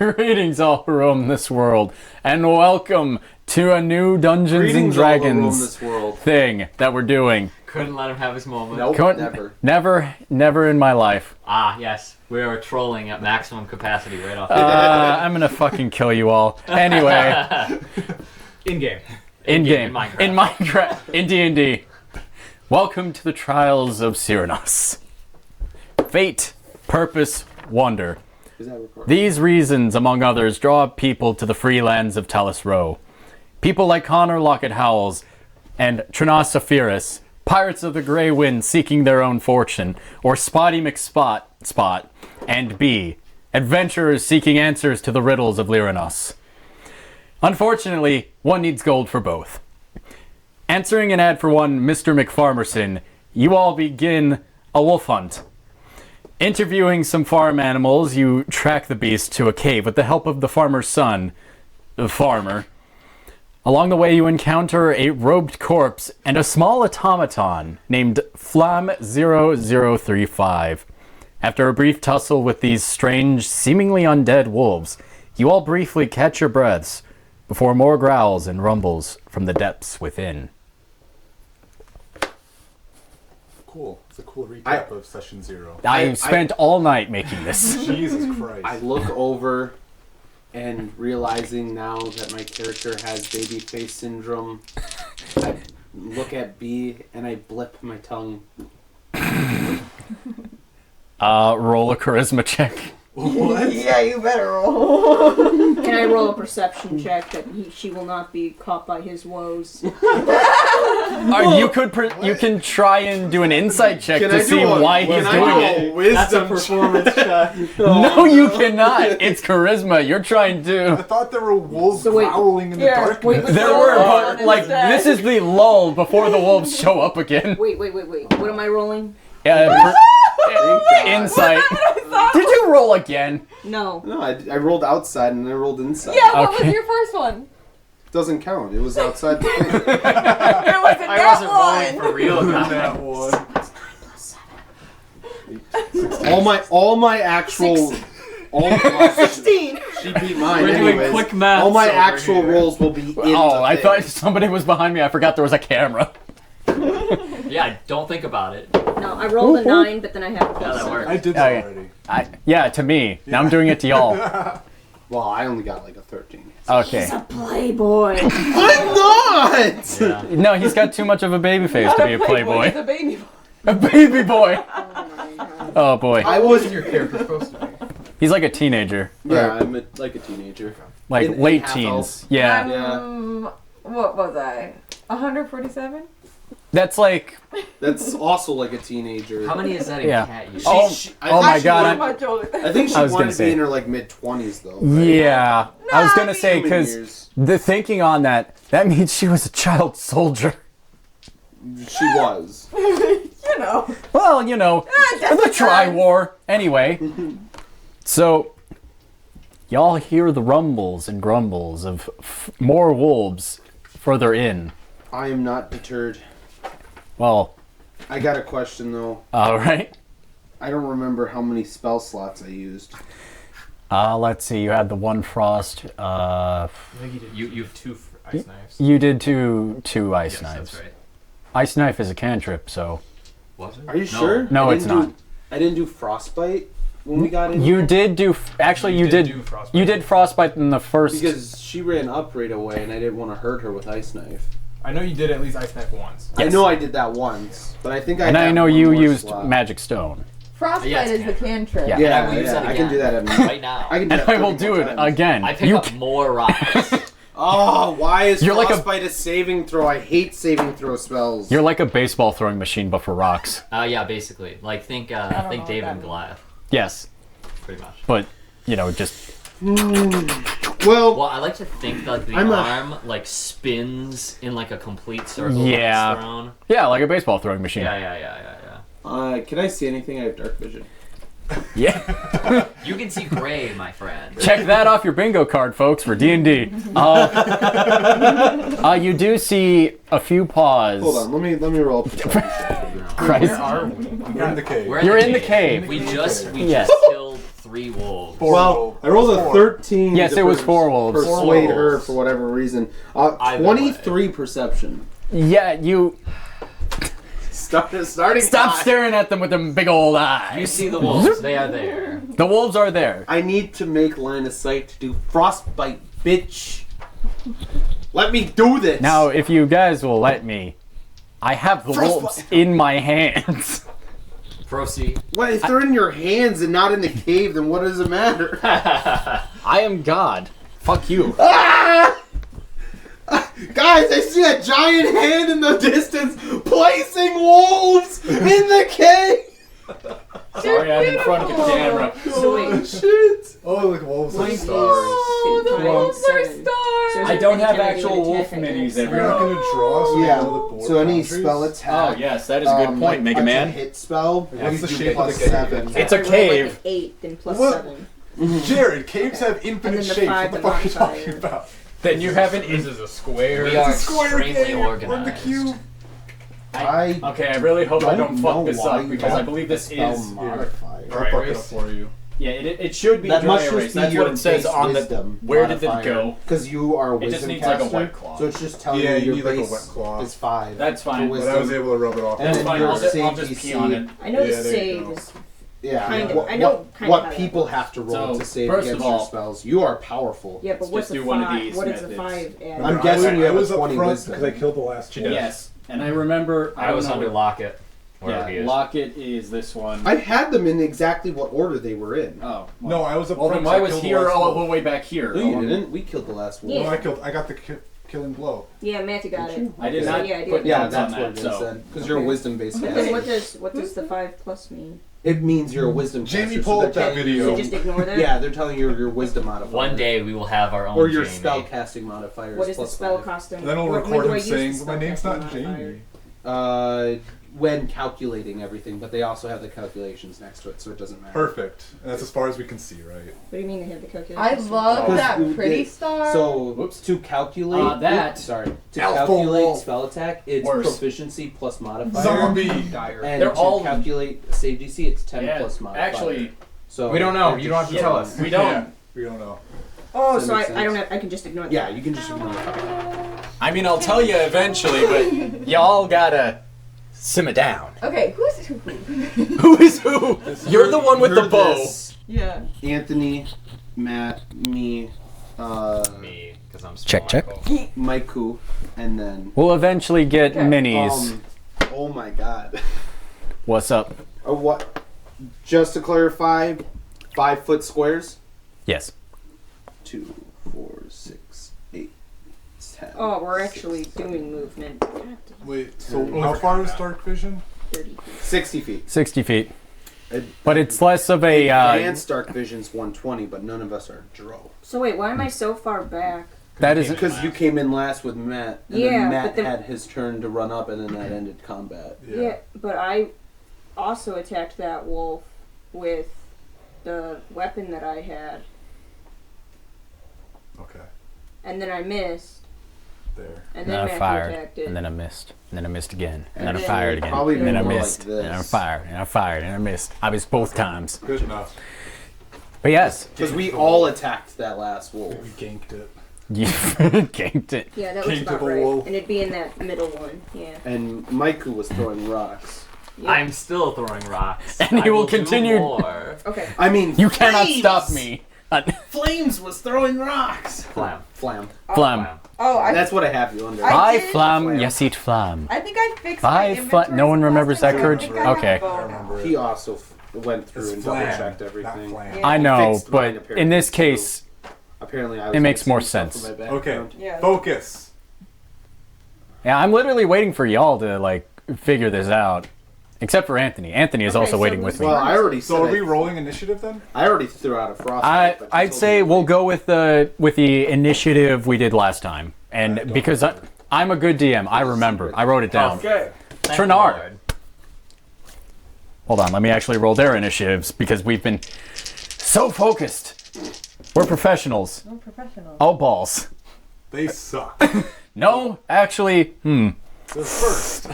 Greetings all who roam this world, and welcome to a new Dungeons and Dragons thing that we're doing. Couldn't let him have his moment. Nope, Never in my life. Ah, yes. We are trolling at maximum capacity right off. I'm gonna fucking kill you all. Anyway. In-game. In Minecraft. In Minecraft. In D&D. Welcome to the Trials of Sirenas. Fate, purpose, wonder. These reasons, among others, draw people to the free lands of Talis Row. People like Connor Lockett Howells and Trials of Sirenas, pirates of the Grey Wind seeking their own fortune, or Spotty McSpot and B, adventurers seeking answers to the riddles of Lyranos. Unfortunately, one needs gold for both. Answering an ad for one Mr. McFarmerson, you all begin a wolf hunt. Interviewing some farm animals, you track the beast to a cave with the help of the farmer's son, the farmer. Along the way, you encounter a robed corpse and a small automaton named Flam0035. After a brief tussle with these strange, seemingly undead wolves, you all briefly catch your breaths before more growls and rumbles from the depths within. Cool. It's a cool recap of Session 0. I spent all night making this. Jesus Christ. I look over and realizing now that my character has baby face syndrome, I look at B and I blip my tongue. Roll a charisma check. What? Yeah, you better roll. Can I roll a perception check that she will not be caught by his woes? You can try and do an insight check to see why he's doing it. That's a performance check. No, you cannot. It's charisma. You're trying I to. thought there were wolves growling in the darkness. There were, but like this is the lull before the wolves show up again. Wait. What am I rolling? Insight. Did you roll again? No. No, I rolled outside and I rolled inside. Yeah, what was your first one? Doesn't count. It was outside the thing. It was a I wasn't rolling for real. That one. all my actual 16. She beat mine. We're anyways. doing quick math. All my over actual here. rolls will be in I thought somebody was behind me. I forgot there was a camera. Yeah, don't think about it. No, I rolled a 9, but then I have a Yeah, that plus. works. I did that already. Yeah, to me. Now I'm doing it to y'all. Well, I only got like a 13. Okay. He's a playboy. I'm not! Yeah. No, he's got too much of a baby face to be a playboy. He's a baby boy. A baby boy. Oh boy. I was Your character's supposed to be. He's like a teenager. Yeah, I'm like a teenager. Like In late half teens. elf. Yeah. What was I? 147? That's like. That's also like a teenager. How many is that in Yeah. cat use? Oh, I oh my think god. I'm much older than I think she I was wanted gonna to say. be in her like mid-20s though. Right? Yeah. I was gonna say Human because years. the thinking on that means she was a child soldier. She was. You know. Well, you know, the tri-war. Anyway, so y'all hear the rumbles and grumbles of more wolves further in. I am not deterred. Well, I got a question though. all right. I don't remember how many spell slots I used. Let's see. You had the one frost. You have 2 ice knives. You did two ice Yes, knives. that's right. Ice knife is a cantrip, so Was it? Are you sure? No, I it's didn't not. I didn't do frostbite when we got in. You did do. Actually, you did. do frostbite. You did frostbite in the first. Because she ran up right away and I didn't want to hurt her with ice knife. I know you did at least ice knife once. I know I did that once, but I think I. and I have know one you more used slot. magic stone. Frostbite Yeah, it's is the cantrip. Yeah. Yeah, I will use that I can do again. that Right now. I can do And that I will 30 do more it times. again. I pick up more rocks. Oh, why is You're like a- frostbite a saving throw? I hate saving throw spells. You're like a baseball throwing machine, but for rocks. Yeah, basically. Like, think know what David that and means. Goliath. Yes, Pretty much. but you know, just Well, Well, I like to think that the arm, like, spins in, like, a complete circle. when Yeah. it's thrown. yeah, like a baseball throwing machine. Yeah. can I see anything? I have dark vision. Yeah. You can see gray, my friend. Check that off your bingo card, folks, for D&D. You do see a few paws. Hold on, let me roll up. Christ. Where are we? We're in the cave. You're in the cave. We just Yes. killed 3 wolves. Well, I rolled a 13. Yes, to it was 4 wolves. Persuade 4 her wolves. for whatever reason. Either 23 perception. Yeah, you Starting. stop high. staring at them with them big old You eyes. see the wolves. They are there. The wolves are there. I need to make line of sight to do frostbite, bitch. Let me do this. Now, if you guys will let me, I have the wolves in my hands. Proceed. Well, if they're in your hands and not in the cave, then what does it matter? I am God. Fuck you. Ah! Guys, I see a giant hand in the distance placing wolves in the cave. Sorry, I'm in front of the camera. So wait. Shit. Oh, like wolves are One, stars. Oh, the two, wolves are seven. stars. I don't have Intimidating actual wolf attack minis against every You're not going to draw, so you know the board So any boundaries? spell attack. Oh, yes, that is a good point, Mega like Man. a hit spell. What's the you shape of plus the cave? 7. It's a I rolled cave. Like an 8, then plus What? 7. Jared, caves have And infinite then the shapes. 5 What the fuck are you talking modifier. about? Then you have an is a square. We are It's a square extremely cave. organized. We're in the cube. I Okay, I really hope I don't fuck know this why up you because I want believe this spell is. modifier. I'll fuck it up for you. Yeah, it should be That dry must just erase. be That's your what it says base on the. wisdom Where did it go? Because you are a It wisdom just needs like a caster, white claw. so it's just telling Yeah, you you your need like a base wet claw. is 5. That's fine. for But I was wisdom. able to rub it off. And That's then fine. your I'll just save pee on it. I know Yeah, the there you save go. is. Yeah, Kind of- what, I know what, kind of what how that people works. have to roll So, to save first against of all- your spells. You are powerful. Yeah, but Let's what's just the do one of 5? these What is the methods. 5 add? I'm guessing you I have was a up 20 front wisdom. because I killed the last one. Yes, and I remember. I was don't know under Locket. Wherever he Yeah, is. Locket is this one. I had them in exactly what order they were in. Oh. No, I was up Well, front. then so why I was killed the here last all one. the way back here? No, you didn't. We killed the last one. Yeah. No, I got the killing blow. Yeah, Matty got Did it. you? I did So, not yeah, I did. put Yeah, notes on that's what it that, is so. then. Because you're a Okay. wisdom-based But then caster. what does the 5 plus mean? It means you're a wisdom Jamie caster. pulled so up they're that telling video. So just ignore that? Yeah, they're telling you your wisdom modifier. One day we will have our own Or your Jamie. spell casting modifier. What is the plus spell 5. costume? Then we'll When record do I him use the saying, "My name's not spellcasting modifier? Jamie." When calculating everything, but they also have the calculations next to it, so it doesn't matter. Perfect. And that's as far as we can see, right? What do you mean they have the calculation? I love Oh. that Because pretty you- star. So Whoops. to calculate that- to Alpha calculate wolf. spell attack, it's Worse. proficiency plus modifier. Zombie. And They're to all- calculate save DC, it's 10 Yeah, plus modifier. actually, So We don't know. they're You don't have to just tell showing- us. we don't. Yeah, we don't know. Oh, Does that so make I don't sense? have. I can just ignore that. Yeah, you can just ignore it. I mean, I'll tell you eventually, but y'all gotta simmer down. Okay, who's who? Who is who? You're the one with the You're bow. this, Yeah. Anthony, Matt, me, Me, because I'm Check, check. Maiku, and then We'll eventually get Okay. minis. oh my god. What's up? What? Just to clarify, 5-foot squares. Yes. 2, 4, 6, 8, 10. Oh, we're actually doing movement. Wait, so how far is dark vision? 30 feet. 60 feet. 60 feet. Ad- But it's less of a. Advanced dark vision's 120, but none of us are Jarod. So wait, why am I so far back? that is. Because you came in last with Matt, and Yeah, then but Matt then- had his turn to run up, and then that ended combat. Yeah, but I also attacked that wolf with the weapon that I had, Okay, and then I missed, there. and And then then I Matthew fired, attacked it. and then I missed, and then I missed again, and And then I then fired again, probably and then I more like missed, this. and I fired, and I fired, and I missed. I missed both times. Good enough. But yes, Because we all attacked that last wolf. We ganked it. you ganked it. Yeah, that was King to about the right. wolf. And it'd be in that middle one. Yeah. And Maiku was throwing rocks. Yeah. I'm still throwing rocks. And he I will do continue- more. Okay. I mean, You cannot Flames! stop me. Flames was throwing rocks. Flam. Flam. Flam. Oh, I That's what I have you under. I Bye, did- Flam. Yes, eat Flam. I think I fixed Bye, my Fla- inventory. no one remembers that, I Courage? think I have Okay. a bow I now. remember it. He also went through It's and flam, double-checked not everything. flam. Yeah. I know, Fixed mine, but apparently, in this too. case, Apparently, I was It makes mixing more stuff sense. for my Okay, background. Yeah. focus. yeah, I'm literally waiting for y'all to like figure this out. Except for Anthony. Anthony is Okay, also so waiting who's with me. Well, I already So said are we I- rolling initiative then? I already threw out a frostbite. but you I'd told say me- we'll go with the initiative we did last time, and because I'm a good DM, I remember. I wrote it down. Okay. Thank the Trenard. Lord. Hold on, let me actually roll their initiatives because we've been so focused. We're professionals. I'm professional. Oh balls. They suck. No, actually, The first.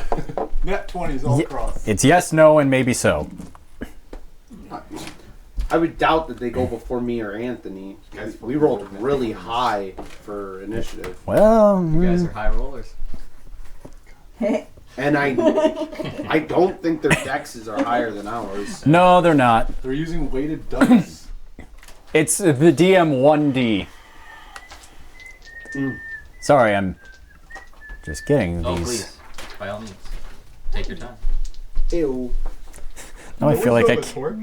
Net 20s all across. it's yes, no, and maybe so. I would doubt that they go before me or Anthony. We rolled really high for initiative. Well, You guys are high rollers. And I don't think their dexes are higher than ours. no, they're not. They're using weighted dice. It's the DM 1D. Sorry, I'm just getting Oh, these. please. By all means. Take your time. Ew. Now I feel like I a can't. torch?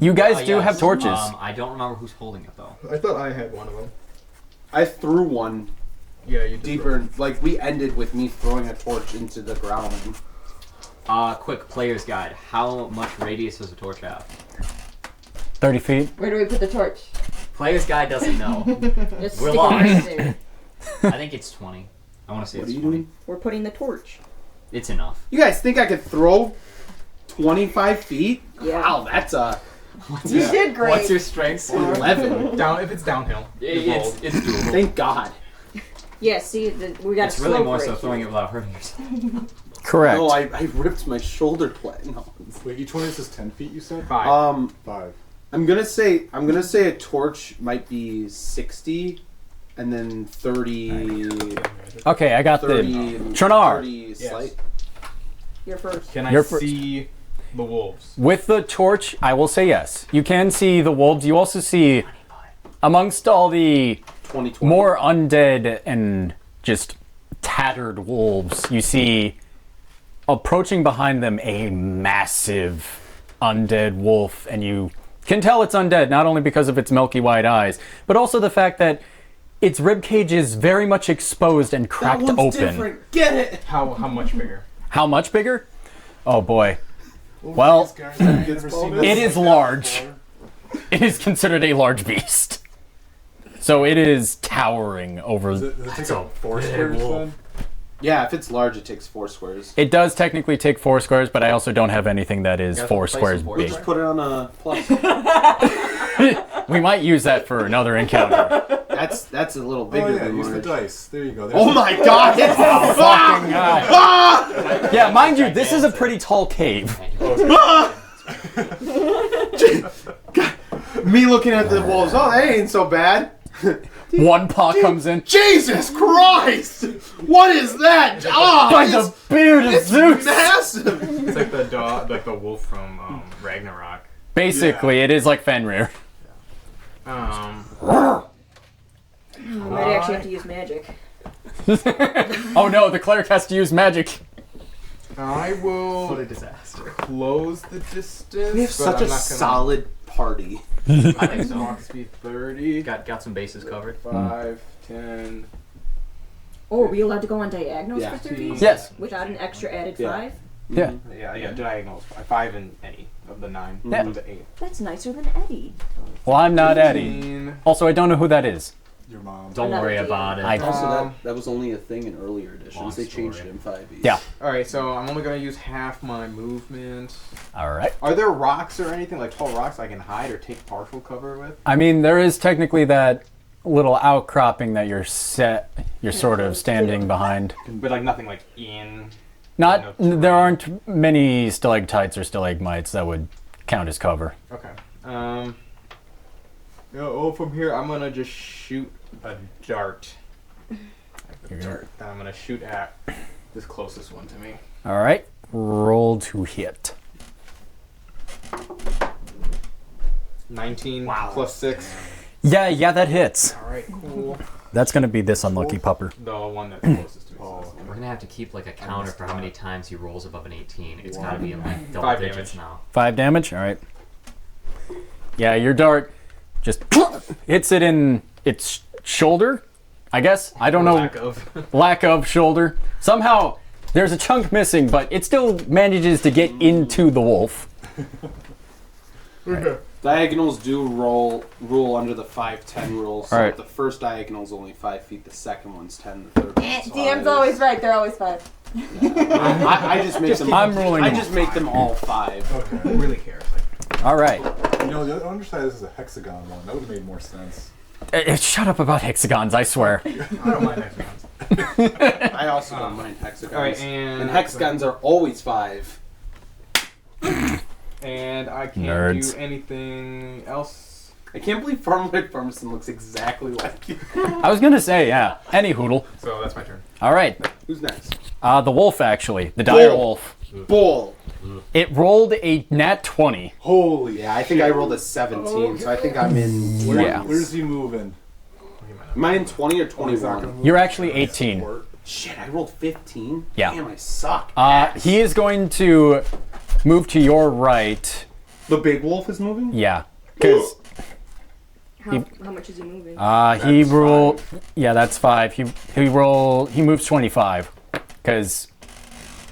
You guys do Yes. have torches. I don't remember who's holding it, though. I thought I had one of them. I threw one Yeah, you did. deeper. Like, we ended with me throwing a torch into the ground. Quick player's guide. How much radius does a torch have? 30 feet. Where do we put the torch? Player's guide doesn't know. Just We're stick it lost. right there. I think it's 20. I want to say What it's are you 20. doing? We're putting the torch. It's enough. You guys think I could throw 25 feet? Yeah. Wow, that's a You did great. What's your strength score? 11. Down if it's downhill. It's doable. Thank God. Yeah, see, we got It's a really slope more right so here. throwing it without hurting yourself. Correct. No, I ripped my shoulder blade. No. Wait, each one of this is 10 feet, you said? 5. 5. I'm gonna say a torch might be 60, and then 30. Okay, I got 30 the Tronar. 30 slight. You're first. Can I You're first. see the wolves? With the torch. I will say yes. You can see the wolves. You also see amongst all the 2020. more undead and just tattered wolves, you see approaching behind them a massive undead wolf, and you can tell it's undead not only because of its milky white eyes, but also the fact that its ribcage is very much exposed and That cracked one's open. different. Get it. How much bigger? How much bigger? Oh boy. Well, it is large. It is considered a large beast. So it is towering over. Does it take up 4 squares then? Yeah, if it's large, it takes 4 squares. It does technically take 4 squares, but I also don't have anything that is You have 4 to place squares a board big. Just put it on a plus. We might use that for another encounter. That's a little bigger Oh yeah, than use the large. dice. There you go. There's Oh my God! It's Fucking guy. Yeah, mind you, this is a pretty tall cave. Me looking at the wolves. Oh, that ain't so bad. One paw comes in. Jesus Christ! What is that? Oh, By the beard of it's Zeus! massive. It's like the dog, like the wolf from Ragnarok. Basically, it is like Fenrir. I might actually have to use magic. Oh no, the cleric has to use magic. I will What a disaster. close the distance. We have but such I'm a not gonna- solid party. I think so. Walk speed 30. Got some bases covered. 5, 10. Oh, are we allowed to go on diagonals Yeah. for 30? Yes. Without an extra added Yeah. 5? Yeah. Yeah, diagonals. 5 and any of the 9 Yeah. of the 8. That's nicer than Eddie. Well, I'm not Eddie. 15. Also, I don't know who that is. Your mom. Don't Another worry DM. about it. I- Also, that was only a thing in earlier editions. Long They changed story. it in 5e. Yeah. Alright, so I'm only gonna use half my movement. All right. Are there rocks or anything, like tall rocks I can hide or take partial cover with? I mean, there is technically that little outcropping that you're sort of standing behind. But like nothing like in. Not, there aren't many stalactites or stalagmites that would count as cover. Okay. From here, I'm gonna just shoot a dart. That I'm gonna shoot at this closest one to me. All right. Roll to hit. 19 plus 6. Yeah, that hits. Alright, cool. That's gonna be this unlucky pupper. The one that's closest to me. We're gonna have to keep like a counter for how many times he rolls above an 18. It's gotta be in like double 5 digits damage. now. 5 damage. All right. Yeah, your dart just hits it in its shoulder. I guess I don't know. Lack of shoulder. Somehow there's a chunk missing, but it still manages to get into the wolf. Diagonals do rule under the 5-10 rule. So Alright. the first diagonal is only 5 feet, the second one's 10, the third one's 5. DM's always right. They're always 5. I just make them. I'm ruling I them just make them all 5. Okay. Who really cares? All right. You know, the other underside this is a hexagon one. That would have made more sense. Shut up about hexagons, I swear. I don't mind hexagons. I also don't mind hexagons. Alright, and hexagons are always 5. And I can't Nerds. do anything else. I can't believe Farmwood Farmerson looks exactly like you. I was gonna say, yeah. Any hoodle. So that's my turn. All right. Who's next? The wolf, actually. The dire Bull. wolf. Bull. It rolled a nat 20. Holy. Yeah, I think I rolled a 17, so I think I'm in. Yeah. Where's he moving? Am I in 20 or 21? You're actually 18. Shit, I rolled 15? Yeah. Damn, I suck. He is going to move to your right. The big wolf is moving? Yeah. Because How much is he moving? he rolled. Yeah, that's 5. He moves 25. Because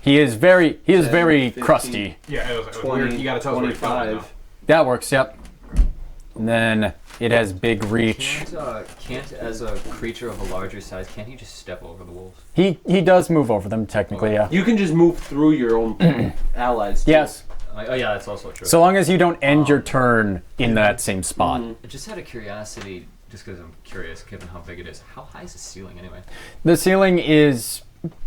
he is very 15. Crusty. Yeah, it was 20, weird. You gotta tell us where he's going now. 25. That works, yep. And then it has big reach. Can't as a creature of a larger size, can't he just step over the wolves? He does move over them, technically, yeah. You can just move through your own allies. Too. Yes. Oh yeah, that's also true. So long as you don't end your turn in that same spot. Just out of curiosity, just because I'm curious, given how big it is, how high is the ceiling anyway? The ceiling is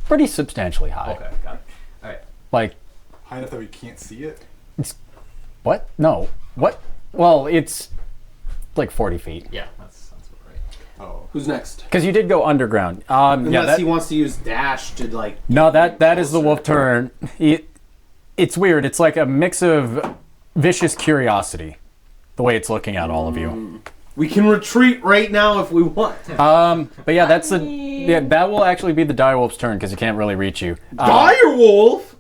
pretty substantially high. Okay, got it. All right. Like, High enough that we can't see it? what? No. What? Well, it's like 40 feet. Yeah, that sounds about right. Oh. Who's next? Because you did go underground. Unless he wants to use dash to like. No, that is the wolf turn. It's weird. It's like a mix of vicious curiosity, the way it's looking at all of you. We can retreat right now if we want. But yeah, that will actually be the direwolf's turn because he can't really reach you. Direwolf.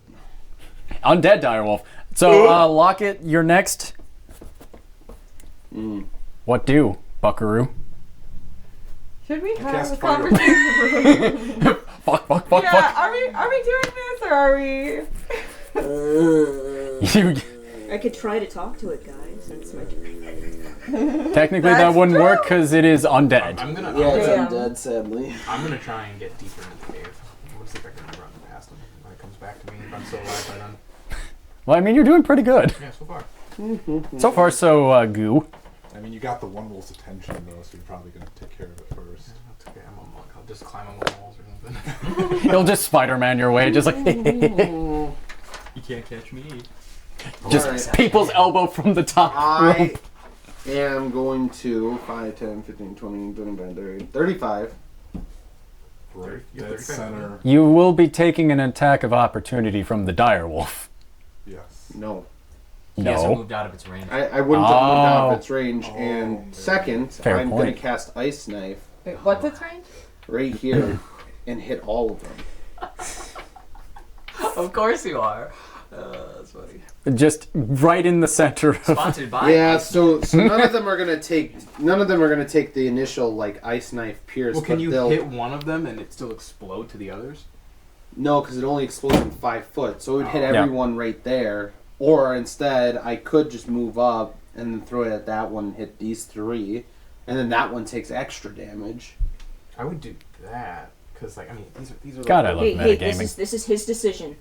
Undead direwolf. So Lockett, you're next. What do, Buckaroo? Should we have cast a fire. conversation? Fuck. Yeah, are we doing this or are we? You, I could try to talk to it, guys. It's my turn. technically, that That's wouldn't true. work because it is undead. I'm gonna. Damn. undead, sadly. I'm gonna try and get deeper into the cave. Let's see if I can run past him when it comes back to me. If I'm still alive by then. Well, I mean, you're doing pretty good. Yeah, so far. So far, so goo. I mean, you got the one wolf's attention, though, so you're probably going to take care of it first. That's okay. I'm a monk. I'll just climb on the walls or something. He'll just Spider-Man your way, just like You can't catch me. just Alright. people's elbow from the top. I am going to 5, 10, 15, 20, 25, 30, 35. Right, Yeah, dead 35. center. You will be taking an attack of opportunity from the direwolf. Yes. No. He hasn't No. moved out of its range. I wouldn't have moved out Oh. of its range. And second, Fair I'm going to point. cast Ice Knife Wait, what's its range? right here and hit all of them. Of course you are. That's funny. Just right in the center of... Sponsored by. Yeah, so none of them are gonna take the initial like Ice Knife pierce. Well, can but you they'll, hit one of them and it still explode to the others? No, because it only explodes in 5 foot, so it would hit Yeah. everyone right there. Or instead, I could just move up and then throw it at that one, and hit these 3, and then that one takes extra damage. I would do that because, like, I mean, these are. God, I like, love Hey, metagaming. this is his decision.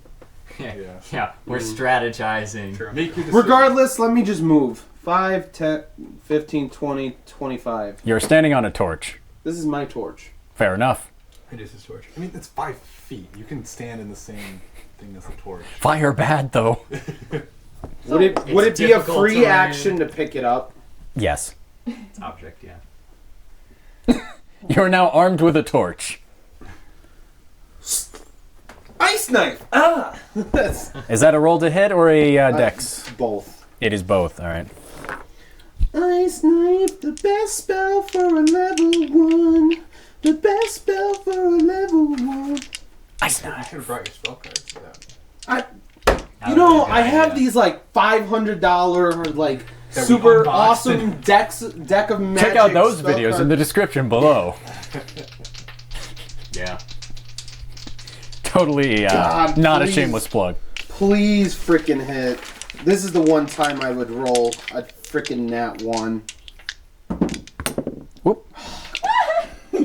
Yeah, Yeah. yeah, we're strategizing. True. Make your decision. Regardless, let me just move. 5, 10, 15, 20, 25. You're standing on a torch. This is my torch. Fair enough. It is his torch. I mean, it's 5 feet. You can stand in the same thing as the torch. Fire bad, though. Would it be a difficult free terrain. action to pick it up? Yes. It's object, yeah. You're now armed with a torch. Ice Knife! Ah! That's Is that a roll to hit or a dex? both. It is both, alright. Ice Knife, the best spell for a level 1. The best spell for a level 1. Ice You knife. should have brought your spell cards to that. You know, I have these like $500 like That we super unboxed. awesome deck of magic. Check out those spell videos in cards. the description below. Yeah. Totally God, not a please. shameless plug. Please frickin' hit. This is the one time I would roll a frickin' nat 1. Whoop. In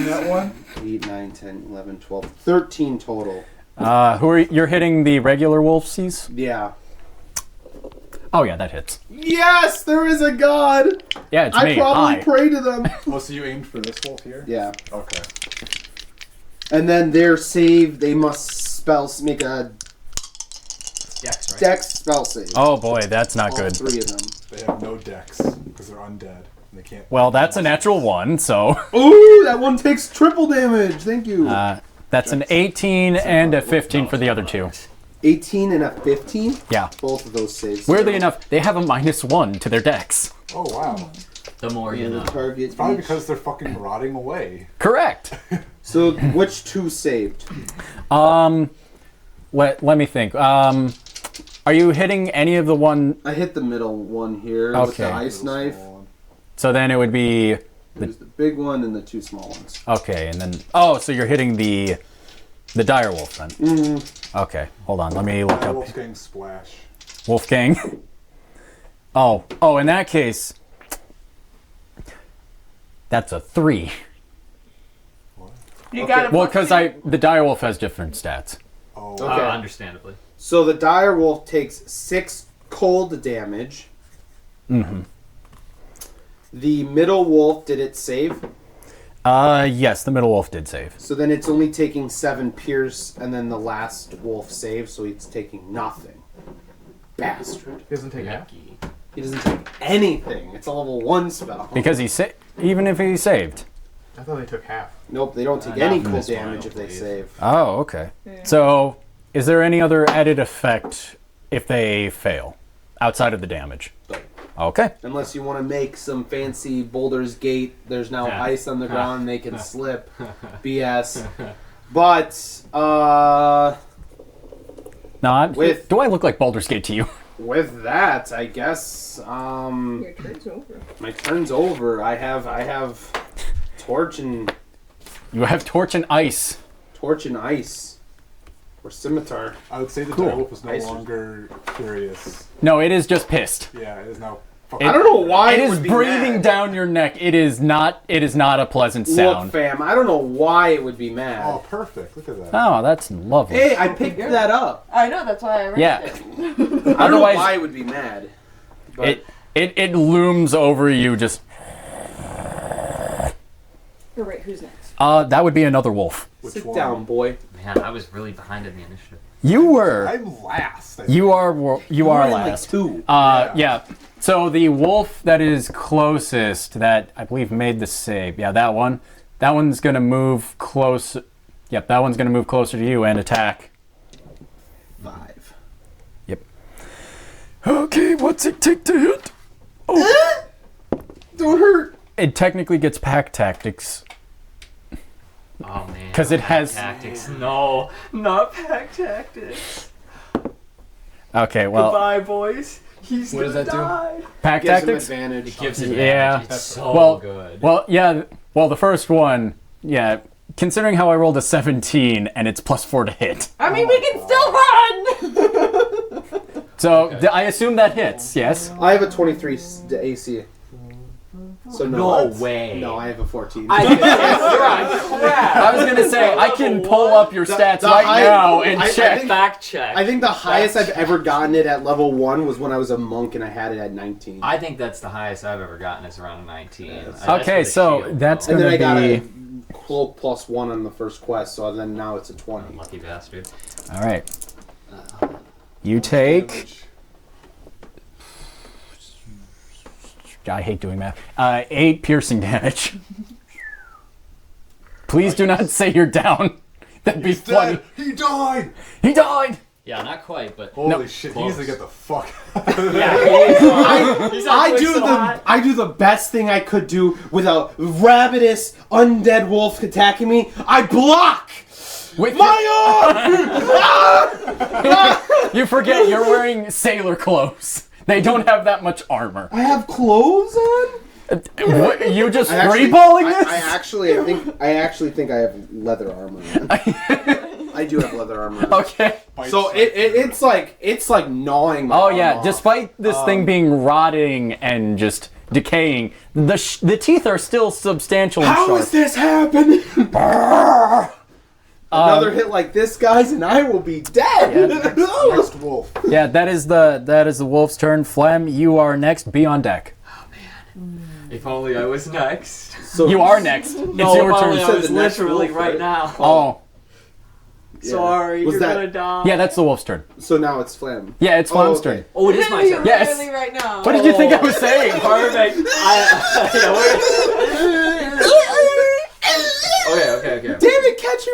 that one? 8, 9, 10, 11, 12, 13 total. You're hitting the regular wolfsies? Yeah. Oh yeah, that hits. Yes, there is a god. Yeah, it's I me. probably Hi. pray to them. Oh, so you aimed for this wolf here? Yeah. Okay. And then their save, they must make a Dex, right? Dex spell save. Oh boy, that's not All good. 3 of them. They have no dex because they're undead. And they can't. Well, that's a natural 1, so Ooh, that one takes triple damage. Thank you. that's an 18 and a 15 for the other 2. 18 and a 15. Yeah. Both of those saves. Weirdly enough, they have a -1 to their dex. Oh wow. The more you And know. the target. It's probably each- because they're fucking rotting away. Correct. So which 2 saved? Let me think. Are you hitting any of the one? I hit the middle one here with the Okay. ice knife. So then it would be There's the big one and the 2 small ones. okay, and then so you're hitting the direwolf then. Mm-hmm. Okay, hold on. Let me look up Wolfgang splash. Wolfgang. oh, in that case, that's a 3. You got it. Well, because the direwolf has different stats. Oh. Okay. Understandably. So the dire wolf takes 6 cold damage. Mm-hmm. The middle wolf, did it save? Yes, the middle wolf did save. So then it's only taking 7 pierce, and then the last wolf saves, so it's taking nothing. Bastard. He doesn't take half. Yucky. He doesn't take anything. It's a level 1 spell. Because even if he saved. I thought they took half. Nope, they don't take not any from cold this one, I damage don't if they believe. save. Oh, okay. So, is there any other added effect if they fail outside of the damage? Okay. Unless you want to make some fancy Boulder's Gate, there's now Yeah. ice on the ground, they can slip. BS. But, No, With- do I look like Baldur's Gate to you? with that, I guess, Your turn's over. my turn's over. I have torch and You have torch and ice. ice. Or scimitar. I would say the Cool. direwolf is no Ice. longer curious. No, it is just pissed. Yeah, it is now. Fucking I don't know why It it is would be breathing mad. down your neck. It is not a pleasant Look, sound. fam, I don't know why it would be mad. Oh, perfect! Look at that. Oh, that's lovely. Hey, I picked that up. I know, that's why I read Yeah. it. I don't know Otherwise- why it would be mad. But It looms over you just All right, who's next? that would be another wolf. Which sit one? down, boy. Man, I was really behind in the initiative. You were I'm last. I you are We're in, like, last. 2. Yeah. So the wolf that is closest, that I believe made the save. Yeah, that one. That one's gonna move close. Yep, that one's gonna move closer to you and attack. 5. Yep. Okay, what's it take to hit? Don't hurt. It technically gets pack tactics. Oh man. 'Cause it pack has- tactics. No, not pack tactics. Okay, well, Goodbye, boys. He's What does gonna that do? die. pack Gives him tactics. advantage. It gives it Yeah. advantage. It's so Well, good. Well, yeah. Well, the first one, yeah. Considering how I rolled a 17 and it's +4 to hit, I mean, we can still run! so I assume that hits. Yes. I have a 23 AC. So no way. No, I have a 14. I was gonna say I can pull up your stats the right high- now and I check. think- Fact check. I think the highest I've ever gotten it at level 1 was when I was a monk and I had it at 19. I think that's the highest I've ever gotten is around 19. That's Okay, with a so shield, that's though. and then I gonna got be a cloak +1 on the first quest, so then now it's a 20. Lucky bastard. all right. You take. I hate doing math. 8 piercing damage. Please do not say you're down. That'd be He's funny. dead. He died. He died. Yeah, not quite, but Holy shit! He needs to close. get the fuck out of there. yeah, he's I do the best thing I could do with a ravenous undead wolf attacking me. I block With my arm. you forget you're wearing sailor clothes. They don't have that much armor. I have clothes on. What, you just I actually- freeballing this? I actually think I have leather armor on. I do have leather armor on. Okay. So it's like gnawing my Oh arm yeah, off. despite this thing being rotting and just decaying, the teeth are still substantial and How sharp. is this happening? Another hit like this, guys, and I will be dead. Next wolf. Yeah, that is the wolf's turn. Flem, you are next. Be on deck. If only I was next. So You are next. It's No, your if turn. only I said was the next literally wolf, right right? now. Oh, Sorry, Was you're that- gonna die. Yeah, that's the wolf's turn. So now it's Flam. Yeah, it's Flam's okay. turn. Oh, it is my turn. Yes. Literally right now. What did you think I was saying? Perfect. Okay. Damn it, Catchy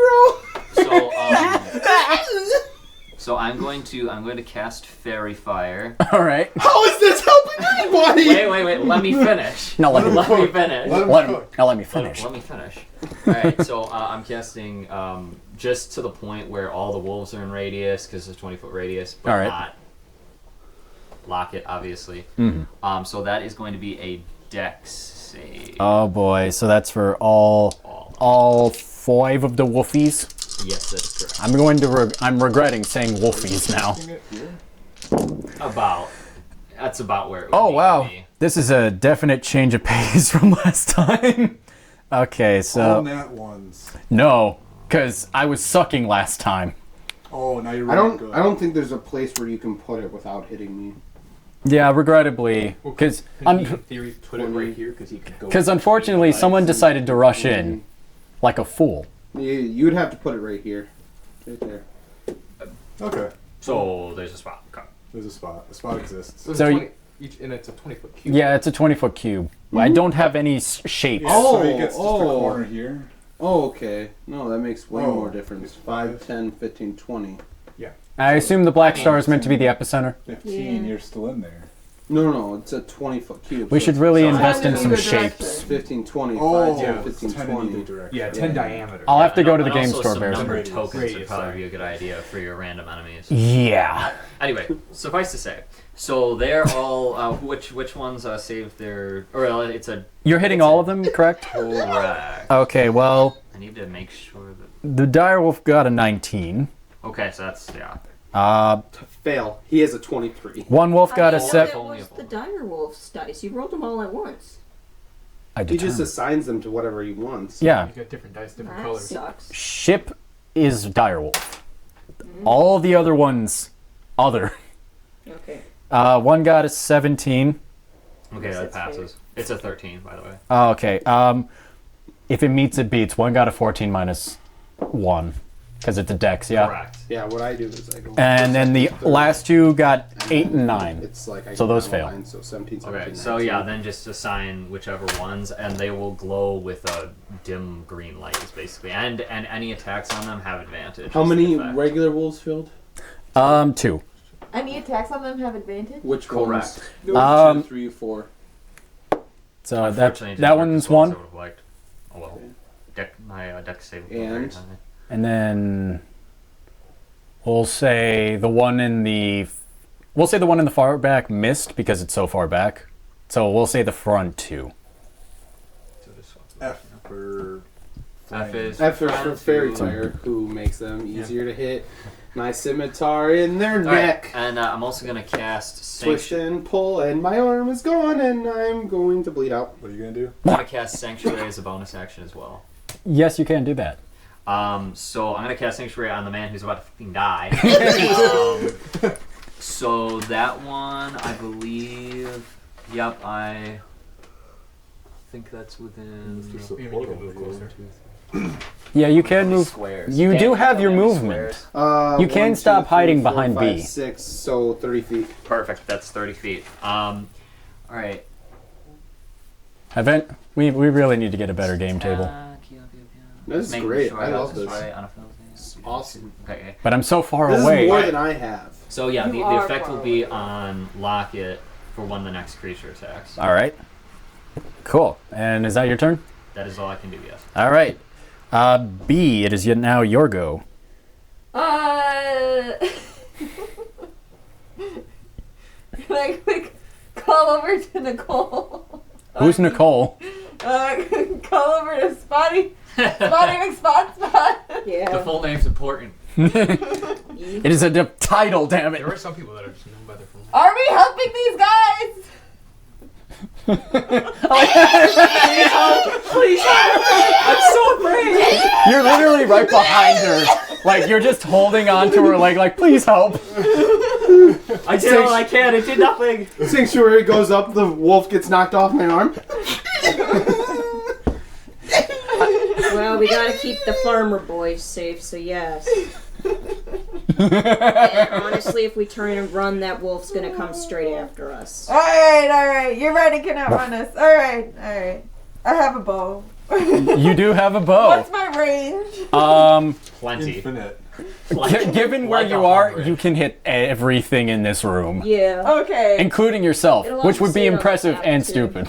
So I'm going to cast Fairy Fire. All right. How is this helping anybody? Wait. Let me finish. No, let me finish. let me finish. Let me finish. All right. So I'm casting just to the point where all the wolves are in radius because it's a 20-foot radius, but All right. not lock it, obviously. Mm-hmm. So that is going to be a Dex save. Oh boy, so that's for all 5 of the wolfies. Yes, that is correct. I'm regretting saying wolfies now. That's about where it would Oh need to wow, be. this is a definite change of pace from last time. Okay, All so nat ones. no, because I was sucking last time. Oh, now you're I really good. don't think there's a place where you can put it without hitting me. Yeah, regrettably, because in theory, put it right here because he could go. unfortunately someone decided to rush in like a fool. You'd have to put it right here. Right there. Okay. So there's a spot. Okay. There's a spot. A spot exists. So, So and it's a 20-foot cube. Yeah, it's a 20-foot cube. I don't have any shapes. Oh, so he gets just a oh. corner here. Oh, okay. No, that makes way Oh, more difference. it's 5, 10, 15, 20. I assume the black star is meant to be the epicenter. 15, you're still in there. No, it's a 20-foot cube. We so should really So invest in it's some either direction. shapes. 15, 20, 5, Oh, 10, it's 15, 10 in 20. either direction. Yeah, 10 diameter. I'll have to go to the And game also store some very numbered soon. tokens would Radius, probably sorry. be a good idea for your random enemies. Yeah. Anyway, suffice to say, so they're all which ones save their it's a You're hitting all of them, correct? correct. Okay, well, I need to make sure that the direwolf got a 19. okay, so that's Fail. He has a 23. One wolf got a I thought 7. it was the dire wolf's dice. You rolled them all at once. I He just determined. assigns them to whatever he wants. Yeah. You got different dice, different That colors. sucks. Ship is direwolf. All the other ones, other. Okay. One got a 17. okay, Yes, that that's passes. It's a 13, by the way. Okay. If it meets, it beats. One got a 14 minus 1. Because it's a dex, yeah. Correct. Yeah, what I do is I go. And then the last 2 got 8 and 9. It's like I So go those down fail. the line, so 17, 17, Okay, so 19. yeah, then just assign whichever ones, and they will glow with a dim green light, is basically. And any attacks on them have advantage. How is the many effect. regular wolves filled? 2. Any attacks on them have advantage? Which Correct. ones? 2, 3, 4. So Unfortunately, it that didn't work one's as well as 1. I would've liked. Oh well. My deck save was And? very high. And then we'll say the one in the far back missed because it's so far back. So we'll say the front 2. So just swap it. F for... F is F is for front Fairy two. Fire, who makes them easier to hit. My scimitar in their All right, neck. and I'm also gonna cast Twist and pull, and my arm is gone, and I'm going to bleed out. What are you going to do? I'm gonna cast Sanctuary as a bonus action as well. Yes, you can do that. So I'm gonna cast Sanctuary on the man who's about to fucking die. So that one, I believe. Yep, I think that's within. Just a Maybe you portal can move over closer. here. Yeah, you can move. Squares. You do Can't have your go in movement. squares. You can stop hiding behind B. 6, so 30 feet. Perfect. That's 30 feet. All right. Event. We really need to get a better game table. This is Making great. sure I got love this. right on a penalty. Awesome. Okay. But I'm so far This away. is more than I have. So yeah, You the are effect will far be away. on Locket for when the next creature attacks. All right. Cool. And is that your turn? That is all I can do. Yes. All right. B. It is now your go. Can I quick call over to Nicole? Who's Nicole? Call over to Spotty McSpot. Yeah. The full name's important. It is a title. Damn it. There are some people that are just known by their full name. Are we helping these guys? Please help. I'm so afraid. You're literally right behind her. Like you're just holding on to her leg. Like please help. I did all I can. It did nothing. Sanctuary goes up, the wolf gets knocked off my arm. Well, we gotta keep the farmer boys safe, so yes. And honestly, if we turn and run, that wolf's gonna come straight after us. Alright. You're right, it cannot run us. Alright. I have a bow. You do have a bow. What's my range? Plenty. Infinite. Given where Like you are, 100. you can hit everything in this room, Yeah. Okay. including yourself, It'll which also would be say it on the impressive map, and too. stupid.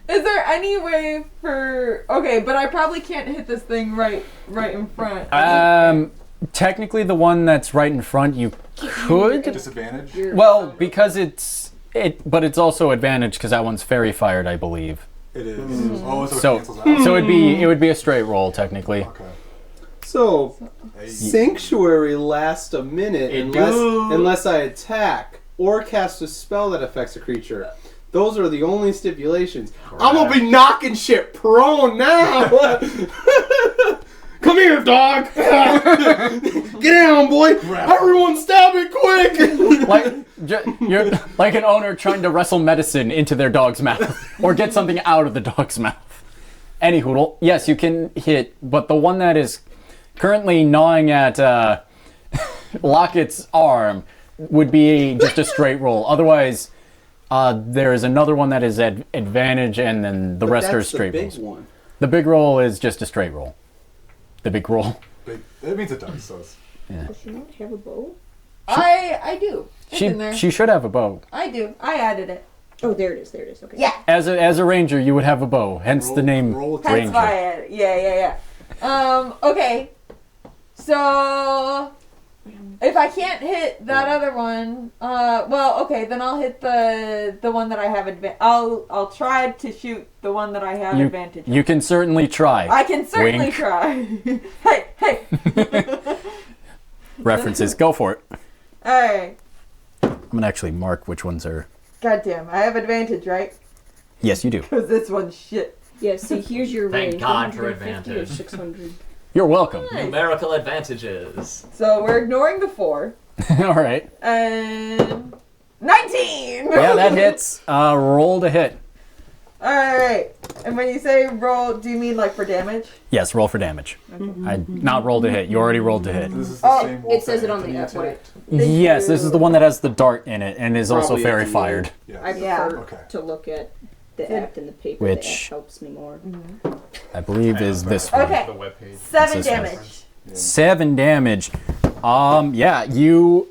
Is there any way for... Okay, but I probably can't hit this thing right in front. Technically, the one that's right in front, you could. Disadvantage? Well, because but it's also advantage because that one's fairy fired, I believe. It is. Oh, so it So, cancels out. so it would be a straight roll technically. Okay. So, Hey. Sanctuary lasts a minute It unless I attack or cast a spell that affects a creature. Those are the only stipulations. I'm gonna be knocking shit prone now. Come here, dog. Get down, boy. Everyone stab it quick. You're like an owner trying to wrestle medicine into their dog's mouth or get something out of the dog's mouth. Any hoodle, yes, you can hit, but the one that is currently gnawing at Lockett's arm would be just a straight roll. Otherwise, there is another one that is at advantage, and then the rest are straight the big rolls. one. The big roll is just a straight roll. The big roll. It means it does, so it's... Does she not have a bow? I do. It's in there. She should have a bow. I do. I added it. Oh, there it is. There it is. Okay. Yeah. As a ranger, you would have a bow. Hence the name roll That's ranger. why I added it. Yeah. Okay. So... If I can't hit that other one, then I'll hit the one that I have I'll try to shoot the one that I have advantage. You can certainly try. I can certainly Wink. try. hey. References. Go for it. All right. I'm gonna actually mark which ones are. Goddamn, I have advantage, right? Yes, you do. Because this one's shit. Yeah. See, here's your Thank range. God for 150 or advantage. 600. You're welcome. Numerical advantages. So we're ignoring the 4 All right. and 19. Yeah, that hits. Roll to hit. All right. And when you say roll, do you mean like for damage? Yes, roll for damage. I not roll to hit. You already rolled to hit. This is the Oh, same it wolf says that it on the Anthony app, right? attacked. Yes, this is the one that has the dart in it and is also Probably fairy a D8. fired. Yes. I Yeah. prefer Okay. to look at the act in the paper. Which- The act helps me more. I believe is this one. Okay. The webpage. 7 This one. damage. 7 damage. Yeah, you.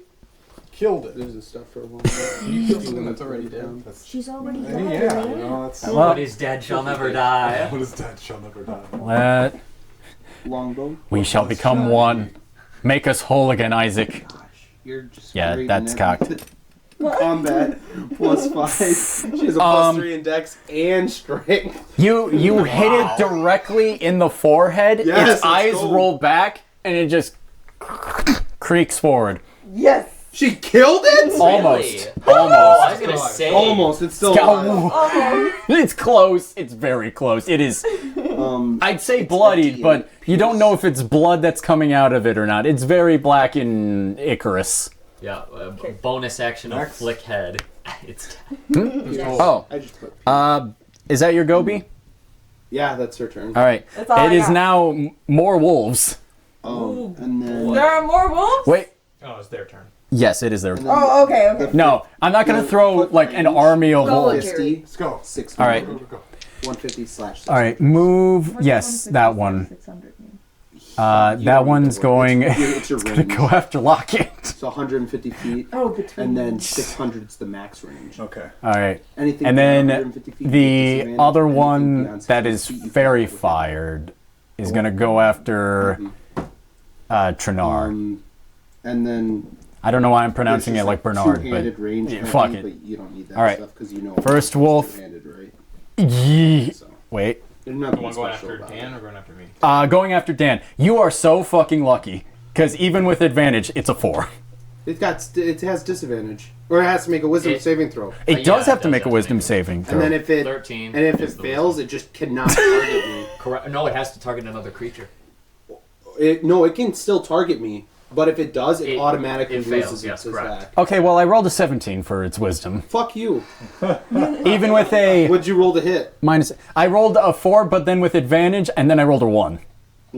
Killed it. There's a stuff for one. That's already dead. That's, She's already yeah, dead. you know, that's... Well- What is dead shall never die. What is dead shall never die. Let Longbow. we shall become one. Make us whole again, Isaac. Gosh, you're just Yeah, great that's in cocked. everything. Combat +5. She has a +3 in dex and strength. You hit it directly in the forehead. Yes, its let's eyes go. roll back, and it just creaks forward. Yes. She killed it? Almost. Oh, I Almost. was gonna say. Almost. It's still alive. Almost. It's close. It's very close. It is. I'd say bloodied, but you don't know if it's blood that's coming out of it or not. It's very black in Icarus. Yeah, bonus action of Next. flick head. It's Oh, I just put is that your Gobi? yeah, that's her turn. All right. That's all I It is got. now more wolves. Oh, and then There are more wolves? Wait. Oh, it's their turn. Yes, it is there. Oh, okay. No, I'm not gonna throw like an army of Roll it. wolves. 50, Let's go. 600. All right. Go, go, go. 150 / All right, move. Yes, that one. That one's going. It's your Gonna range. go after Lockett. It's 150 feet, Oh, between. and then 600 is the max range. Okay. All right, Anything and beyond then 150 feet, the disadvantage. other Anything one beyond that 600 is feet, you fairy can- fired is gonna go after Trinar. And then I don't know why I'm pronouncing there's it like just, Bernard, two-handed but range yeah, heavy, fuck it. But you don't need that All right. stuff because you know First it's wolf. two-handed, right? Yee. So Wait, there's The nothing one going special after about Dan it. or going after me? going after Dan. You are so fucking lucky because even with advantage, it's a 4. It has disadvantage, or it has to make a wisdom It- saving throw. It yeah, does it have to does make a have to wisdom make a- saving throw. And then if it 13 and if is it the fails, wisdom. it just cannot target me. correct. No, it has to target another creature. No, it can still target me, but if it does, it It- automatically it fails, loses yes, its correct. attack. Okay, well I rolled a 17 for its wisdom. Fuck you. Even with a What'd you roll to hit? minus, I rolled a 4, but then with advantage, and then I rolled a 1.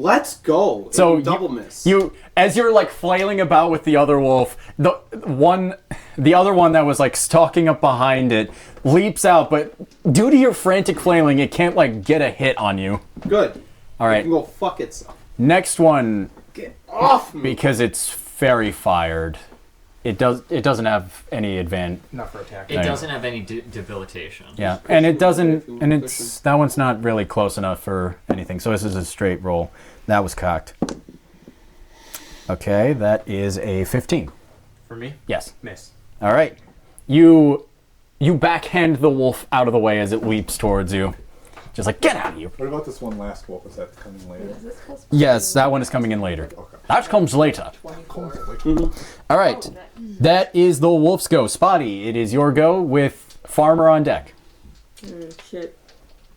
Let's go. So double miss. You, as you're like flailing about with the other wolf, the other one that was like stalking up behind it leaps out, but due to your frantic flailing, it can't like get a hit on you. Good. All right. It can go fuck itself. Next one, Get off me. because it's fairy fired. It doesn't have any advantage. Not for attack. It doesn't have any debilitation. Yeah, and it doesn't, and it's that one's not really close enough for anything. So this is a straight roll. That was cocked. Okay, that is a 15. For me? Yes. Miss. All right. You backhand the wolf out of the way as it leaps towards you. Just like, get out of here. What about this one last wolf? Is that coming later? Yes, that one is coming in later. Okay. That comes later. Cool. All right. That is the wolf's go. Spotty, it is your go with Farmer on deck. Shit.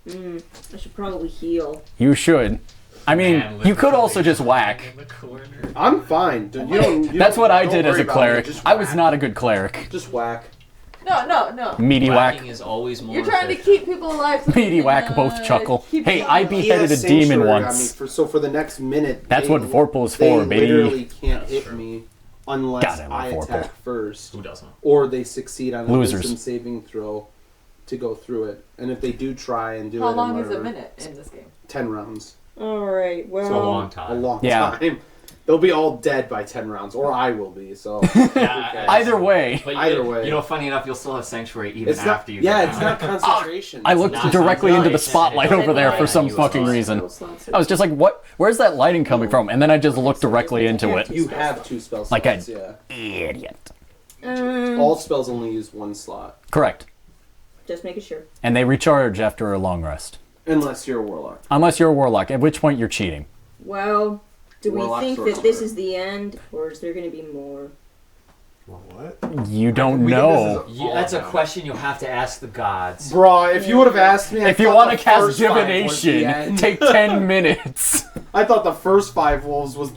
I should probably heal. You should. I mean, Man, you could also just whack. In the corner. I'm fine. Dude, you That's what I did as worry a about cleric. me. Just I was whack. not a good cleric. Just whack. No. Meaty whack. Whacking is always more You're trying to efficient. keep people alive. So Meaty you can, whack, both chuckle. keep Hey, people I alive. beheaded a Sanctuary demon got me once. so for the next minute, That's they- what Vorpal is they for, baby. literally can't hit me unless God, I love I Vorpal. attack first, Who doesn't? or they succeed on a Losers. wisdom saving throw to go through it. And if they do try and do it, How in long is a whatever, minute in this game? 10 rounds. Alright, well. It's a long A time. long Yeah. time. They'll be all dead by 10 rounds, or I will be. So Yeah, Either way, But Either way. You know, funny enough, you'll still have sanctuary even it's not. after you. Yeah, get it's down. not concentration. I looked not directly into the nice. spotlight It's over there for some nice. fucking reason. I was just like, what? Where's that lighting coming from? And then I just looked directly into it. You have 2 spell slots. Like a- yeah. Idiot. All spells only use 1 slot, Correct. Just making sure. And they recharge after a long rest. unless you're a warlock. Unless you're a warlock, at which point you're cheating. Well, do we Warlock think that sorcerer. this is the end, or is there going to be more? Well, what? You don't We think know. this is That's a all question you'll have to ask the gods. Bruh, if you would have asked me, If you want to cast divination, take 10 minutes. I thought the first 5 wolves was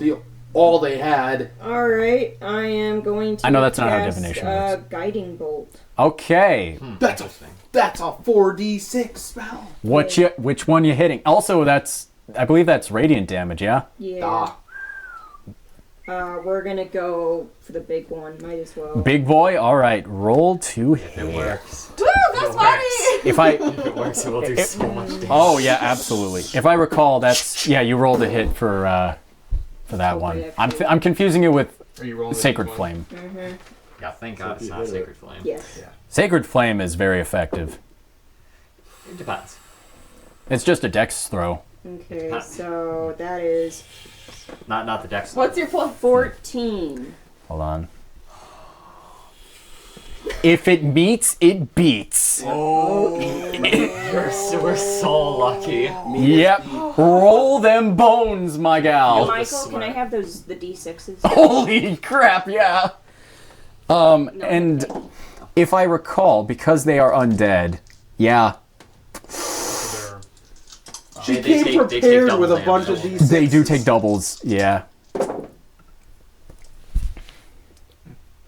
all they had. Alright, I am going to I know that's not how cast, divination works. Guiding Bolt. Okay. That's a Interesting. that's a 4d6 spell. Which one you hitting? Also, I believe that's radiant damage, yeah? Yeah. Ah, We're going to go for the big one. Might as well. Big boy, all right. Roll to hit. It works. Woo, that's funny! If I If it works, it will do so much damage. Oh yeah, absolutely. If I recall, you rolled a hit for that one. I'm confusing it with Are you rolling the Sacred D20? Flame. Yeah, thank God if it's you not hit it. Sacred Flame. Yes. Sacred Flame is very effective. It depends. It's just a dex throw. Okay, so that is Not the dex. What's your plus? 14. Hold on. If it meets, it beats. We're so lucky. Yep. Roll them bones, my gal. Michael, can I have the D6s? Holy crap, yeah. And okay. if I recall, because they are undead, yeah, So she They came take prepared double with a damage. bunch of d6s. they do take doubles, yeah.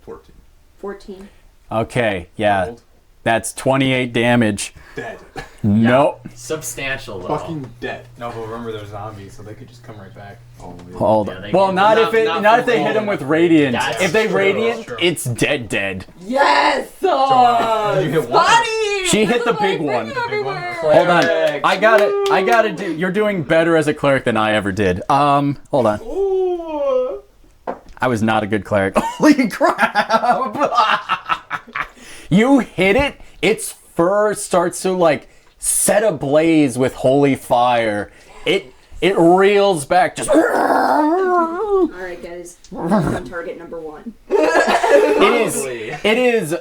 14. 14. Okay, yeah. Rolled. That's 28 damage. Dead. Nope. Substantial though. Fucking dead. No, but remember they're zombies, so they could just come right back. Oh, yeah. Hold Yeah, on. they Well, can- not not- if not if from they hit him rolling. with radiant. That's If they true, radiant, that's true. it's dead. Yes! Did you hit one? Spotty! She hit This the is big like one. bringing everywhere. Hold on. Cleric. I gotta do. You're doing better as a cleric than I ever did. Hold on. Ooh. I was not a good cleric. Holy crap! You hit it. Its fur starts to like set ablaze with holy fire. It reels back. Just Alright, guys. On target number 1. Probably. It is.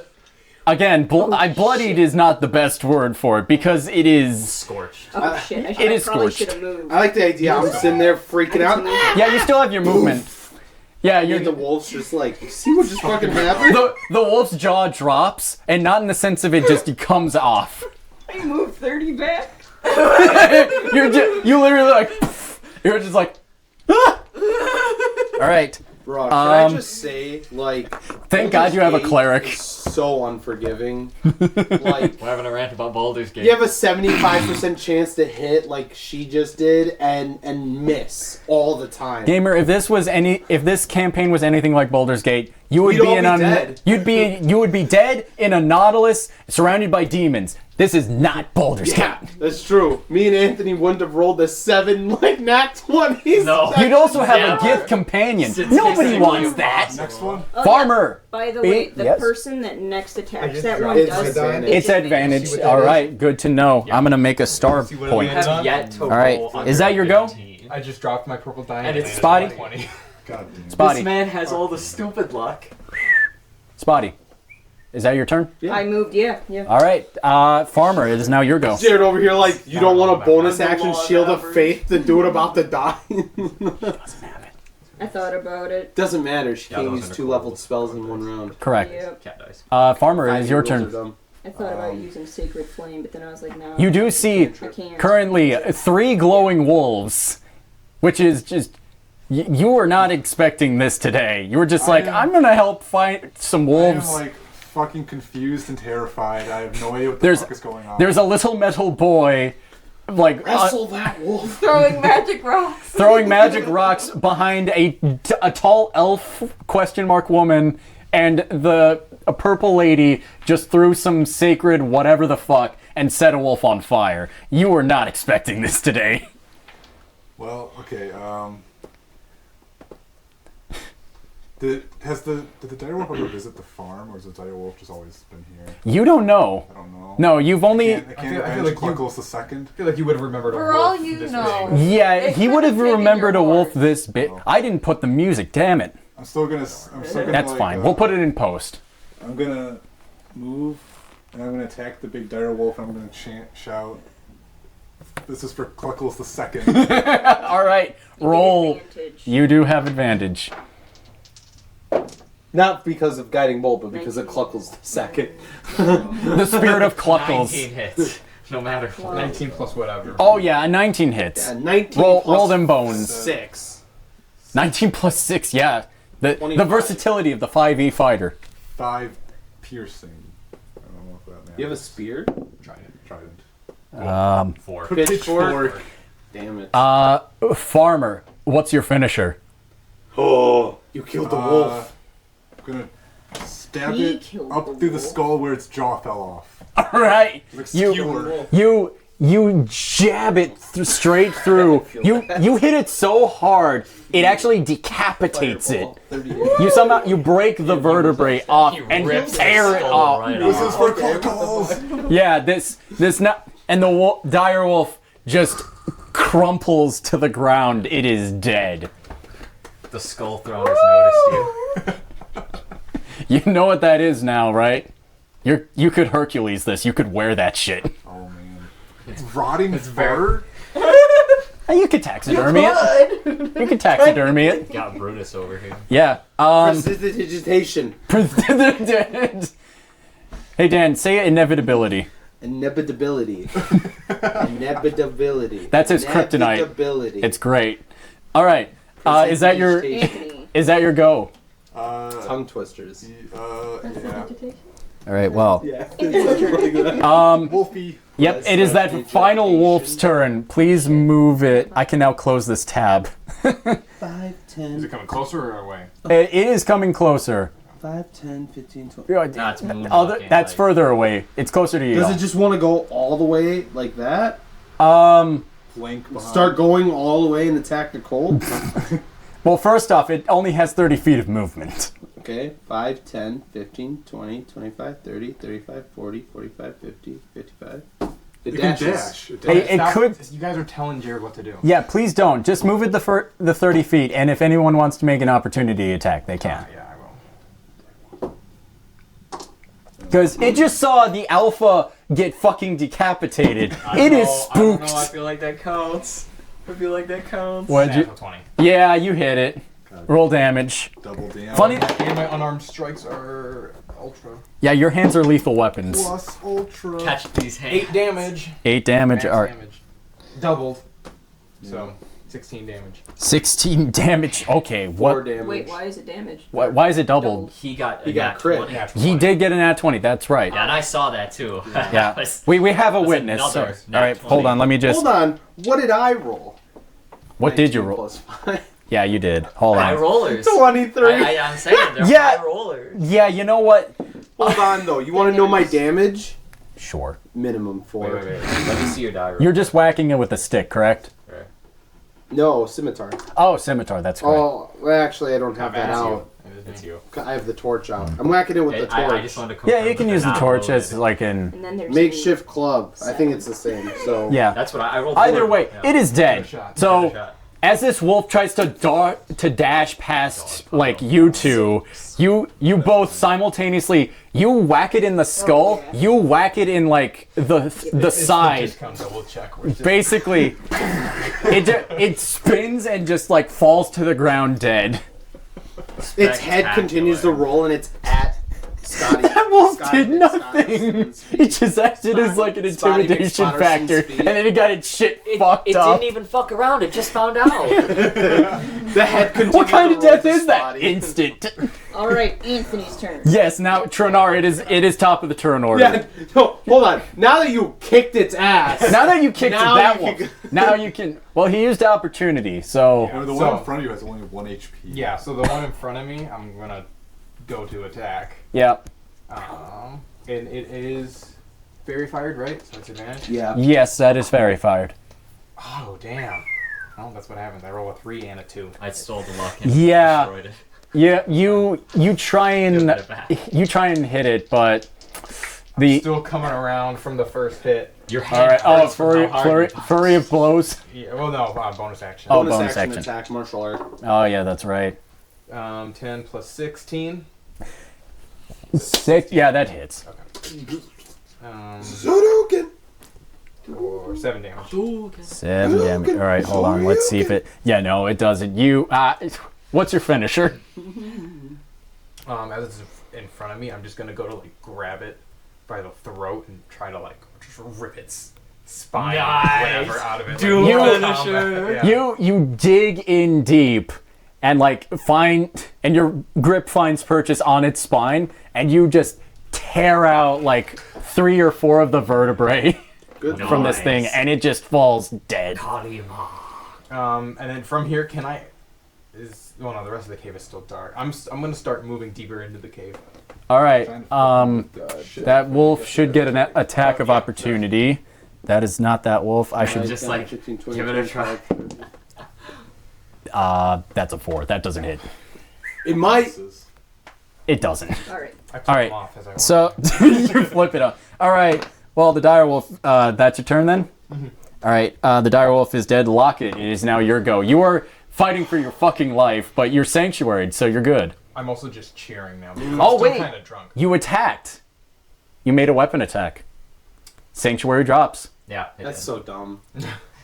Again, bloodied is not the best word for it because it is. Scorched. Oh, shit. I it is probably scorched. should have moved. I like the idea. I'm sitting there freaking out. Yeah, you still have your movement. Yeah, you're. And the wolf's just like, you see what just fucking happened? The wolf's jaw drops, and not in the sense of it just comes off. I moved 30 back. You literally like, you're just like, ah! All right. Bro, can I just say, like... Thank God you have a Baldur's Gate cleric. is so unforgiving. Like, We're having a rant about Baldur's Gate. you have a 75% chance to hit like she just did and miss all the time. Gamer, if this campaign was anything like Baldur's Gate, you would We'd be all in be a dead. you would be dead in a Nautilus surrounded by demons. This is not Baldur's Yeah, Gate. that's true. Me and Anthony wouldn't have rolled the 7 like nat 20s. No. You'd also have Yeah. a gift companion. It's Nobody tasty. wants that. Next one. Oh, Farmer. yeah. By the way, the Yes. person that next attacks just that dropped one it. does It's advantage. It's advantage. See what that All is? right, good to know. I'm gonna make a star See what point. it I is. have yet to All right, roll is under that your go? 15. I just dropped my purple die. And it's Spotty? 20. God damn. Spotty. This man has all the stupid luck. Spotty. Is that your turn? I moved, yeah. All right, Farmer, it is now your go. Jared over here like, you don't want a bonus I'm the action law of shield of average. faith to do it about to die? I thought about it. Doesn't matter, she Yeah, can't those use are 2 cool. leveled spells in one round. Correct. Yep. Cat dice. Farmer, it is your Rules are turn. dumb. I thought about using Sacred Flame, but then I was like, no. You do see I can't. currently 3 glowing wolves, which is just... You were not expecting this today. You were just like, I'm gonna help fight some I wolves. am like fucking confused and terrified. I have no idea what the There's- fuck is going on. There's a little metal boy, like, Wrestle that wolf. Throwing magic rocks. throwing magic rocks behind a tall elf question mark woman, and a purple lady just threw some sacred whatever the fuck and set a wolf on fire. You were not expecting this today. Well, okay. Did the direwolf ever visit the farm, or has the direwolf just always been here? You don't know. I don't know. No, you've only... I can't I feel avenge like you- Cluckles the second. I feel like you would have remembered a For wolf all you this know. big. Yeah, It he could would have have taken remembered a your wolf horse. this big. Oh. I didn't put the music, damn it. I'm still gonna. That's like, fine. We'll put it in post. I'm gonna move, and I'm gonna attack the big direwolf, and I'm gonna shout. This is for Cluckles the second. All right, roll. Advantage. You do have advantage. Not because of Guiding Bolt, but because of Cluckles the second. The spirit of 19 Cluckles. hits. No matter what. 19 plus whatever. Oh yeah, a 19 hits. 19 Roll plus them bones. 6. 19 plus 6, yeah. The 25. versatility of the 5e fighter. 5 piercing. I don't know if that matters. You have a spear? Trident. 4. Pitchfork. Damn it. Farmer, what's your finisher? Oh, you killed the wolf. I'm gonna stab He it killed up the through the wolf. skull where its jaw fell off. All right, Like you skewer. you jab it straight through. You hit it so hard it actually decapitates it. You break the vertebrae off and rips tear the it skull off. right This off. is for Cluckles! Yeah, this not, and the dire wolf just crumples to the ground. It is dead. The skull throne has noticed you. You know what that is now, right? You could Hercules this. You could wear that shit. Oh man. It's rotting fur? You could taxidermy it. You could taxidermy it. Got Brutus over here. Yeah. Prestidigitation. Hey Dan, say inevitability. Inevitability. Inevitability. That's his kryptonite. Inevitability. It's great. All right. Is that your Anthony. go? Tongue twisters. Yeah. All right. Well. Yeah. Wolfie. Yep. It is that final wolf's turn. Please move it. I can now close this tab. 5, Is 10, it coming closer or away? It is coming closer. 5, 10, 15, 20. That's That's further away. It's closer to you. Does it just want to go all the way like that? Flank behind. Start going all the way and attack Nicole? Well, first off, it only has 30 feet of movement. Okay, 5, 10, 15, 20, 25, 30, 35, 40, 45, 50, 55. You can dash. It could. You guys are telling Jared what to do. Yeah, please don't. Just move it the 30 feet, and if anyone wants to make an opportunity attack, they can. Yeah, I will. Because it just saw the alpha get fucking decapitated. It is I don't know. I spooked. feel like that counts. I feel like that counts. What'd you? Natural 20. Yeah, you hit it. Roll damage. Double damage. Funny. And my unarmed strikes are ultra. Yeah, your hands are lethal weapons. Plus ultra. Catch these hands. 8 damage. 8 damage. Max Are damage. Doubled. So 16 damage. 16 damage. Okay, 4 what? damage. Wait, why is it damaged? Why is it doubled? He got He a got nat crit. 20. Natural He 20. did get an at 20. That's right. Yeah, and I saw that too. Yeah. That's We have a that's witness. So, another all right, nat hold 20. on. Let me just. Hold on. What did I roll? What did you 19 roll? plus 5. Yeah, you did. Hold High on. rollers. 23. I'm saying they're Yeah. high rollers. Yeah, you know what? Hold on, though. You want to know my damage? Sure. Minimum 4. Wait. Let me see your die roll. You're just whacking it with a stick, correct? Right. No, scimitar. Oh, scimitar. That's correct. Oh, well, actually, I don't have that That's out. It's you. I have the torch out. I'm whacking it with the torch. I just wanted to confirm Yeah, you can that use the they're not torch as loaded. like in. And then there's Makeshift club. I think it's the same. So Yeah. That's what I rolled. Either 4. way, Yeah. it is dead. shot. So Shot. as this wolf tries to dash past like you two, you both simultaneously you whack it in the skull, yeah. you whack it in like the side. Discount double check. We're just- Basically, it spins and just like falls to the ground dead. its head continues to roll, and it's at Scotty. That wolf Scotty did nothing. It just acted as like an Scotty intimidation McSpotterson's factor, speed. and then it got its shit fucked It up. didn't even fuck around. It just found out. The head continues What kind to of roll death to is that? Scotty. Instant. All right, Anthony's turn. Yes, now Tronar, it is top of the turn order. Yeah, no, hold on. Now that you kicked its ass, Now that you kicked Now that you one, can- now you can. Well, he used opportunity, so No, the So- one in front of you has only 1 HP. Yeah, so the one in front of me, I'm gonna go to attack. yeah. And it is fairy fired, right? So it's advantage. yeah. Yes, that is very fired. Oh damn! Oh, that's what happens. I roll a 3 and a 2. I stole the luck and Yeah. destroyed it. Yeah, you try and Just put it back. hit it, but the Still coming around from the first hit. Your all hand right. Oh, hurts from how hard you flurry of blows. Yeah, well, no, bonus action. Oh, Bonus bonus action action. attack, martial art. Oh yeah, that's right. 10 plus 16. 6. Yeah, that hits. Hadouken! Or 7 damage. 7 damage. All right, hold on. Let's see if it. Yeah, no, it doesn't. You. What's your finisher? As it's in front of me, I'm just gonna go to like grab it by the throat and try to like just rip its spine, Nice. whatever, out of it. Do like, You- Mortal finisher. Kombat. Yeah. You dig in deep and like and your grip finds purchase on its spine, and you just tear out like 3 or 4 of the vertebrae Good. from this Nice. thing, and it just falls dead. Kalima. And then from here, can I? Well, no, the rest of the cave is still dark. I'm gonna start moving deeper into the cave. All right. God, That wolf should get an attack of opportunity. That is not that wolf. I should. Just like, 15, 20, give it a try. 25. That's a 4. That doesn't hit. It might. It doesn't. All right. I flip All right. them off as I walk. So you flip it up. All right. Well, the dire wolf. That's your turn then. All right. The dire wolf is dead. Locket. It is now your go. You are fighting for your fucking life, but you're sanctuaried, so you're good. I'm also just cheering now. Because Oh, I'm still wait. kind of drunk. You attacked. You made a weapon attack. Sanctuary drops. Yeah. it That's did. so dumb.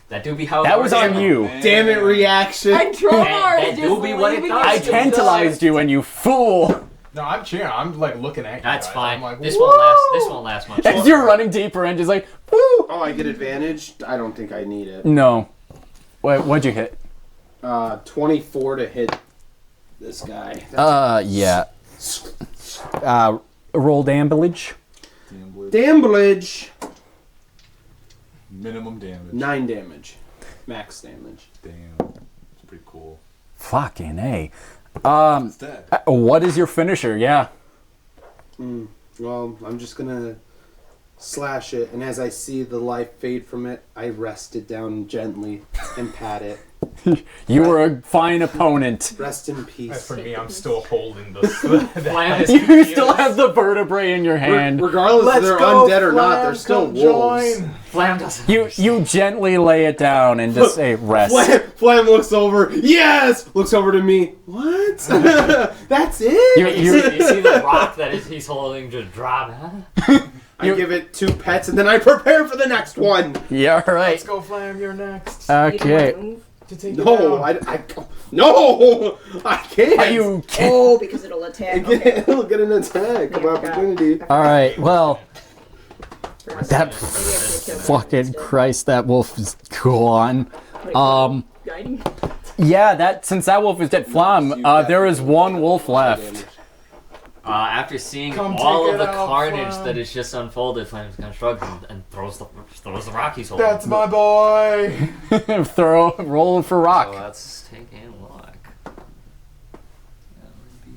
That do be how. That it was works. on you. Damn it, reaction. And Tronar That is do just be what it leaving does. I us to tantalized you, and you fool. No, I'm cheering. I'm like looking at you. That's guys. fine. I'm like, This "Woo!" won't last. This won't last much. As you're running deeper and just like, woo. Oh, I get advantage? I don't think I need it. No. What'd you hit? 24 to hit this guy. Yeah. Roll damage. Damblage. Minimum damage. 9 damage. Max damage. Damn. It's pretty cool. Fucking A. It's dead. What is your finisher? Yeah. Well, I'm just gonna slash it, and as I see the life fade from it, I rest it down gently and pat it. You were a fine opponent. Rest in As peace. for me, I'm still holding the. Flam is You confused. still have the vertebrae in your hand. Regardless if they're undead or not, they're still wolves. Flam doesn't. You gently lay it down and just say rest. Flam looks over. Yes! Looks over to me. What? That's it? You see the rock that he's holding just drop. I give it 2 pets, and then I prepare for the next one. yeah, all right. Let's go, Flam. You're next. Okay. To take it No, down. no, I can't. Are you Oh, because it'll attack. Okay. It'll get an attack of Yeah, opportunity. all right? Well, that Maybe I should've killed him fucking instead. Christ, that wolf is gone. Guiding. Yeah, since that wolf is dead, Flam, there is one wolf left. After seeing Come all take of it the out, carnage Flam. that is just unfolded, Flame's gonna shrug and throws the Rockies hole. That's my boy. Roll for So rock. let's take a look. That would be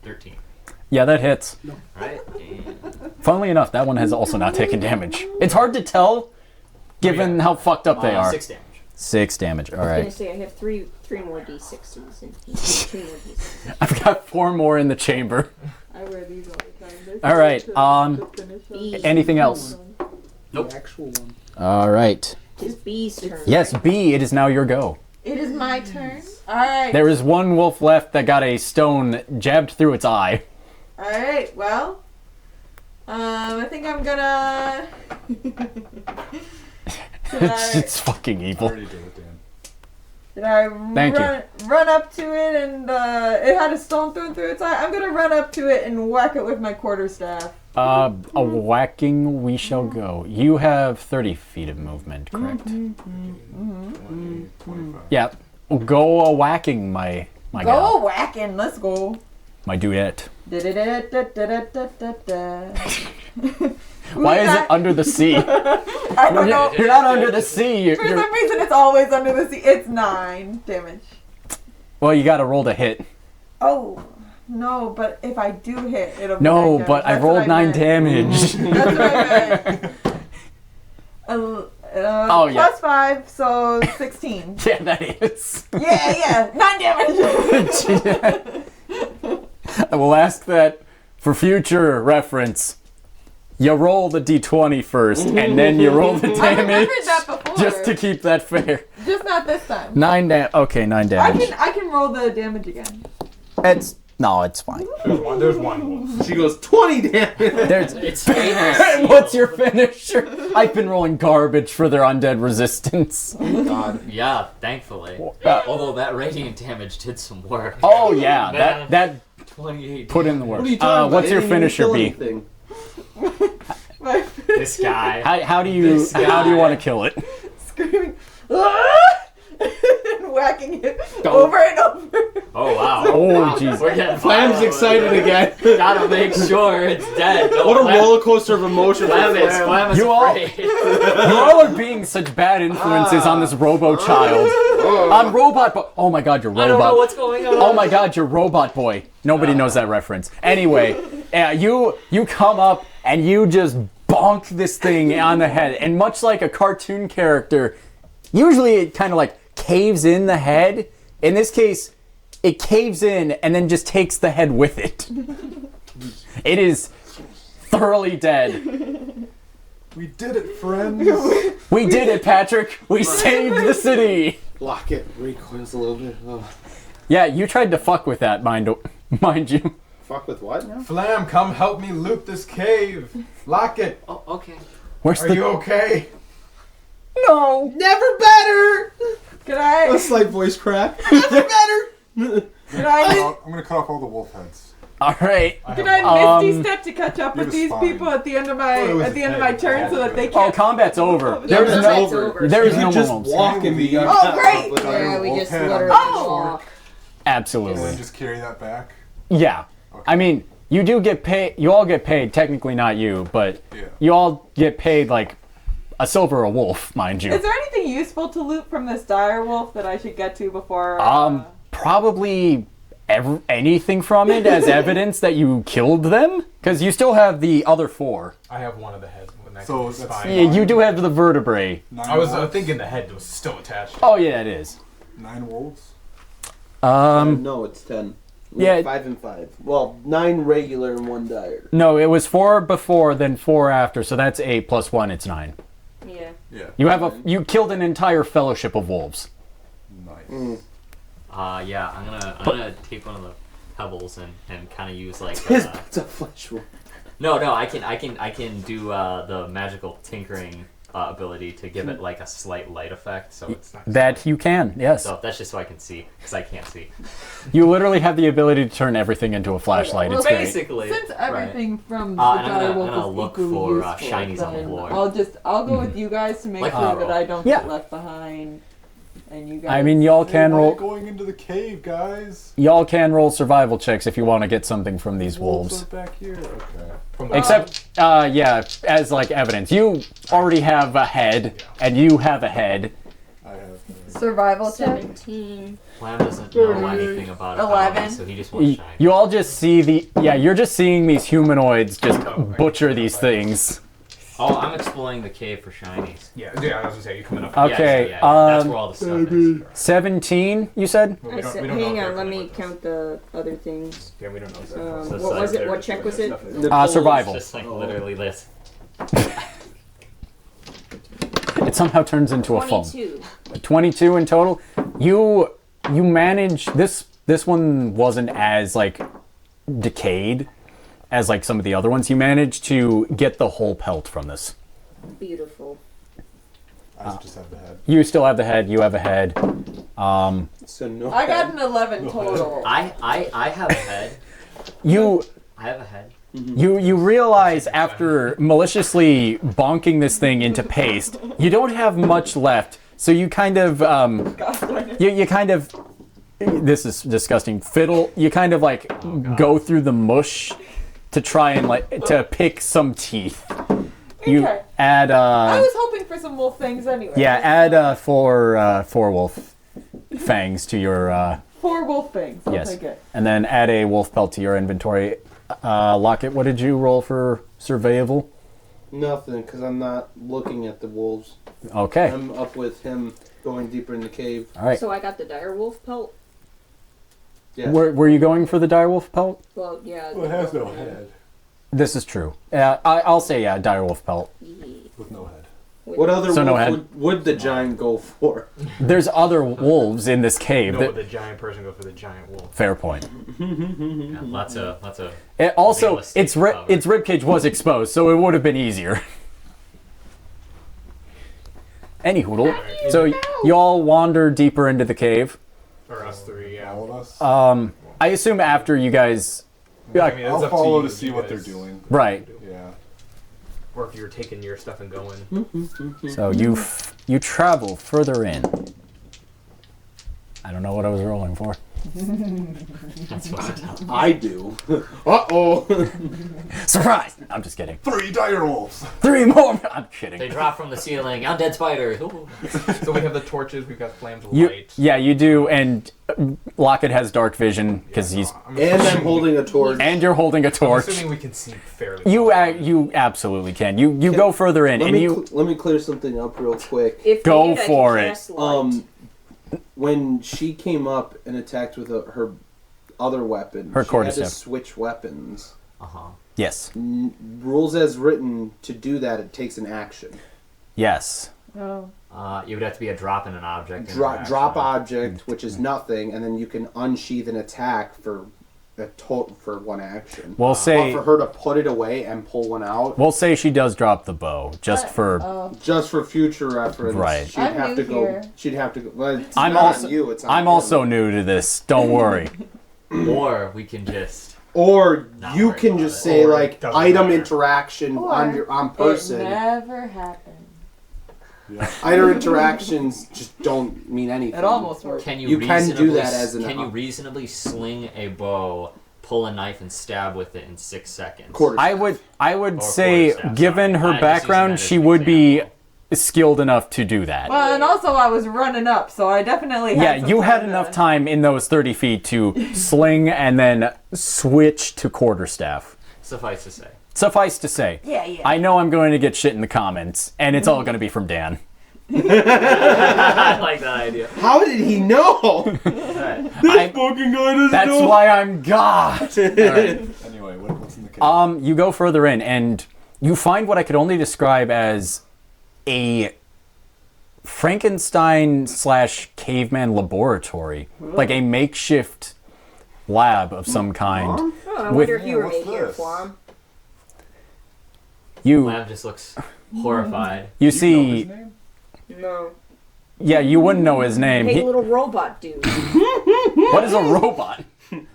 13. Yeah, that hits. Right? And Funnily enough, that one has also not taken damage. It's hard to tell, given how fucked up they are. 6 damage. 6 damage. All I was gonna right. say I have three more d6s and 2 more d6s. I've got 4 more in the chamber. I wear these all the time. All right. B. Anything else? Nope. The actual one. All right. It's B's turn. Yes, B. It is now your go. It is my turn. Alright. There is one wolf left that got a stone jabbed through its eye. Alright, well. I think I'm gonna. It's fucking evil. Already did it, Dan. Did I Thank you. run up to it and it had a stone thrown through its eye? I'm gonna run up to it and whack it with my quarterstaff. A whacking we shall go. You have 30 feet of movement, correct? 20, 25. Yeah. Go a whacking, my Go gal. whacking, let's go. My duet. Why is it under the sea? I don't know. You're not under the sea. For some reason, it's always under the sea. It's 9 damage. Well, you gotta roll to hit. Oh, no, but if I do hit, it'll be No, 9 but I damage. That's rolled what 9 meant. damage. That's what I meant. Oh, yeah. Plus 5, so 16. Yeah, that is. Yeah, 9 damage. I will ask that for future reference. You roll the d20 first, and then you roll the I remembered damage, that before. just to keep that fair. Just not this time. 9 Okay, 9 damage. I can roll the damage again. It's fine. There's one wolf. She goes 20 damage. There's. It's famous. What's your finisher? I've been rolling garbage for their undead resistance. God. Yeah, thankfully. Uh, Although that radiant damage did some work. Oh yeah, that 28 put in the work. What are you talking about? What's It your didn't even finisher kill be? anything. This guy. How do you This want to guy. kill it? Screaming. And whacking it over and over. Oh wow. Oh jeez. We're getting Flam's violent. excited again. Gotta make sure it's dead. Don't What a let- roller coaster of emotion. Flam is, Flam. Flam is You all- afraid. You all are being such bad influences on this Robo Child. On Robot Boy. Oh my God, you're I don't know Robot. what's going on. Oh my God, you're Robot Boy. Nobody knows that reference. Anyway, you come up and you just bonk this thing on the head, and much like a cartoon character, usually it kind of like caves in the head. In this case, it caves in and then just takes the head with it. It is thoroughly dead. We did it, friends. We did it, Patrick. We saved the city. Lock it. Recoils a little bit. Oh. Yeah, you tried to fuck with that, mind you. Fuck with what now? Flam, come help me loot this cave. Lock it. Oh, okay. Where's Are you okay? No. Never better. Can I? A slight voice crack. Never better. Can I? I'm gonna cut off all the wolf heads. All right. Can I misty Um, step to catch up you're with the these spine. people at the end of Oh, it was my a turn tag. so that they Oh, can't? combat's over. Yeah, There's that's no. over. There is You no just more. walk and be on Oh, top great. of it. Yeah, we wolf just head literally on Oh! walk. And Absolutely. then just carry that back. Yeah. Okay. I mean, you do get paid. You all get paid. Technically, not you, but Yeah. you all get paid like a silver a wolf, mind you. Is there anything useful to loot from this dire wolf that I should get to before? Probably anything from it as evidence that you killed them, because you still have the other 4. I have one of the heads with next So to the that's- spine. Yeah, you do have the vertebrae. 9 I was wolves? thinking the head was still attached. Oh yeah, it is. 9 wolves. No, it's 10. Yeah. 5 and 5. Well, 9 regular and 1 dire. No, it was 4 before, then 4 after, so that's 8 plus 1. It's 9. Yeah. Yeah. You killed an entire fellowship of wolves. Nice. Yeah, I'm gonna take one of the pebbles and kind of use like. It's a flesh wound. No, I can do the magical tinkering ability to give it like a slight light effect, so it's not. That you can, yes. So that's just so I can see, because I can't see. You literally have the ability to turn everything into a flashlight. Well, It's great. Basically, Since everything from the and I'm direwolf gonna is look equally for useful, shinies on the then floor. I'll go with you guys to make Like sure auto. that I don't Yeah. get left behind. And you guys. I mean, y'all can Why are roll. you going into the cave, guys? Y'all can roll survival checks if you want to get something from these wolves. are back here. Okay. From the Except, yeah, as like evidence, you already have a head, and you have a head. I have. survival check. 17. Lamb doesn't know anything about it, 11. so he just wants shine. You all just see you're just seeing these humanoids just butcher these things. Oh, I'm exploring the cave for shinies. yeah, I was gonna say you coming up. Okay, Yeah, that's where all the stuff is. 17, you said? Well, I we don't, said, we don't know hang if on, they're let me coming with us. count the other things. Yeah, we don't know. Um, So what it's was like it? What check was it? Survival. Just like literally this. It somehow turns into a phone. 22. 22 in total. You manage this one wasn't as like decayed as like some of the other ones. You managed to get the whole pelt from this. Beautiful. I just have the head. You still have the head, you have a head. So no. I got an 11 total. I have a head. You I have a head. You realize after maliciously bonking this thing into paste, you don't have much left. So you kind of you kind of, this is disgusting, fiddle. You kind of like go through the mush to try and like to pick some teeth. You Okay. add I was hoping for some wolf things anyway. yeah, add four wolf fangs to your 4 wolf things. I'll yes, take it. and then add a wolf pelt to your inventory. Lockett, what did you roll for survival? Nothing, because I'm not looking at the wolves. Okay, I'm up with him going deeper in the cave. all right. So I got the direwolf pelt. Yeah. Were you going for the direwolf pelt? Well, yeah. Well, it has no head. This is true. I'll say yeah, direwolf pelt. With no head. What other So no wolf head. would the giant go for? There's other wolves in this cave. No, that, the giant person go for the giant wolf. fair point. Yeah, lots of. It also, Real estate cover. its ribcage was exposed, so it would have been easier. Any hoodle. So you all wander deeper into the cave. Or us 3, yeah. All of us. I assume after you guys, I mean, it's I'll up follow you, to see you what they're guys. doing. right. Yeah. Or if you're taking your stuff and going. So you travel further in. I don't know what I was rolling for. That's what I do. Uh-oh. Surprise! I'm just kidding. 3 dire wolves. 3 more. I'm kidding. they drop from the ceiling. Undead spiders. Ooh. So we have the torches, we've got flames of You, light. yeah, you do, and Lockett has dark vision because he's, And I'm holding a torch. and you're holding a I'm torch. assuming we can see fairly You well. you absolutely can. You go further in, Let and me you let me clear something up real quick. If Go needed, I can for it. cast light. When she came up and attacked with her other weapon, Her she had to quarterstaff. switch weapons. Uh-huh. yes, Rules as written, to do that, it takes an action. yes. Oh. You would have to be a drop in an object. Drop object, which is nothing, and then you can unsheath an attack for for one action. We'll But say for her to put it away and pull one out, we'll say she does drop the bow just for. Oh. just for future reference, Right. she'd I'm have new to go. here. She'd have to go. Well, it's I'm not also on you. It's on I'm him. also new to this. Don't worry. Or we can just. Or Not you worry can about just it. say Or it like doesn't item matter. interaction Or on It person. never happened. Yeah. Item interactions just don't mean anything. It almost worked. Can you? You can do reasonably that as an Can you op- reasonably sling a bow, pull a knife, and stab with it in 6 seconds? Quarter. I would Or say, quarterstaff, given sorry. her I'm just using that background, as she an would be example. skilled enough to do that. Well, and also I was running up, so I definitely had Yeah, some you had time enough to- time in those 30 feet to sling and then switch to quarterstaff. Suffice to say. Suffice to say, Yeah. I know I'm going to get shit in the comments, and it's all going to be from Dan. I like that idea. How did he know? I- Fucking guy doesn't That's know. why I'm God. Anyway, what's in the cave? You go further in, and you find what I could only describe as a Frankenstein / caveman laboratory, like a makeshift lab of some kind. Oh, I with- wonder if you were what's made here, this? Flom. Lamb just looks horrified. You Do you know see, his name? No. yeah, you wouldn't know his name. Hey, little robot dude. What is a robot?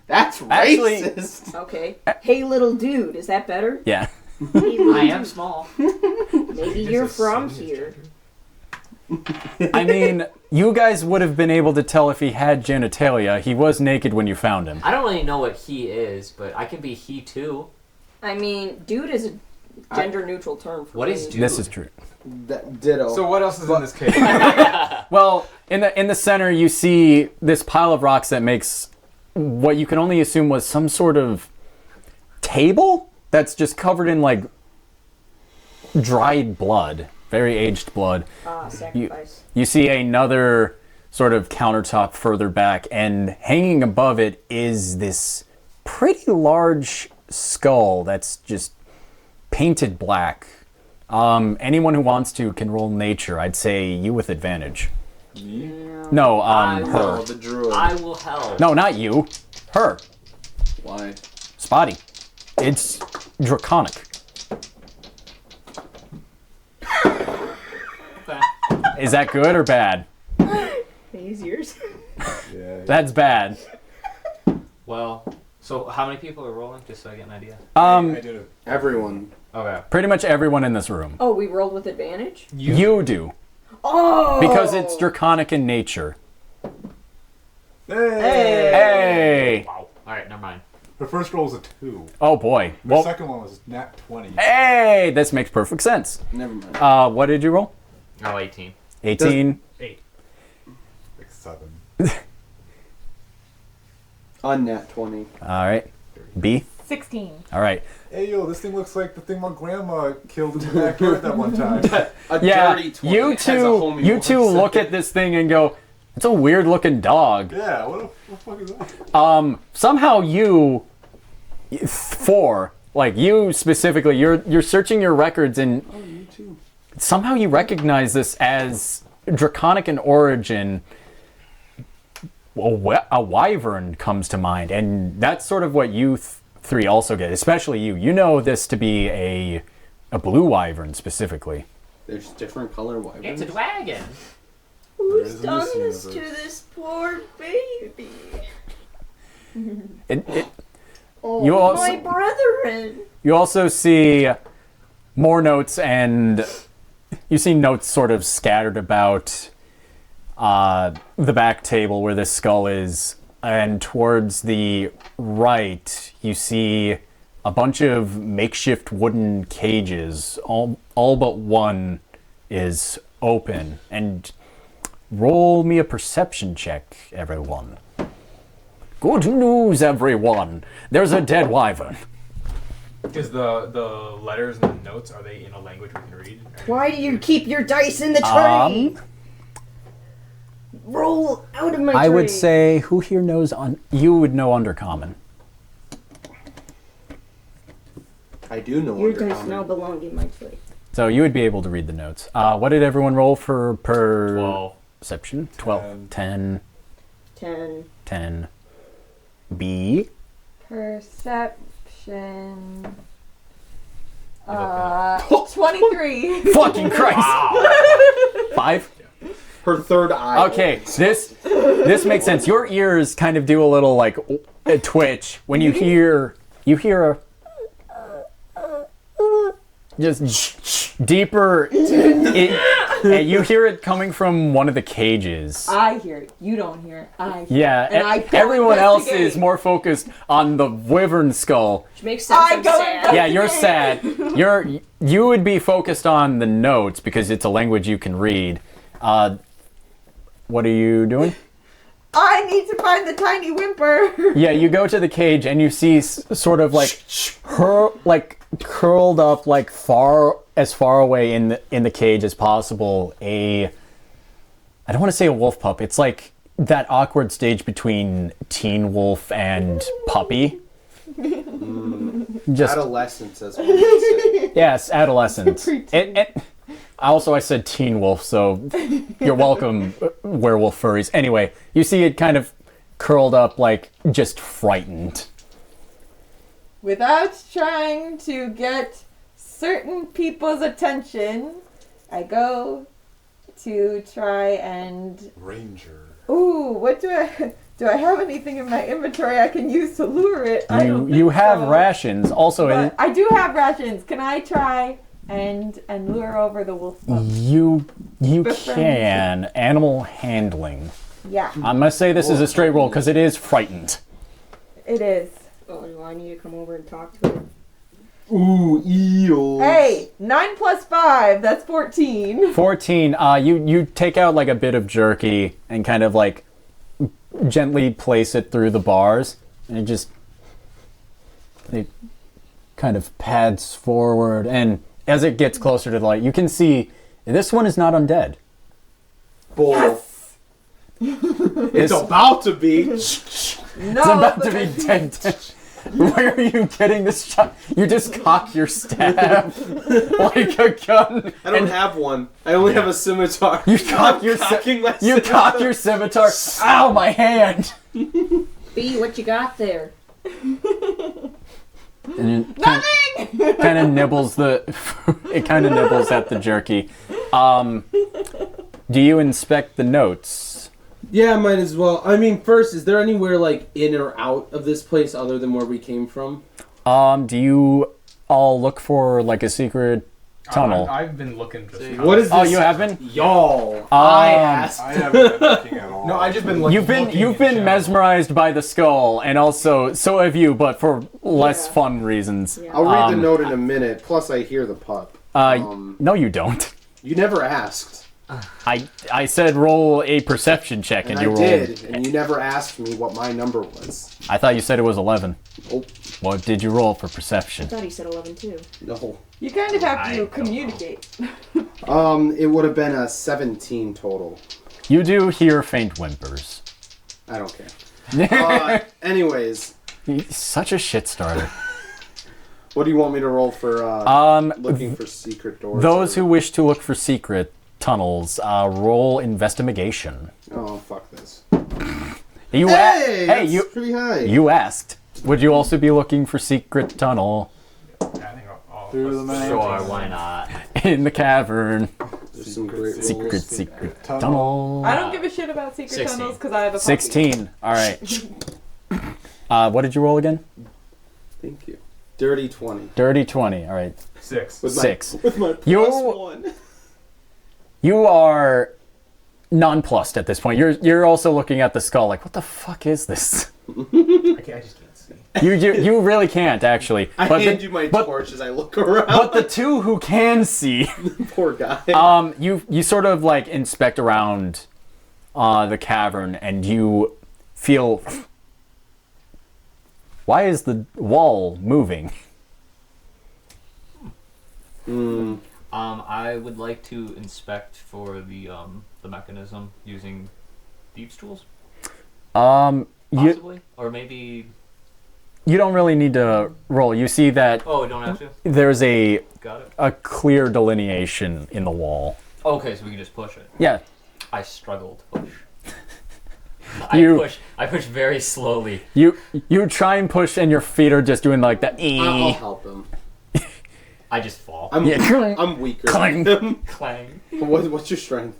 That's Actually- racist. Okay. Hey, little dude. Is that better? Yeah. Hey, little I am dude. small. Maybe you're from here. I mean, you guys would have been able to tell if he had genitalia. He was naked when you found him. I don't really know what he is, but I can be he too. I mean, dude is a gender-neutral term for What me. is dude? This is true. Ditto. So what else is in this cave? Well, in the center, you see this pile of rocks that makes what you can only assume was some sort of table that's just covered in like dried blood, very aged blood. Sacrifice. You see another sort of countertop further back, and hanging above it is this pretty large skull that's just painted black. Anyone who wants to can roll nature. I'd say you with advantage. Me? No, I her. Oh, the druid. I will help. No, not you. Her. Why? Spotty. It's draconic. Okay. Is that good or bad? These yours. Yeah. That's bad. Well, so how many people are rolling, just so I get an idea? I did it. Everyone. Okay. Pretty much everyone in this room. Oh, we rolled with advantage? You do. Oh! Because it's draconic in nature. Hey! Hey! Wow. All right, never mind. The first roll was a 2. Oh boy. The Well, second one was nat 20. hey! This makes perfect sense. Never mind. What did you roll? Oh, 18. 18. 8. Like 7. Unnat 20. All right. B. 16. All right. Hey yo, this thing looks like the thing my grandma killed in the backyard that one time. A Yeah, dirty 20 you has a two, homie you two voice. look at this thing and go, "It's a weird looking dog." Yeah, what the fuck is that? Somehow you, like you specifically, you're searching your records and Oh, you too. somehow you recognize this as draconic in origin. A wyvern comes to mind, and that's sort of what you three also get, especially you. You know this to be a blue wyvern specifically. There's different color wyverns. It's a dragon. There Who's is done this this to universe. this poor baby? It, Oh, You also- my brethren. you also see more notes, and you see notes sort of scattered about the back table where this skull is, and towards the right you see a bunch of makeshift wooden cages. All but one is open. And roll me a perception check, everyone. Good news, everyone. There's a dead wyvern. Is the letters and the notes, are they in a language we can read? Why do you keep your dice in the tray? Roll out of my tray. I would say, who here knows you would know Undercommon. I do know Your Undercommon. dice now belong in my tray. So you would be able to read the notes. What did everyone roll for 12. perception? 12. 10. 10. 10. B. Perception. 23. Fucking Christ! 5? Her third eye. Okay, this makes sense. Your ears kind of do a little like a twitch when you hear a just deeper, and you hear it coming from one of the cages. I hear it. You don't hear it. I hear Yeah, it. And I go everyone else investigate. is more focused on the wyvern skull. Which makes sense. I I'm go sad. Yeah, you're sad. You would be focused on the notes because it's a language you can read. What are you doing? I need to find the tiny whimper. Yeah, you go to the cage and you see sort of like curled up like far away in the cage as possible. I don't want to say a wolf pup. It's like that awkward stage between teen wolf and puppy. Just Adolescence, as one would say. yes, adolescence. I said teen wolf, so you're welcome, werewolf furries. Anyway, you see it kind of curled up, like just frightened. Without trying to get certain people's attention, I go to try and... Ranger. Ooh, what do I... Do I have anything in my inventory I can use to lure it? I don't You think have so. rations. Also, But I do have rations. Can I try and lure over the wolf pup? you Befriend. can. Animal handling. Yeah, I must say this is a straight roll because it is frightened. it is. Oh, do I need to come over and talk to it? Ooh, eels. Hey, 9 plus 5, that's 14. 14. You take out like a bit of jerky and kind of like gently place it through the bars, and it kind of pads forward, and as it gets closer to the light, you can see this one is not undead. Bull. It's about to be. No, It's about to be dead. Where are you getting this shot? You just cock your staff like a gun. I don't have one. I only have a scimitar. You cock your you cock your scimitar. Ow, my hand! B, what you got there? And it kind of nibbles it kind of nibbles at the jerky. Do you inspect the notes? Yeah, might as well. I mean, first, is there anywhere like in or out of this place other than where we came from? Do you all look for like a secret tunnel? I've been looking just now. What is this? Oh, you have been? Y'all. I asked. I haven't been looking at all. No, I just been looking. You've been mesmerized by the skull, and also so have you, but for less Yeah. fun reasons. Yeah. I'll read the note in a minute. Plus, I hear the pup. No, you don't. You never asked. I said roll a perception check, and And I you rolled. did, and you never asked me what my number was. I thought you said it was 11. Oh, What did you roll for perception? I thought he said 11 too. no. You kind of have I to don't communicate. It would have been a 17 total. You do hear faint whimpers. I don't care. Anyways, He's such a shit starter. what do you want me to roll for looking for secret doors? Those who wish to look for secret tunnels, roll investigation. Oh, fuck this. You Hey, that's you pretty high. you asked. Would you also be looking for secret tunnel I think I'll Through the mountains. Sure, why not? in the cavern? There's some great Secret, rolls. secret tunnel. tunnel. I don't give a shit about secret 16. tunnels because I have a puppy. 16. All right. What did you roll again? Thank you. Dirty 20. Dirty 20. All right. 6. With 6. With my You- +1. You are nonplussed at this point. You're also looking at the skull like, what the fuck is this? I just can't see. You really can't actually. I But hand the- you my but- torch as I look around. But the two who can see, Poor guy. you sort of like inspect around the cavern, and you feel. Why is the wall moving? I would like to inspect for the mechanism using thieves' tools, You possibly, or maybe. you don't really need to roll. You see that Oh, we don't have to. there's a Got it. a clear delineation in the wall. Okay, so we can just push it. Yeah. I struggle to push. You- I push very slowly. You try and push, and your feet are just doing like that. I'll help him. I just fall. I'm, Yeah. I'm weaker Clang. than him. Clang. What's your strength?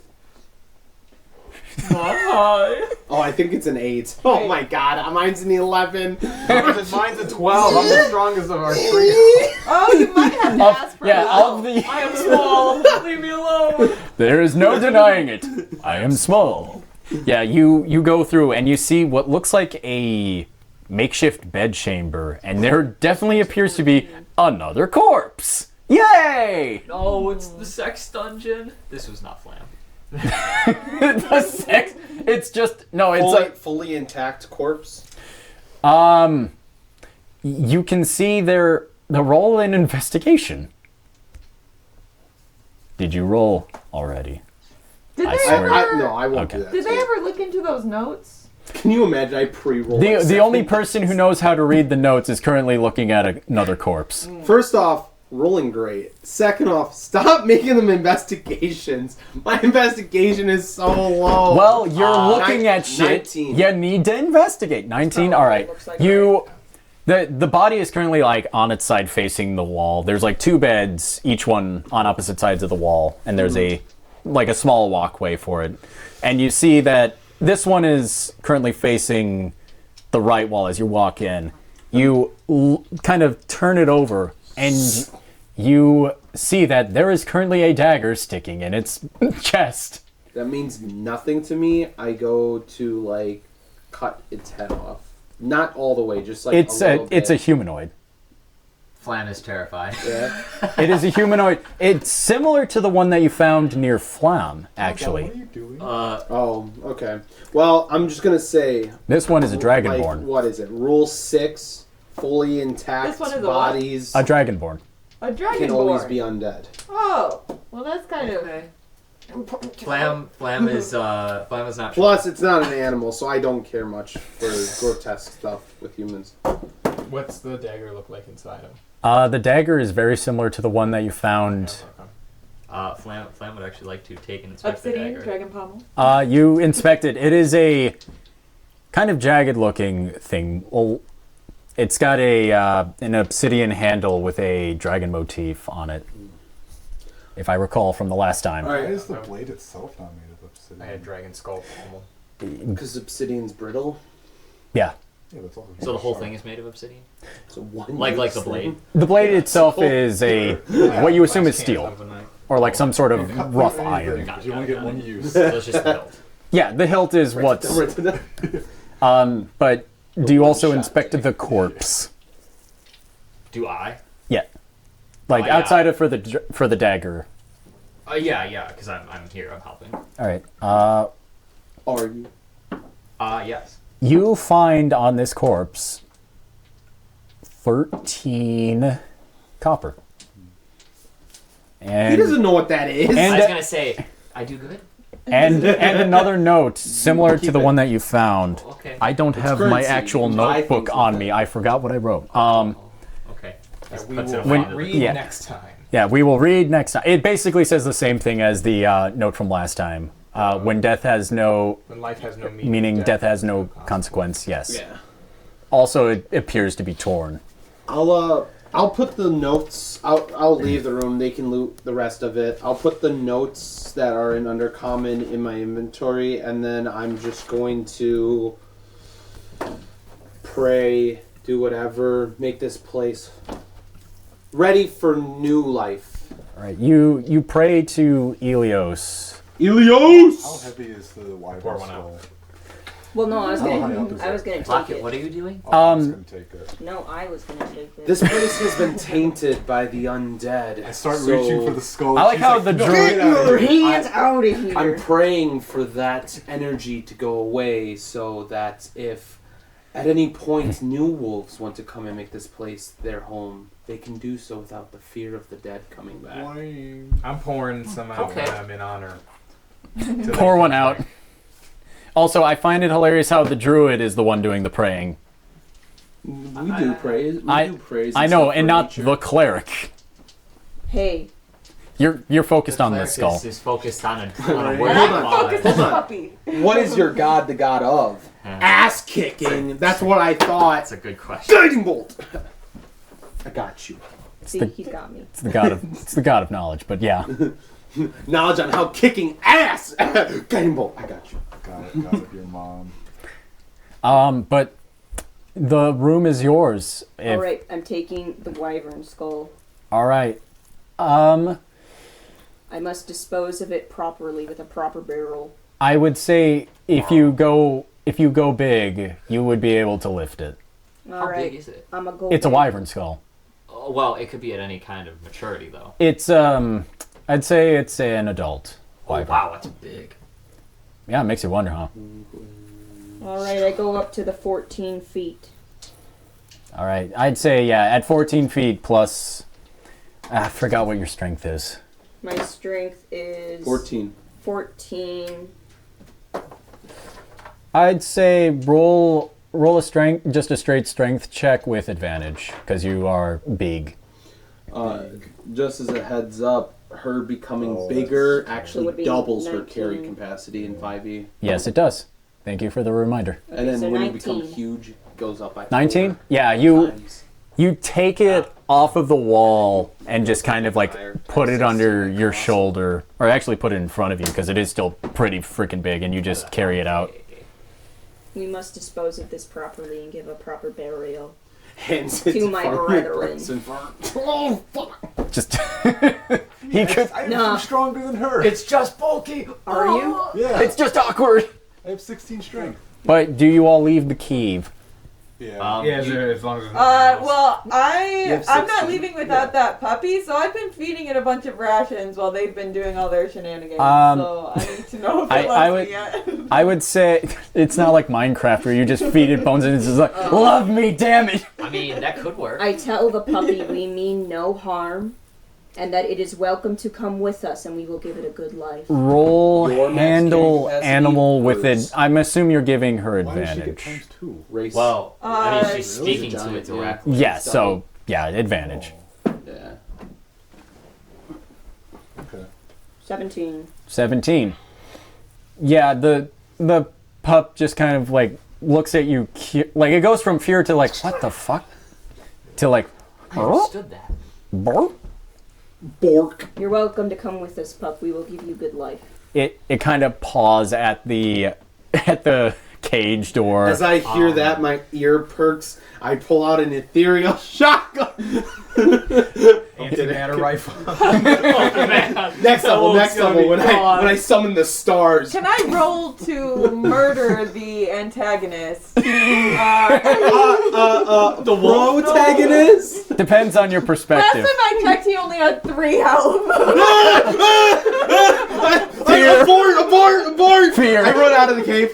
Not high. Oh, I think it's an 8. Oh my god, mine's an 11. Mine's a 12. I'm the strongest of our trio. Oh, you might have to ask for help. Of the I am small. Leave me alone. there is no denying it. I am small. Yeah, you go through and you see what looks like a makeshift bed chamber, and there definitely appears to be another corpse. Yay! No, it's the sex dungeon. This was not Flam. The sex. It's just no. It's Fully, like fully intact corpse. you can see the roll in investigation. Did you roll already? Did I they swear. ever? No, I won't Okay. do that. Did they ever look into those notes? Can you imagine? I pre-roll. The only person who knows how to read the notes is currently looking at another corpse. First off, rolling great. Second off, stop making them investigations. My investigation is so low. Well, you're looking Nine- at shit. 19. You need to investigate. 19. Oh, All right. looks like You The body is currently like on its side facing the wall. There's like 2 beds, each one on opposite sides of the wall, and there's a small walkway for it. And you see that this one is currently facing the right wall as you walk in. You kind of turn it over, and you see that there is currently a dagger sticking in its chest. That means nothing to me. I go to like cut its head off. Not all the way, just like It's a little it's a bit. humanoid. Flam is terrified. Yeah. It is a humanoid. It's similar to the one that you found near Flam, actually. What are you doing? Oh, okay. Well, I'm just gonna say. This one is a dragonborn. Like, what is it? Rule 6: fully intact This one is a bodies A dragonborn. A dragonborn. can always be undead. Oh, well, that's kind of. Flam is not. Plus, it's not an animal, so I don't care much for grotesque stuff with humans. What's the dagger look like inside him? The dagger is very similar to the one that you found. Flam would actually like to take and inspect the Obsidian, dagger. dragon pommel. You inspect it. It is a kind of jagged-looking thing. Well, it's got an obsidian handle with a dragon motif on it, if I recall from the last time. All Why right, is the blade itself not made of obsidian? I had dragon skull pommel. because obsidian's brittle. Yeah. Yeah, that's all. So the whole thing is made of obsidian, So one like makes the them- blade. The blade itself is a what you assume is Last steel, hand of a knife. or like some sort of Cut rough through iron. anything, Got it, You only got it, get got one it. use. So it's just the hilt. Yeah, the hilt is what's. But do you also inspect the corpse? Do I? Yeah. Like yeah. outside of for the dagger. Yeah, because I'm here. I'm helping. All right. Are you? Yes. You find on this corpse 13 copper. He And doesn't know what that is. And- I was gonna say, I do good. and another note similar to the one that you found. Okay. I don't have my currency. actual You buy notebook things on with me. it. I forgot what I wrote. Okay. That we Puts it will on When- the- read yeah. next time. Yeah, we will read next time. It basically says the same thing as the note from last time. When death has no When life has no meaning. meaning, death has no consequence. Yes. Yeah. Also, it appears to be torn. I'll put the notes. I'll leave the room. They can loot the rest of it. I'll put the notes that are in Undercommon in my inventory, and then I'm just going to pray, do whatever, make this place ready for new life. All right. You pray to Elios. How Ilios! heavy is the wyvern Pour one skull? Well, no, I was How high gonna. up is I was it? gonna take Pocket, it. what are you doing? I was gonna take it. No, I was gonna take it. This place has been tainted by the undead. I start so reaching for the skull. I like She's how the "No, druid- get out of Your here." hands out of here. I'm praying for that energy to go away so that if at any point new wolves want to come and make this place their home, they can do so without the fear of the dead coming back. Lame. I'm pouring some out Okay. when I'm in honor. Pour one out. Also, I find it hilarious how the druid is the one doing the praying. We do praise. I- We do praise. I know, stuff and for not nature. the cleric. Hey, You're focused on the Cleric skull. is focused on a Right. word Hold on, closet. Focus on the Hold on. puppy. What is your god the god of? Ass kicking. That's what I thought. That's a good question. Guiding bolt. I got you. see, the- he got me. It's the god of knowledge. But yeah, Knowledge on how kicking ass. Guiding bolt. I got you. God of your mom. but the room is yours. If, All right, I'm taking the wyvern skull. All right. I must dispose of it properly with a proper barrel. I would say if you go big, you would be able to lift it. All How right, big is it? I'm a go. It's a big. wyvern skull. Oh, well, it could be at any kind of maturity, though. It's I'd say it's an adult Oh, wyvern. wow, that's big. Yeah, it makes you wonder, huh? All right, I go up to the 14 feet. All right, I'd say yeah, at 14 feet plus. I forgot what your strength is. My strength is 14. 14. I'd say roll a strength, just a straight strength check with advantage because you are big. Just as a heads up, her becoming Oh, bigger that's- So it actually would be doubles her 19. carry capacity in 5e. Yes, it does. Thank you for the reminder. And then So when 19. you become huge, it goes up by 19? 4 Yeah, you times. you take it off of the wall and just kind of like put it under your shoulder, or actually put it in front of you because it is still pretty freaking big, and you just carry it out. We must dispose of this properly and give a proper burial. Hands it To my Farmer brethren. Brunson Farm. Oh, fuck! Just he could. I'm No. stronger than her. It's just bulky. Are you? Yeah. It's just awkward. I have 16 strength. But do you all leave the cave? Yeah. Yeah, as long as. Well, have I'm not 16. leaving without that puppy, so I've been feeding it a bunch of rations while they've been doing all their shenanigans. So I need to know if it I loves would- me yet. I would say it's not like Minecraft where you just feed it bones and it's just like, love me, damn it. I mean, that could work. I tell the puppy we mean no harm, and that it is welcome to come with us, and we will give it a good life. Roll Your max handle carrying capacity animal with it. is- I'm assuming you're giving her Why does she get advantage. ×2? Race. Well, I mean, she's Really? speaking to Giant, it yeah. directly. Yeah, so yeah, advantage. Yeah. Okay. 17. 17. Yeah, the pup just kind of like looks at you, like it goes from fear to like, what the fuck, to like, I understood that. "Brr?" Bork. You're welcome to come with us, pup. We will give you good life. It kind of paws at the cage door. As I hear that, my ear perks. I pull out an ethereal shotgun. Antimatter rifle. Next level. When I summon the stars. Can I roll to murder the antagonist? The protagonist. Depends on your Last perspective. time I checked, he only had 3 health. Abort! Fear. I run out of the cave.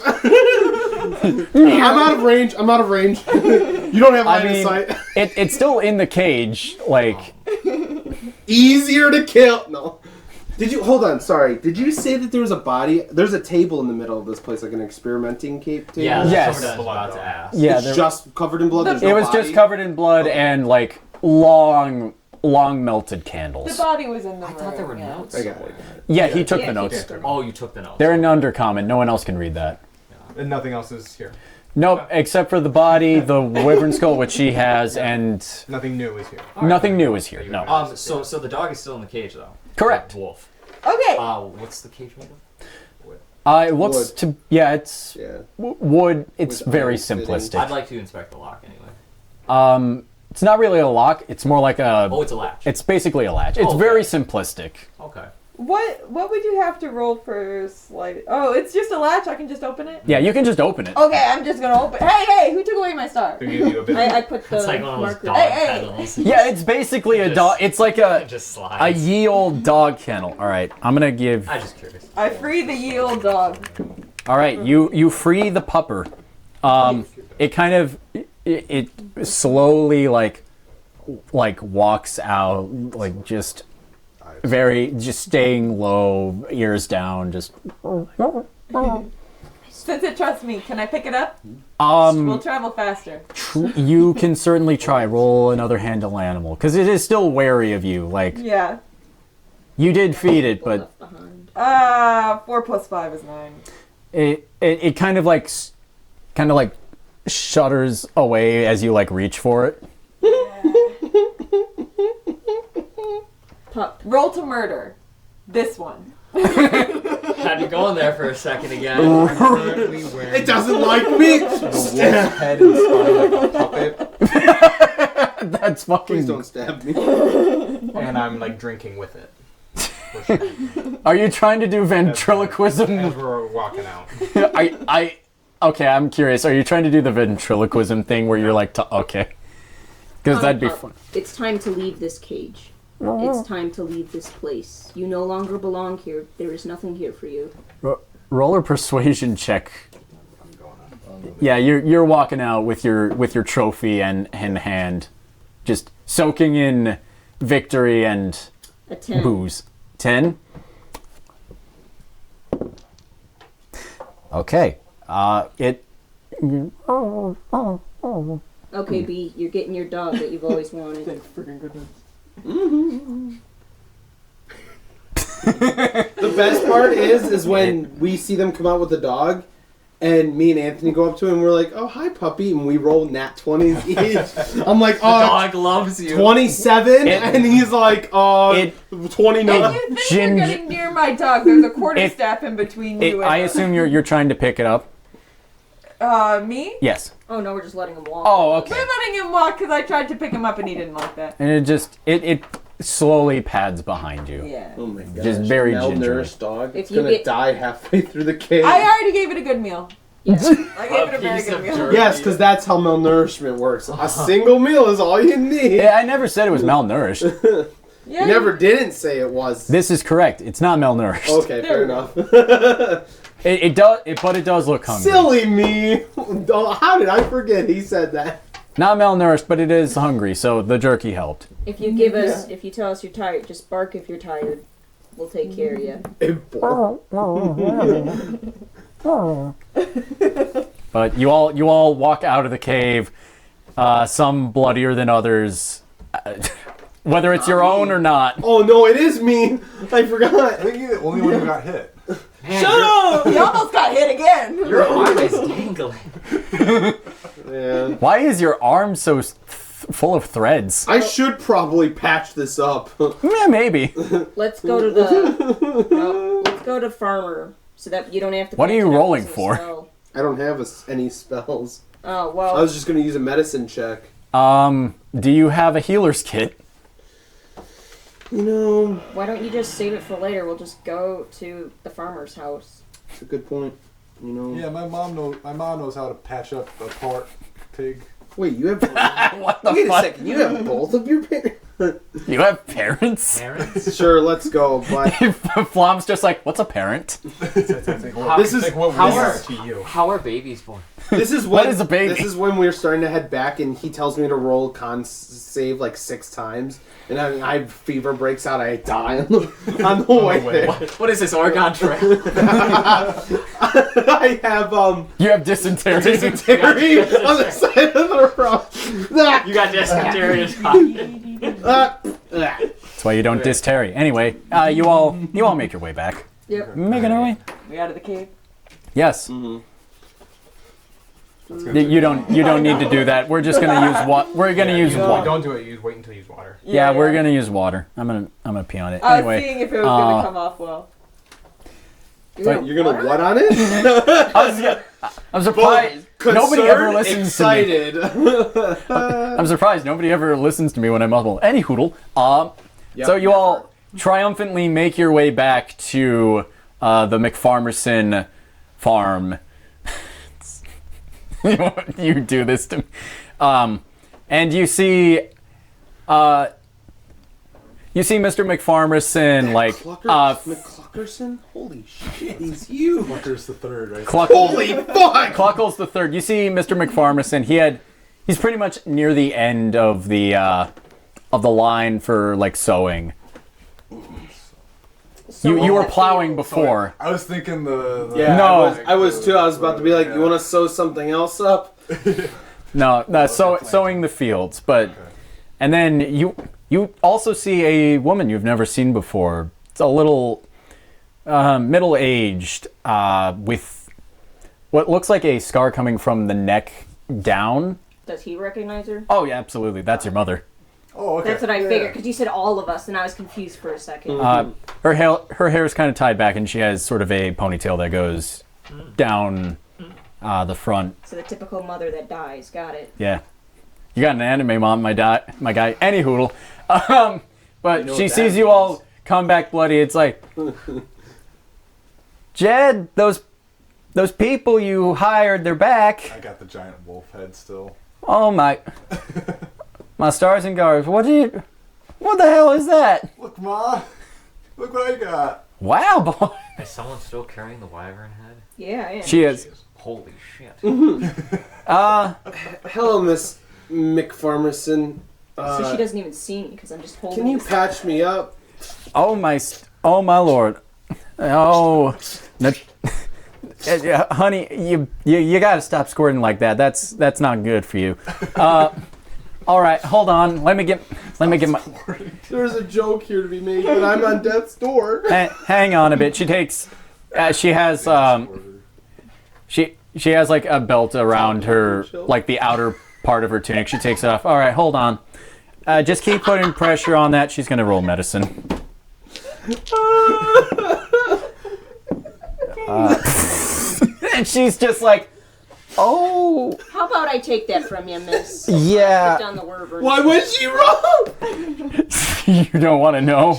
I'm out of range. You don't have line of sight. It's still in the cage. Like, Easier to kill. No. Did you hold on? Sorry. Did you say that there was a body? There's a table in the middle of this place, like an experimenting table. Yeah, that's Yes. what I was about to ask. yeah, It's just covered in blood. There's it no was body? just covered in blood and like long melted The candles. body was in the room. I thought there were yeah. notes. I got it. Yeah, he took Yeah, the he notes. took them. Oh, you took the notes. They're in undercommon. No one else can read that. And nothing else is here. Nope, except for the body, the wyvern skull, which she has, and Nothing new is here. nothing new is here. No. So the dog is still in the cage though. Correct. The wolf. Okay. What's the cage made of? It looks Wood. to it's Yeah. wood. It's With very iron fitting. I'd simplistic. like to inspect the lock anyway. It's not really a lock. It's more like a. Oh, it's a latch. It's basically a latch. It's Okay. very simplistic. Okay. What would you have to roll for slide? Oh, it's just a latch. I can just open it. Yeah, you can just open it. Okay, I'm just gonna open. Hey, who took away my star? To give you a bit of I put the It's like one of those marker. dog Hey. kennels. Yeah, it's basically a Just- dog. It's like It a just a slides. ye old dog kennel. All right, I'm gonna give. I'm just curious. I free the ye old dog. All right, you free the pupper. It kind of it slowly like walks out, like just staying low, ears down, just. Since it trusts me, can I pick it up? We'll Um, travel faster. you can certainly try roll another handle animal because it is still wary of you. Like Yeah. you did feed it, but Left behind. 4 + 5 is 9. it kind of like shudders away as you like reach for it. Pup. Roll to murder. This one. Had you go in there for a second again. currently wearing It doesn't like me. the wolf's head and spine like a puppet, That's fucking. Please don't stab me. and I'm like drinking with it. For sure. Are you trying to do ventriloquism? As we're walking out. Okay, I'm curious. Are you trying to do the ventriloquism thing where you're like, okay? Because that'd be Pup, fun. It's time to leave this cage. It's time to leave this place. You no longer belong here. There is nothing here for you. Roll a persuasion check. Yeah, you're walking out with your trophy in hand, just soaking in victory and A 10. booze. 10. Okay. It. Okay, B, you're getting your dog that you've always wanted. Freaking goodness. The best part is when we see them come out with the dog, And me and Anthony go up to him and we're like, oh, hi, puppy. And we roll nat 20s each. I'm like, oh, Dog loves you. 27? And he's like, 29. If you think you're getting near my dog, there's a quarterstaff in between you and I assume you're trying to pick it up. me? Yes. Oh no, we're just letting him walk. Oh, okay. We're letting him walk because I tried to pick him up and he didn't like that. And it slowly pads behind you. Yeah. Oh my gosh. Just very gingerly. Malnourished dog. If It's you gonna get- die halfway through the cave. I already gave it a good meal. Yeah. I gave it a very piece good of meal. jerky. Yes, because that's how malnourishment works. A single meal is all you need. Yeah, I never said it was malnourished. Yeah, You never didn't say it was. This is correct. It's not malnourished. Okay, There fair we enough. But it does look hungry. Silly me. Oh, how did I forget he said that? Not malnourished, but it is hungry, so the jerky helped. If you give us, if you tell us you're tired, just bark if you're tired. We'll take care of you. But you all walk out of the cave, some bloodier than others, whether it's your own or not. Oh no, it is me. I I forgot. think you're the only one who got hit. Man, Shut up! You almost got hit again. Your arm is dangling. Man. Why is your arm so full of threads? I should probably patch this up. Yeah, maybe. Let's go to the. No, let's go to farmer so that you don't have to. What are patch you it up rolling with a for? spell. I don't have any spells. Oh I well. was just gonna use a medicine check. Do you have a healer's kit? You know, Why don't you just save it for later? We'll just go to the farmer's house. it's a good point. You know. Yeah, my mom knows how to patch up a part pig. Wait, you have. What the Wait a fuck? second. You have both of your parents. You have parents? Parents? Sure, let's go. But Flom's just like, what's a parent? This is like what how we are- are to you. How are babies born? this is What when is a baby? This is when we're starting to head back, and he tells me to roll con save like 6 times, and I fever breaks out. I die on the way way. there. What is this, Oregon Trail? I have You have dysentery. dysentery on the side of the road. You got dysentery. That's why you don't dysentery. Anyway, you all make your way back. Yep. Making our way. We out of the cave. Yes. Mm-hmm. You don't need to do that. We're just gonna use what we're gonna use water. Don't do it. Wait until you use water. Yeah, we're gonna use water. I'm gonna pee on it. I was Anyway, seeing if it was gonna come off well. But You're gonna what on it? I'm surprised nobody ever Concerned, listens to me. excited. I'm surprised nobody ever listens to me when I mumble. Any hoodle. So you all triumphantly make your way back to the McFarmerson farm. You do this to me. And you see Mr. McFarmerson like McCluckerson? Holy shit, he's you. Clucker's the third, right? Holy fuck! Cluckle's the third. You see Mr. McFarmerson. He's pretty much near the end of the line for like sewing. You were plowing before. I was thinking the Yeah, No. I was too. I was about to be like, you want to sew something else up? No, sowing the fields, but and then you also see a woman you've never seen before. It's a little middle-aged with what looks like a scar coming from the neck down. Does he recognize her? Oh yeah, absolutely. That's your mother. Oh, okay. That's what I Yeah. figured, because you said all of us, and I was confused for a second. Her hair is kind of tied back, and she has sort of a ponytail that goes down the front. So the typical mother that dies. Got it. Yeah, you got an anime mom, my guy. Any hoodle. But You know she what sees that you all come back bloody. It's like, Jed, those people you hired, they're back. I got the giant wolf head still. Oh my stars and garters. What the hell is that? Look, Ma. Look what I got. Wow, boy. Is someone still carrying the wyvern head? Yeah, yeah. She is. Holy shit. Hello, Miss McFarmerson. So she doesn't even see me, because I'm just holding Can you this- patch me up? Oh my lord. Oh, honey, you gotta stop squirting like that. That's not good for you. All right, hold on. Let me get my. There's a joke here to be made, but I'm on death's door. Hang on a bit. She takes. She has. She has like a belt around her, like the outer part of her tunic. She takes it off. All right, hold on. Just keep putting pressure on that. She's gonna roll medicine. And she's just like, oh. How about I take that from you, miss? Yeah. Put down the word. Why was she wrong? You don't want to know.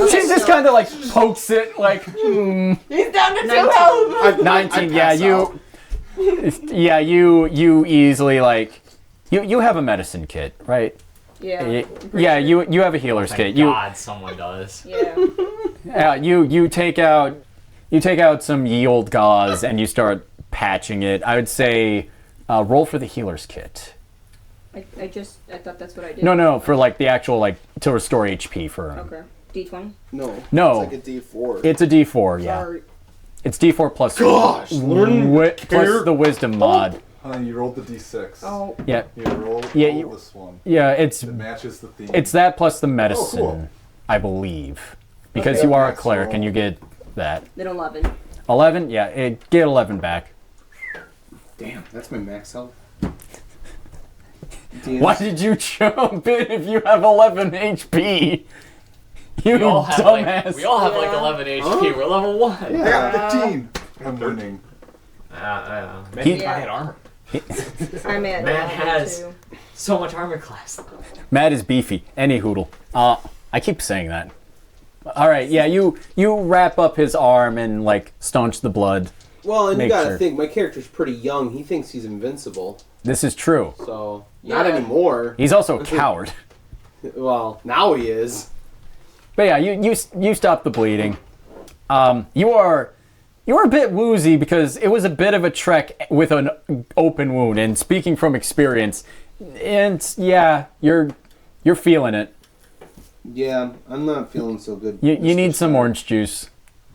She just kind of like pokes it, like, He's down to 2 health. 19. Yeah, you. Yeah, you easily like. You have a medicine kit, right? Yeah. Yeah, you have a healer's Thank kit. God someone does. Yeah. You take out some ye old gauze and you start patching it. I would say roll for the healer's kit. I thought that's what I did. No, for like the actual like to restore HP for him. Okay. D20. No. It's like a D4. It's a D4, yeah. Sorry. It's D4 plus Gosh, plus the wisdom mod. You rolled the D6. Oh. Yeah. You roll Yeah, this one. Yeah, it's It matches the theme. it's that plus the medicine, cool. I believe. Because Okay. you are a Max cleric roll. and you get that. Then 11. 11? Yeah, get 11 back. Damn, that's my max health. Why did you jump in if you have 11 HP? You We all have dumbass. like 11 HP. We're level 1. I got 15. I'm winning. Man, Yeah. I had armor. I'm at Man 11 has too. so much armor class. Matt is beefy. Any hoodle. I keep saying that. All right, yeah, you wrap up his arm and like staunch the blood. Well, and Make you gotta sure. think, my character's pretty young. He thinks he's invincible. This is true. So, not Yeah. anymore. He's also a coward. Well, now he is. But yeah, you stop the bleeding. You are a bit woozy because it was a bit of a trek with an open wound. And speaking from experience, and yeah, you're feeling it. Yeah, I'm not feeling so good. You Mr. need some Stark. orange juice.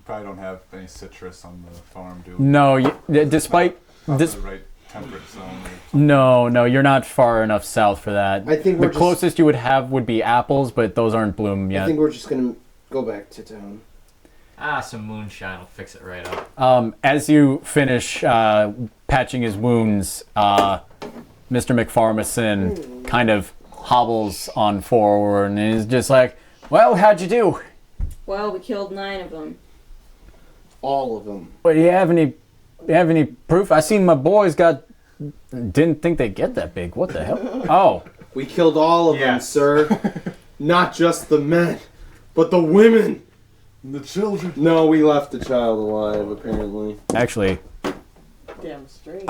Probably don't have any citrus on the farm, do we? No, despite Not this. the right temperate zone. No, you're not far enough south for that. I think the we're just- closest you would have would be apples, but those aren't bloom I yet. think we're just gonna go back to town. Some moonshine will fix it right up. As you finish patching his wounds, Mr. McPharmason kind of hobbles on forward and is just like, "Well, how'd you do? Well, we killed 9 of them. All of them. Well, do you have any proof? I seen my boys didn't think they'd get that big. What the hell? Oh, We killed all of them, Yes. sir. Not just the men, but the women. And the children. No, we left the child alive, apparently. actually, Damn straight.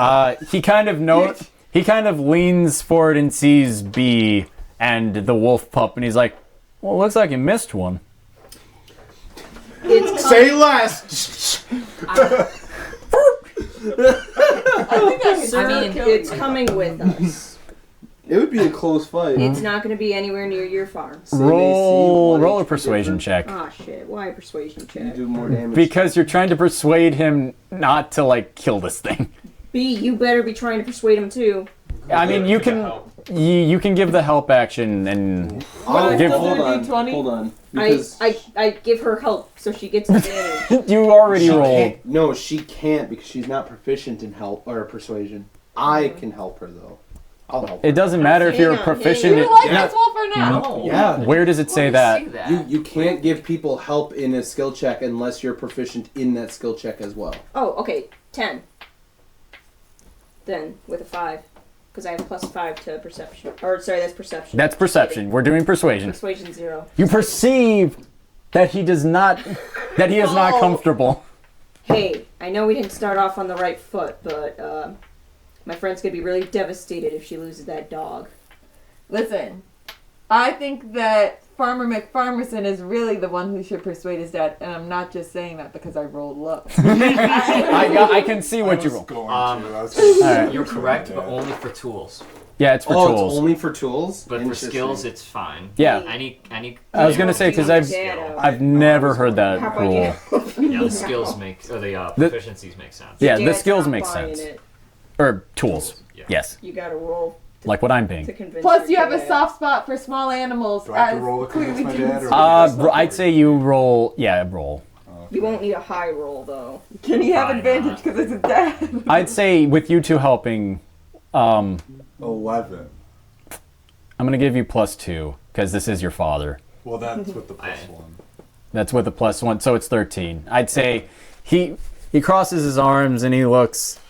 he kind of leans forward and sees B and the wolf pup, and he's like, "Well, looks like you missed one." It's Say less! I mean, it's coming with us. It would be a close fight. It's not going to be anywhere near your farm. Roll a persuasion check. Ah, shit. Why persuasion You check? do more damage. Because you're trying to persuade him not to like kill this thing. B, you better be trying to persuade him too. I mean, you can give the help action and I'll give- hold do on. D20? Hold on. Because I give her help so she gets advantage. you already she rolled. can't- No, she can't because she's not proficient in help or persuasion. I can help her though. I'll help her. It doesn't matter if you're Hang on, proficient. You in- like Yeah. this wolf or now? No. Yeah. Where does it say that? You can't give people help in a skill check unless you're proficient in that skill check as well. Oh, okay. 10. Then, with a 5. Because I have +5 to perception. Or, sorry, that's perception. That's perception. We're doing persuasion. Persuasion 0. You perceive that he is not Oh. comfortable. Hey, I know we didn't start off on the right foot, but my friend's gonna be really devastated if she loses that dog. Listen, I think that Farmer McPharmerson is really the one who should persuade his dad, and I'm not just saying that because I rolled low. I can see what you roll. Alright. You're correct, but only for tools. Yeah, it's for Oh, tools. it's only for tools? But for Interesting. skills, it's fine. Yeah. Any. I was gonna say because I've never heard that How about rule. you? Yeah, the skills make or the proficiencies make sense. Yeah, the Dad's skills not make buying sense. it. Or tools. Yeah. Yes, You gotta roll like what I'm to being. convince Plus, your you have a dad. soft spot for small animals. Do I have to as roll to clearly convince my dad, or- demonstrated. I'd say you roll. Yeah, roll. You won't need a high roll though. Can he have Fine, advantage because it's his dad? I'd say with you two helping, 11. I'm gonna give you +2 because this is your father. Well, that's with the +1. That's with a +1, so it's 13. I'd say he crosses his arms and he looks.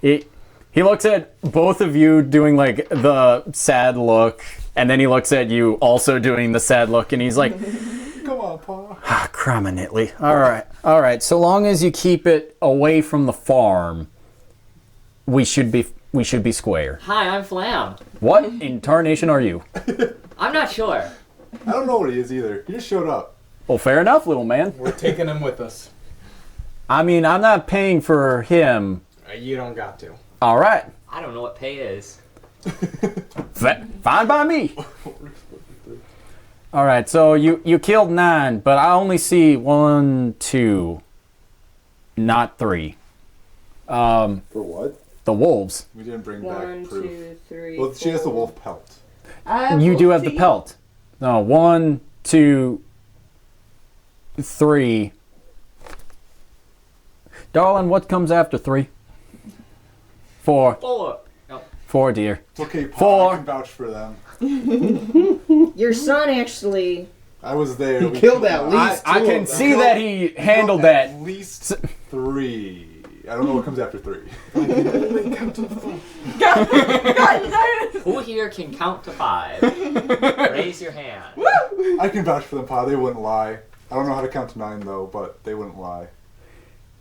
He looks at both of you doing like the sad look, and then he looks at you also doing the sad look, and he's like, Come on, Pa. "Ah, Crominately. All right. So long as you keep it away from the farm, we should be square." Hi, I'm Flam. What in tarnation are you? I'm not sure. I don't know what he is either. He just showed up. Well, fair enough, little man. We're taking him with us. I mean, I'm not paying for him. You don't got to. All right. I don't know what pay is. Fine by me. All right, so you killed 9, but I only see 1, 2, not 3. For what? The wolves. We didn't bring 1, back proof. 2, 3. Well, she has the 4. wolf pelt. You do have the pelt. No, 1, 2, 3. Darling, what comes after 3? 4. 4. Oh, 4, dear. It's okay, Pa. 4. I can vouch for them. Your son actually. I was there. He We killed at least I two can of them. see that he Killed handled that. At least 3. I don't know what comes after 3. who here can count to 5? Raise your hand. I can vouch for them, Pa. They wouldn't lie. I don't know how to count to 9 though, but they wouldn't lie.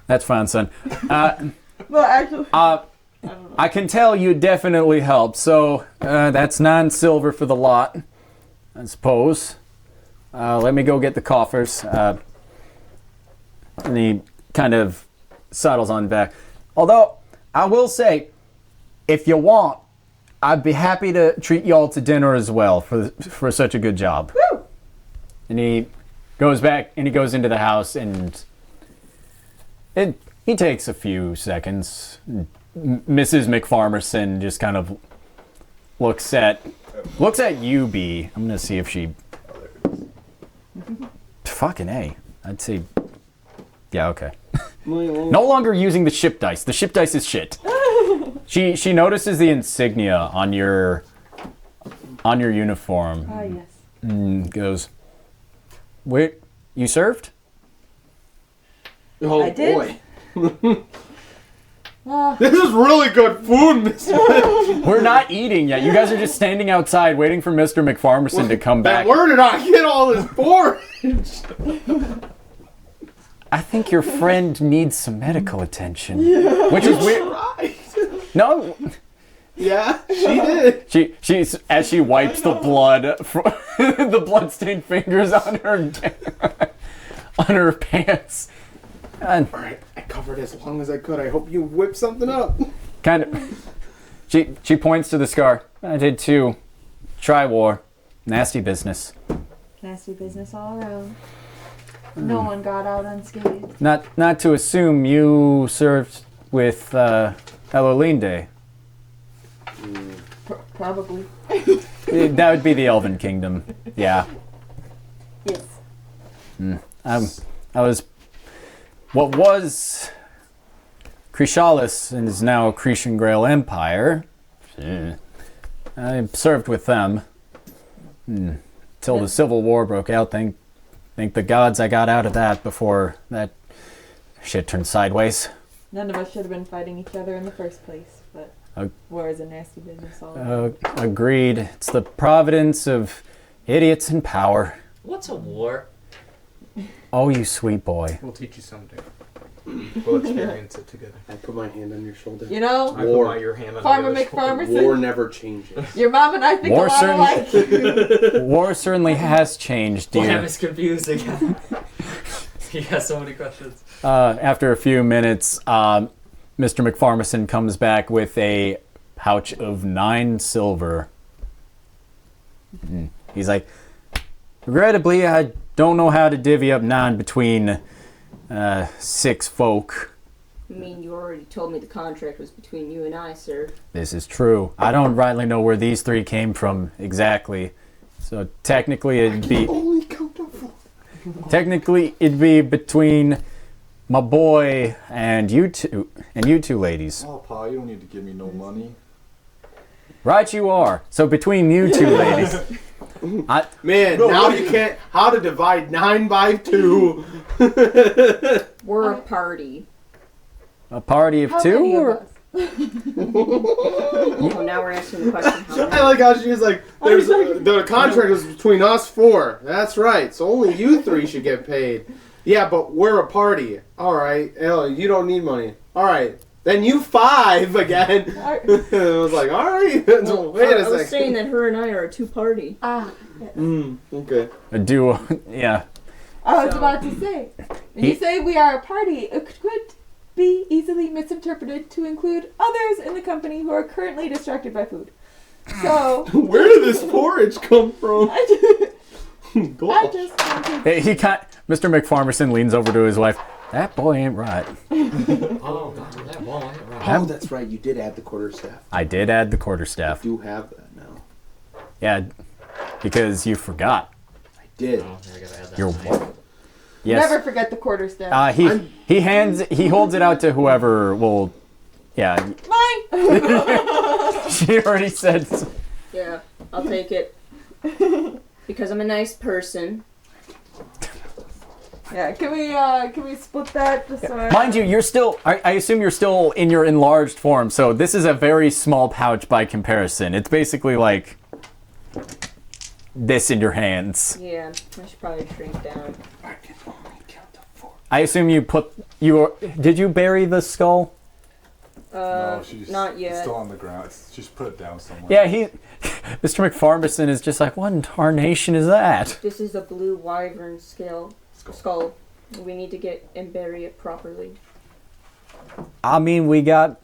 That's fine, son. Well, actually, I can tell you definitely helped. So that's 9 silver for the lot, I suppose. Let me go get the coffers. And he kind of sidles on back. Although, I will say, if you want, I'd be happy to treat y'all to dinner as well for such a good job. Woo! And he goes back and he goes into the house and he takes a few seconds. Mrs. McFarmerson just kind of looks at you, B. I'm gonna see if she. Fucking A. I'd say. Yeah, okay. No longer using the ship dice. The ship dice is shit. She notices the insignia on your uniform. ah, yes. Goes, wait, you served? Oh I did. boy. Ah, This is really good food, Mr. We're not eating yet. You guys are just standing outside waiting for Mr. McFarmerson to come back. And where did I get all this porridge? I think your friend needs some medical attention. Which is weird. Right. No, Yeah, she did. she's as she wipes the blood from the bloodstained fingers on her pants. And Alright, I covered as long as I could. I hope you whip something up. kind of she points to the scar. I did too. Try war. Nasty business. nasty business all around. No one got out unscathed. Not to assume you served with Elolinde. Probably. That would be the Elven Kingdom. Yeah. Yes. I was what was Krishalis and is now Cretan Grail Empire. I served with them till the Civil War broke out. Thank the gods I got out of that before that shit turned sideways. None of us should have been fighting each other in the first place, but war is a nasty business all around. Agreed. It's the providence of idiots in power. What's a war? Oh, you sweet boy. We'll teach you someday. We'll experience it together. I put my hand on your shoulder. You know, I War. put your hand on Farmer the other shoulder. McFarmerson, War never changes. your mom and I think War a lot alike. War certainly has changed, dear. Flam is confused again. He has so many questions. After a few minutes, Mr. McFarmerson comes back with a pouch of 9 silver. He's like, regrettably, I don't know how to divvy up 9 between 6 folk. I mean, you already told me the contract was between you and I, sir. This is true. I don't rightly know where these 3 came from exactly. So technically it'd be... Only count to 4. Technically, it'd be between my boy and you two ladies. Oh, Pa, you don't need to give me no money. Right, you are. So between you two ladies, Man, now you can't. How to divide 9 by 2? We're a party. a party of How two, many of or us? Oh, now we're asking the question. How I many? like how she was like, "There's the contract is between us 4. That's right. So only you 3 should get paid." Yeah, but we're a party. All right. Hell, you don't need money. All right. Then you 5 again. I was like, all right. Well, Wait I a was second. saying that her and I are a 2-party. Okay. a duo? Yeah. I was So- about to say. When He- you say we are a party, it could be easily misinterpreted to include others in the company who are currently distracted by food. So Where did this porridge come from? I just Gosh. wanted Mr. McFarmerson leans over to his wife. That boy ain't right. Oh, God, that wall ain't right. Oh, that's right. You did add the quarterstaff. I did add the quarterstaff. You do have that now. Yeah, because you forgot. I did. Oh, I gotta add that. Your tonight. what? Yes. never forget the quarterstaff. He holds it out to whoever will. Yeah, Mine. she already said. Yeah, I'll take it. Because I'm a nice person. Yeah, can we split that? Just so Mind you, you're still. I assume you're still in your enlarged form. So this is a very small pouch by comparison. It's basically like this in your hands. Yeah, I should probably shrink down. I can only count to 4. I assume did you bury the skull? No, she's Not It's yet. still on the ground. Just put it down somewhere. Yeah, Mr. McFarmerson is just like, what in tarnation is that? This is a blue wyvern skull. We need to get and bury it properly. I mean, we got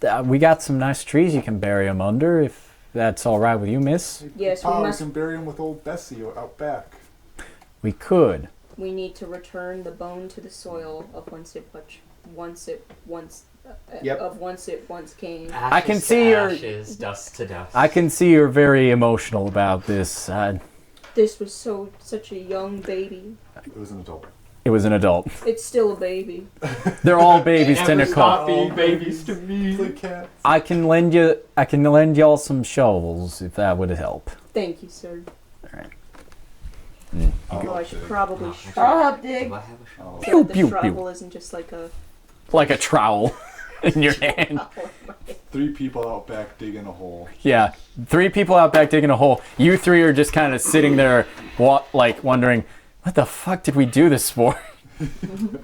some nice trees you can bury them under, if that's all right with you, miss. Yes, we Pa, we must. can bury him with old Bessie out back. We could. We need to return the bone to the soil of whence it once came. I can Ashes see to your- ashes, dust to dust. I can see you're very emotional about this. This was such a young baby. It was an adult. It was an adult. It's still a baby. They're all babies to Nicole. being babies to me. Play cat. I can lend y'all some shovels if that would help. Thank you, sir. Mm. Although I should probably I'll help dig. Do I have a shovel? Pew, the pew, shovel pew. isn't just like a. Like a trowel in your hand. 3 people out back digging a hole. Yeah, 3 people out back digging a hole. You 3 are just kind of sitting there, wondering, what the fuck did we do this for? Hey,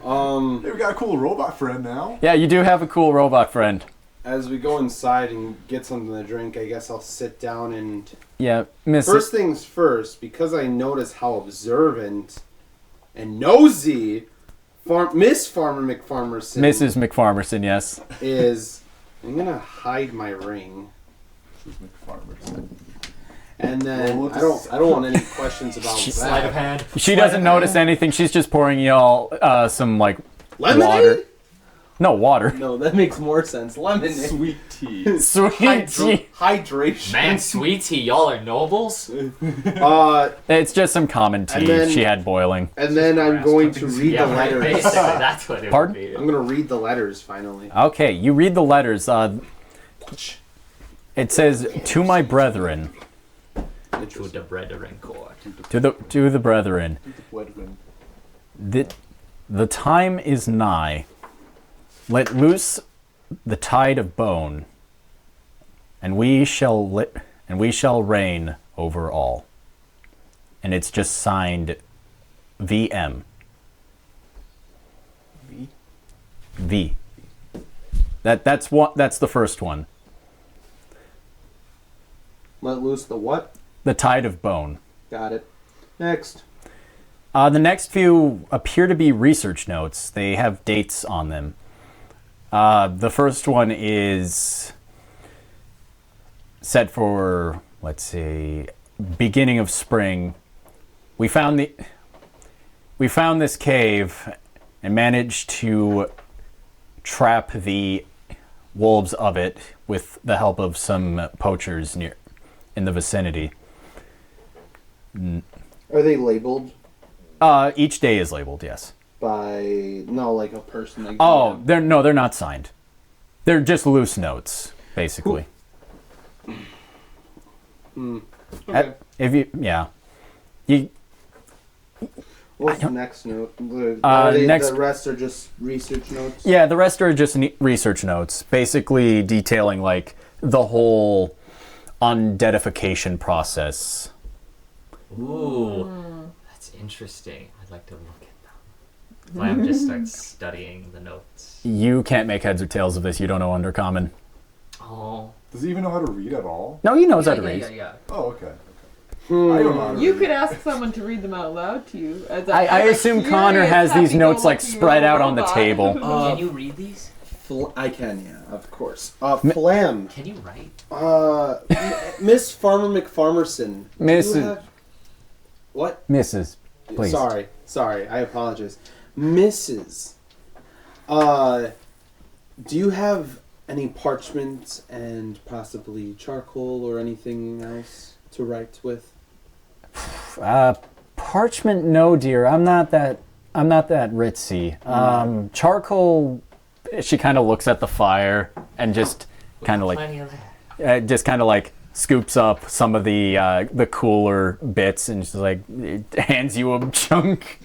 we got a cool robot friend now. Yeah, you do have a cool robot friend. As we go inside and get something to drink, I guess I'll sit down and... Yeah, Miss. First things first, because I notice how observant and nosy Miss Farmer McFarmerson Mrs. McFarmerson, yes. is... I'm going to hide my ring. This is McFarmerson. And then Well, I don't want any questions about Sleight of that. hand. She doesn't notice anything. She's just pouring y'all some, Lemonade? water. No, water. No, that makes more sense. Lemonade. Sweet tea. Sweet tea. Hydration. Man, sweet tea, y'all are nobles? It's just some common And tea then- she had boiling. And then I'm going to read Yeah, the right, letters. basically, that's what it Pardon? would be. I'm going to read the letters finally. Okay, you read the letters. It says, "To my brethren, To the brethren court. to the brethren, Wedwin. the time is nigh. Let loose the tide of bone, and we shall reign over all." And it's just signed VM. V. That's the first one. Let loose the what? The tide of bone. Got it. Next. The next few appear to be research notes. They have dates on them. The first one is set for, let's see, beginning of spring. We found this cave and managed to trap the wolves of it with the help of some poachers in the vicinity. Are they labeled? Each day is labeled, yes. Like a person. Like Oh, they're not signed. They're just loose notes, basically. Okay. What's the next note? The rest are just research notes? Yeah, the rest are just research notes, basically detailing like the whole undeadification process. Ooh, that's interesting. I'd like to look at them. I'm just start studying the notes. You can't make heads or tails of this. You don't know Undercommon. Oh. Does he even know how to read at all? No, he knows how to read. Yeah. Oh, okay. I don't know how to You read. could ask someone to read them out loud to you. I assume Connor has these notes like spread out on the table. Can you read these? I can, yeah, of course. Flam. Can you write? Miss Farmer McFarmerson. Mrs. What? Mrs. Please. Sorry, I apologize. Mrs. Do you have any parchment and possibly charcoal or anything else to write with? Parchment, no, dear. I'm not that ritzy. Charcoal. She kind of looks at the fire and just kind of like, like scoops up some of the cooler bits and just like hands you a chunk.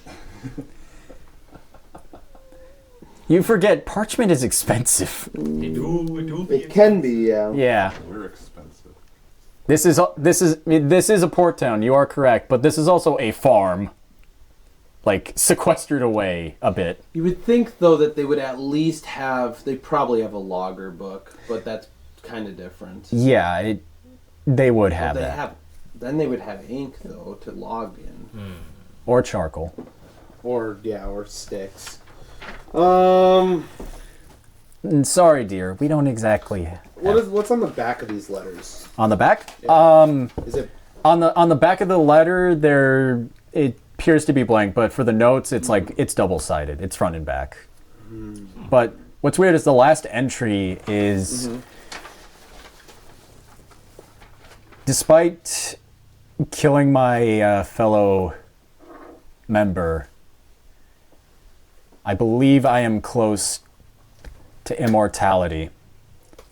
You forget parchment is expensive. It can be, yeah. Yeah. We're expensive. This is a port town. You are correct, but this is also a farm, like sequestered away a bit. You would think though that they would at least have. They probably have a logger book, but that's kind of different. Yeah, they would have They that. Then they would have ink though to log in, Or charcoal. or sticks. Sorry, dear. We don't exactly. What's on the back of these letters? On the back? Yeah. Is it? On the back of the letter, it appears to be blank, but for the notes, it's like it's double-sided. It's front and back. But what's weird is the last entry is, despite killing my fellow member, I believe I am close to immortality.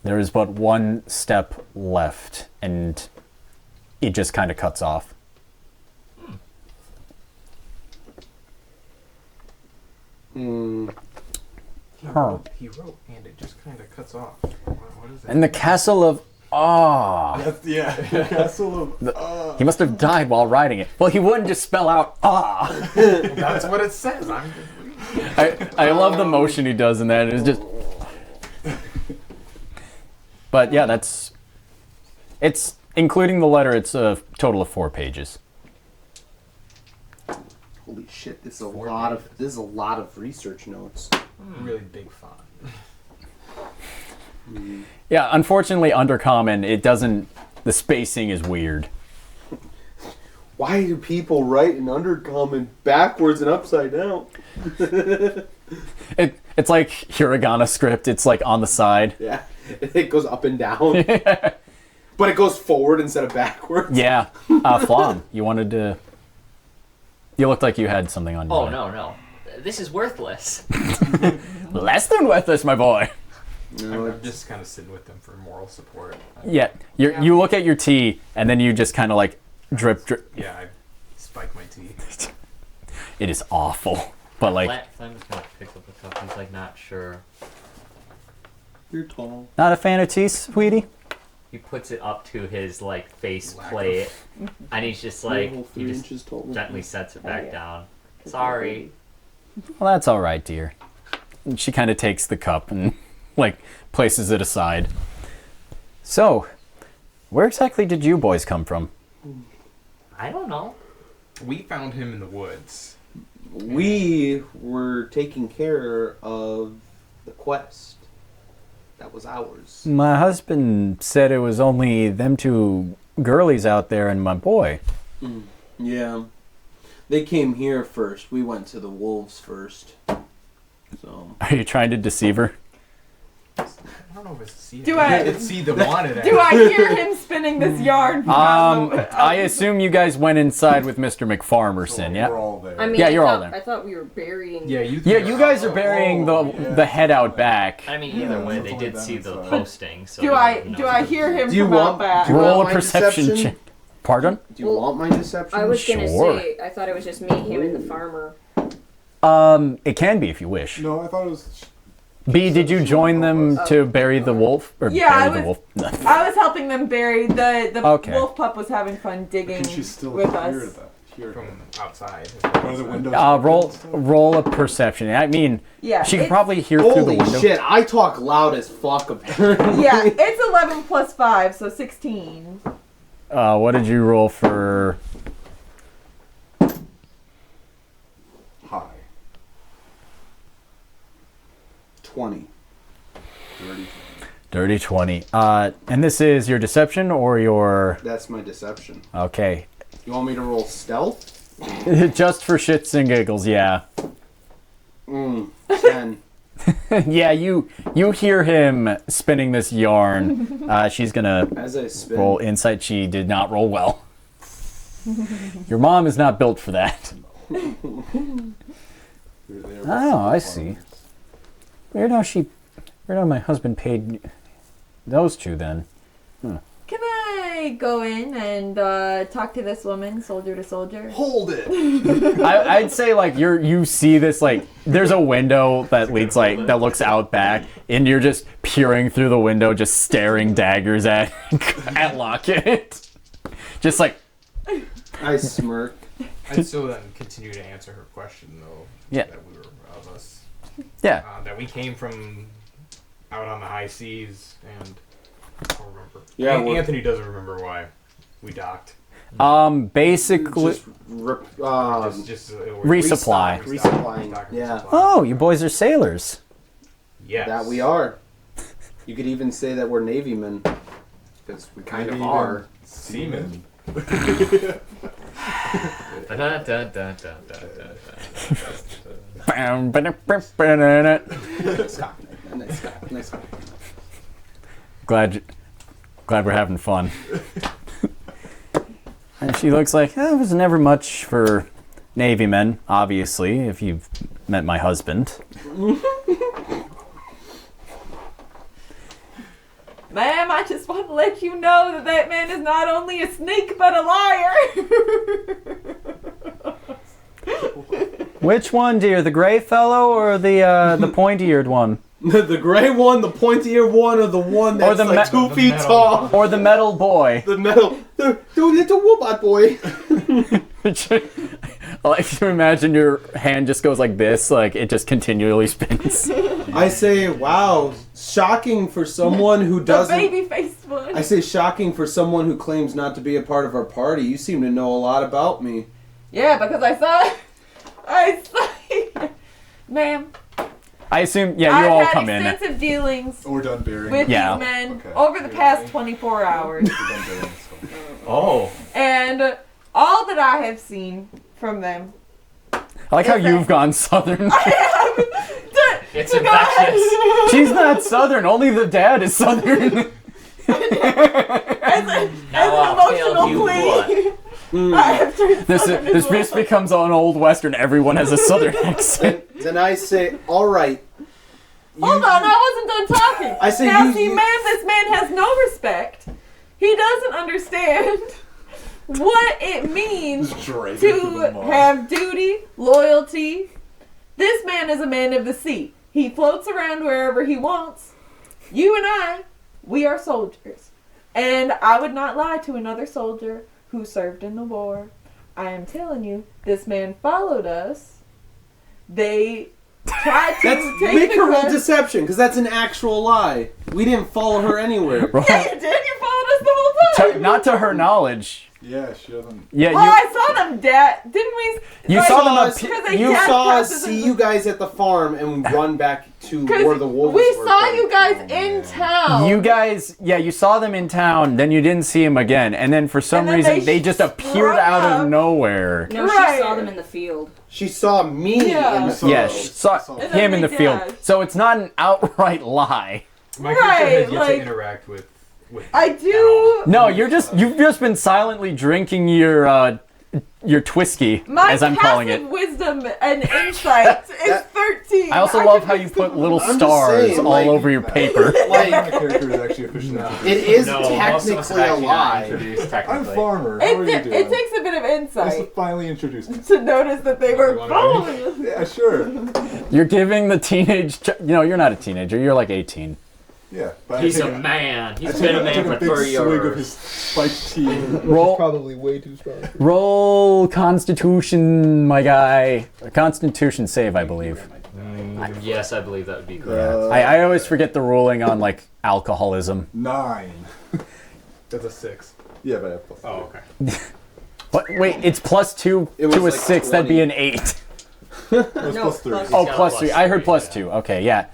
There is but one step left, and it just kind of cuts off. He wrote, and it just kind of cuts off. What is that? And the castle of Yeah, castle of. He must have died while writing it. Well, he wouldn't just spell out That's what it says. I'm just reading. I love the motion he does in that. It's just. But yeah, it's including the letter. It's a total of 4 pages. Holy shit! This is a lot of research notes. Really big font. Yeah, unfortunately, Undercommon, it doesn't. The spacing is weird. Why do people write in Undercommon backwards and upside down? It's like hiragana script. It's like on the side. Yeah, it goes up and down, but it goes forward instead of backwards. Yeah, Flom, you wanted to. You looked like you had something on your Oh, mind. no. This is worthless. Less than worthless, my boy. No, I'm just kind of sitting with them for moral support. Yeah, you look at your tea, and then you just kind of like drip. Yeah, I spike my teeth. It is awful, but like Flem just kind of picks up the cup. He's like not sure. you're tall. not a fan of tea, sweetie. He puts it up to his like face plate, and he's just like You're he 3 just inches tall. gently sets it back down. Sorry. Well, that's all right, dear. And she kind of takes the cup and like places it aside. So, where exactly did you boys come from? I don't know. We found him in the woods. We were taking care of the quest. That was ours. My husband said it was only them 2 girlies out there and my boy. Yeah. They came here first. We went to the wolves first. So. Are you trying to deceive her? I don't know if it's see. Do I- did see the wanted. Do I hear him spinning this yarn? I assume you guys went inside with Mr. McFarmerson, yeah? We're all there. I mean, Yeah, you're I all thought, there. I thought we were burying. Yeah, you. Yeah, you guys are burying the head out back. I mean, either way, they something like did that see the inside. posting. So Do they I wouldn't do know. I hear him Do you from want- out back? do you Roll want a my perception deception? check. Pardon? Do you want my deception? I was gonna Sure. say, I thought it was just me, him, and the farmer. It can be if you wish. No, I thought it was. B, did you join them to bury the wolf? Or Yeah, bury I the wolf? I was helping them bury the Okay. wolf pup was having fun digging Can she still with hear us. that? Hear from that? outside. Are the windows? Roll a perception. I mean, Yeah, she can it's- probably hear through the Holy window. shit! I talk loud as fuck. Apparently. Yeah, it's 11 plus 5, so 16. What did you roll for? High. 20. Dirty 20. And this is your deception or your... That's my deception. Okay. You want me to roll stealth? Just for shits and giggles, yeah. 10. Yeah, you hear him spinning this yarn. She's gonna As I spin. roll insight. She did not roll well. Your mom is not built for that. Oh, I see. Weird how my husband paid those two then. Can I go in and talk to this woman, soldier to soldier? Hold it. I'd say like you see this like there's a window that leads like that looks out back and you're just peering through the window, just staring daggers at Lockett. Just like I smirk. I'd still then continue to answer her question though. Yeah. That we were of us. yeah. That we came from out on the high seas and I don't remember. Yeah, Anthony doesn't remember why we docked. Basically Just resupply. Resupplying, yeah. Oh, you boys are sailors. Yes. That we are. You could even say that we're Navy men. Because we kind of are. Seamen. Nice. Glad we're having fun. And she looks like, it was never much for Navy men, obviously, if you've met my husband. Ma'am, I just want to let you know that that man is not only a snake but a liar. Which one, dear? The gray fellow or the pointy-eared one? The gray one, the pointy-ear one, or the one that's the like 2 the feet metal. tall? Or the metal boy? The metal. The little robot boy. I like to imagine your hand just goes like this, like it just continually spins. I say, wow, shocking for someone who The doesn't. baby-faced one. I say, shocking for someone who claims not to be a part of our party. You seem to know a lot about me. Yeah, because I saw Ma'am, I assume, yeah, you I've all had come in. extensive dealings We're done burying. with Yeah. these men Okay. over the past 24 hours. We're done burying stuff. Oh. And all that I have seen from them, I like how you've gone southern. It's to go ahead- infectious. She's not southern, only the dad is southern. as an Now I'll tell emotional you plea, I have turned This southern as this well. just becomes an old western. Everyone has a southern accent. Then I say, all right. Hold on, I wasn't done talking. I say now, you- see, you- man, this man has no respect. He doesn't understand what it means Drag it to the mud. have duty, loyalty. This man is a man of the sea. He floats around wherever he wants. You and I, we are soldiers. And I would not lie to another soldier who served in the war. I am telling you, this man followed us. They tried to That's take make the her roll crest. deception, because that's an actual lie. We didn't follow her anywhere. Yeah, you did. You followed us the whole time. Not to her knowledge. Yeah, she doesn't. Yeah, Well, I saw them, Dad. Didn't we? You like, saw them us- because they You dash saw us crosses see in you guys at the farm and run back to Because where the wolves we were. saw from. you guys in town. you guys, yeah, you saw them in town. Then you didn't see them again, and then for some And then reason they they just appeared sprung out up. of nowhere. No, Right. she saw them in the field. She saw me Yeah. in the So- Yeah, she saw so- And him then in the they field. dashed. So it's not an outright lie. My character Right, has yet like- to interact with I do. No, you've just been silently drinking your your Twisky, My as I'm calling it. passive wisdom and insight is 13. I also love how you put little just stars saying, all like- over your paper. Like, My character is actually officially it is No, most of us technically have a actually not lie. introduced I'm technically. Farmer. How are you doing? It takes a bit of This insight is finally introduced me. to notice that they were You wanna following. Yeah, sure. You're giving the teenage... you're not a teenager. You're like 18. Yeah. But He's I a take man. I He's take been a I take man for big 30 swig of years. his spiked tea. Roll, Probably way too strong. roll Constitution, my guy. A Constitution save, I believe. Yes, I believe that would be correct. I always forget the ruling on, like, alcoholism. 9. That's a 6. Yeah, but I have plus Oh, three. okay. What? Wait, it's +2 It was to a like 6. That'd be 20. an 8. It was No, plus 3. plus- Oh, got a +3. plus I heard three, +2. Okay, yeah.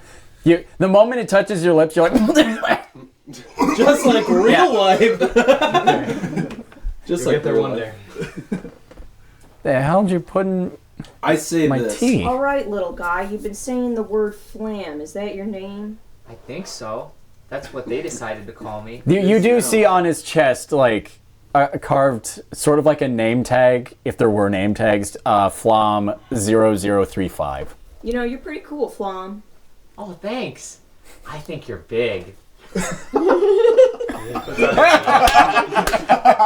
The moment it touches your lips, you're like... Just like real Yeah. life. Just You'll like get there real one life. day. the hell did you put in I say my this. tea? All right, little guy, you've been saying the word flam. Is that your name? I think so. That's what they decided to call me. You do see on his chest, like, carved sort of like a name tag, if there were name tags, Flom 0035. You know, you're pretty cool, Flam. Oh, thanks. I think you're big.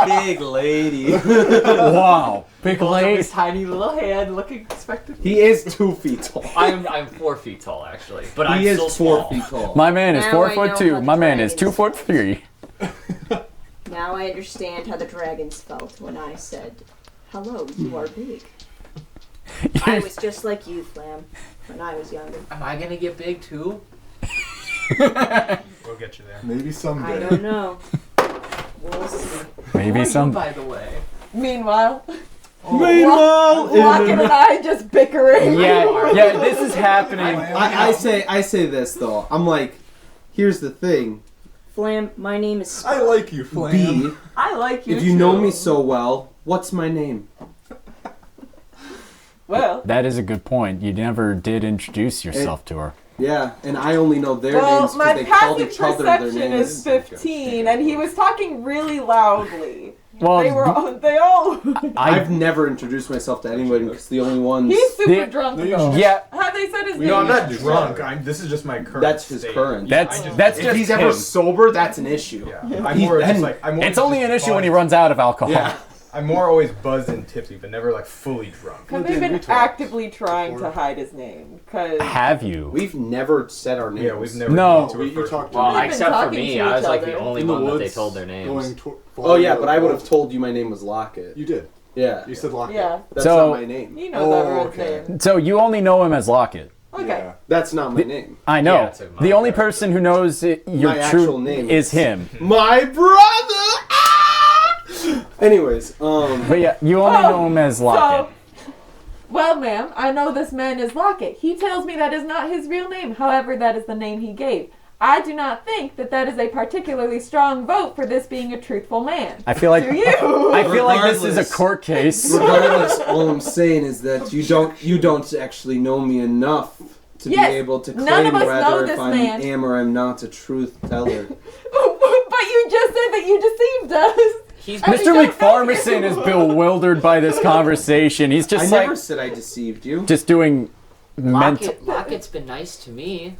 Big lady. Wow. Big Holds up lady. his tiny little hand, looking expectant. He is 2 feet tall. I'm 4 feet tall actually, but I'm He is still 4 small. feet tall. My man is Now 4 I foot know 2. how My man is dragons 2 foot 3. Now I understand how the dragons felt when I said, "Hello, you are big." I was just like you, Flam, when I was younger. Am I gonna get big too? We'll get you there. Maybe I someday. don't know. We'll see. Maybe Who are some. you, by the way. Meanwhile, Meanwhile, Lockett and I just bickering. Yeah, this is happening. I say this though. I'm like, here's the thing. Flam, my name is I like you, Flam. B, I like you if you too. know me so well, what's my name? Well, That is a good point. You never did introduce yourself to her. Yeah, and I only know their names well, because my they called passive each other their perception names. is 15, and he was talking really loudly. Well, They all. I've never introduced myself to anybody because the only ones. He's super The- drunk No, you though. should- yeah, Have they said his No, name? I'm not Just drunk. drunk. This is just my current. That's his state. current. that's just- that's if just he's ever him. sober, that's an issue. Yeah, I'm He's more then- just like I'm. More It's only just an issue when he buzzed. runs out of alcohol. Yeah. I'm more always buzzed and tipsy, but never like fully drunk. Have Well, they then we been talked actively trying to hide his name? Because Have you? We've never said our names. Yeah, we've never. No. been to We- a you first talked to one. Well, We've been except for talking me, to I was each like the other. only In the one that they woods, told their names. Oh yeah, but I would have told you my name was Lockett. You did. Yeah, You said Lockett. yeah, that's So- not my name. he knows everyone's okay. name. So you only know him as Lockett. Okay. Yeah. That's not my name. I know. Yeah, it's a The only moniker. person who knows your My true actual name is him. My brother. Ah! Anyways, But yeah, you only know him as Lockett. So, well, ma'am, I know this man is Lockett. He tells me that is not his real name. However, that is the name he gave. I do not think that that is a particularly strong vote for this being a truthful man. I feel like Do you? I feel like this is a Regardless. court case. regardless, all I'm saying is that you don't actually know me enough to Yes, be able to none claim of us know whether this if I man. am or I'm not a truth teller. But you just said that you deceived us. He's I Mr. don't know McPharmason you. is bewildered by this conversation. He's I just never like said I deceived you. just doing mental. Lockett's been nice to me.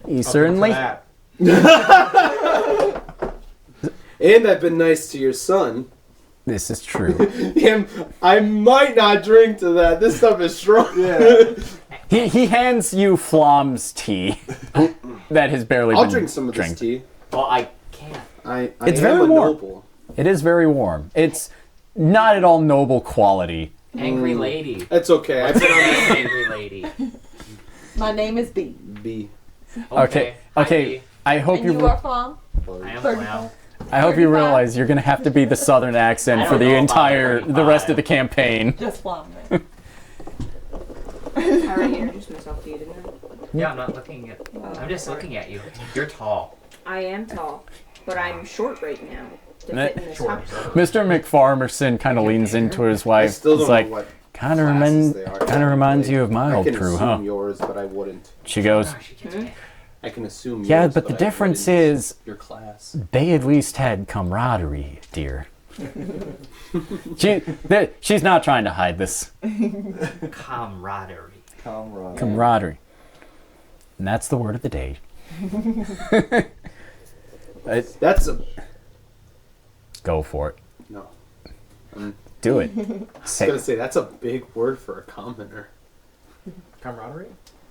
He certainly. That. And I've been nice to your son. This is true. Him, I might not drink to that. This stuff is strong. Yeah. He hands you Flom's tea that has barely I'll been drink some of drank. this tea. Well, I can't. I It's am very a warm. noble. It is very warm. It's not at all noble quality. Angry lady. It's okay. I've What's been your on name, angry lady? My name is B. B. Okay. Okay. I hope And you. you are from? I am 35. Flam. I hope you 35. realize you're gonna have to be the Southern accent I for don't the know about entire the rest of 35. the campaign. Just Flom, man. I already introduced myself to you, didn't I? Yeah, I'm not looking at. I'm just looking at you. You're tall. I am tall, but I'm short right now to Meh. fit in this house. Mr. McPharmerson kind of leans into his I wife. still It's don't like know what kind of classes they are. reminds you of my I old can crew, assume huh? yours, but I wouldn't. She goes, Gosh, you can't- I can assume yeah, yours, but the I difference wouldn't. is Your class. they at least had camaraderie, dear. She's not trying to hide this. Camaraderie. Camaraderie. And that's the word of the day. That's a Go for it. no. Do it. I was gonna say that's a big word for a commoner. Camaraderie?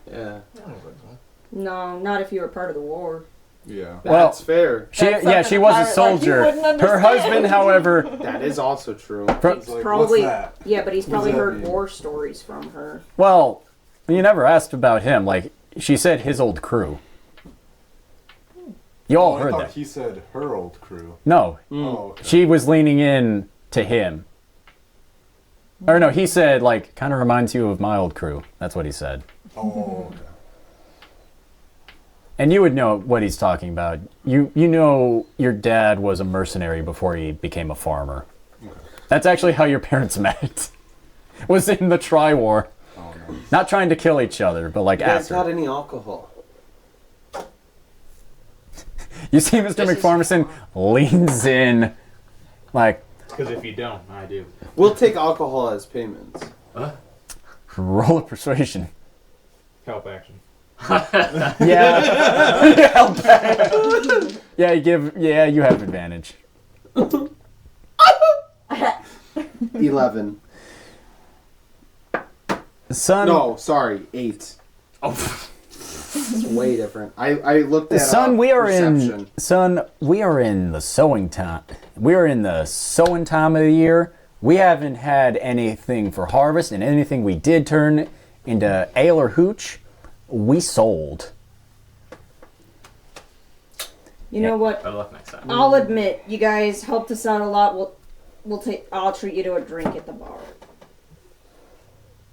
Yeah, I don't think so. No, not if you were part of the war. Yeah. Well- that's fair. She was a soldier. Her husband, however, That is also true. It's like, Probably, what's that? yeah, but he's What does probably that heard mean? war stories from her. well, you never asked about him. Like, she said his old crew. You all I heard thought that. he said her old crew. No, Oh, okay. she was leaning in to him. Or no, he said, like, kind of reminds you of my old crew. That's what he said. Oh, okay. And you would know what he's talking about. You know your dad was a mercenary before he became a farmer. That's actually how your parents met. Was in the Tri-War. Oh, no. Not trying to kill each other, but like You guys after. got any alcohol? You see Mr. McPharmason leans in, like, Because if you don't, I do. We'll take alcohol as payments. roll a persuasion. Help action. Yeah. Help back. Yeah, you have advantage. 11. Son, No, sorry, 8. Oh, It's way different. I looked at son, we are perception. we are in the sowing time. We are in the sowing time of the year. We haven't had anything for harvest, and anything we did turn into ale or hooch, we sold. You know what? better luck next time. I'll admit, you guys helped us out a lot. I'll treat you to a drink at the bar.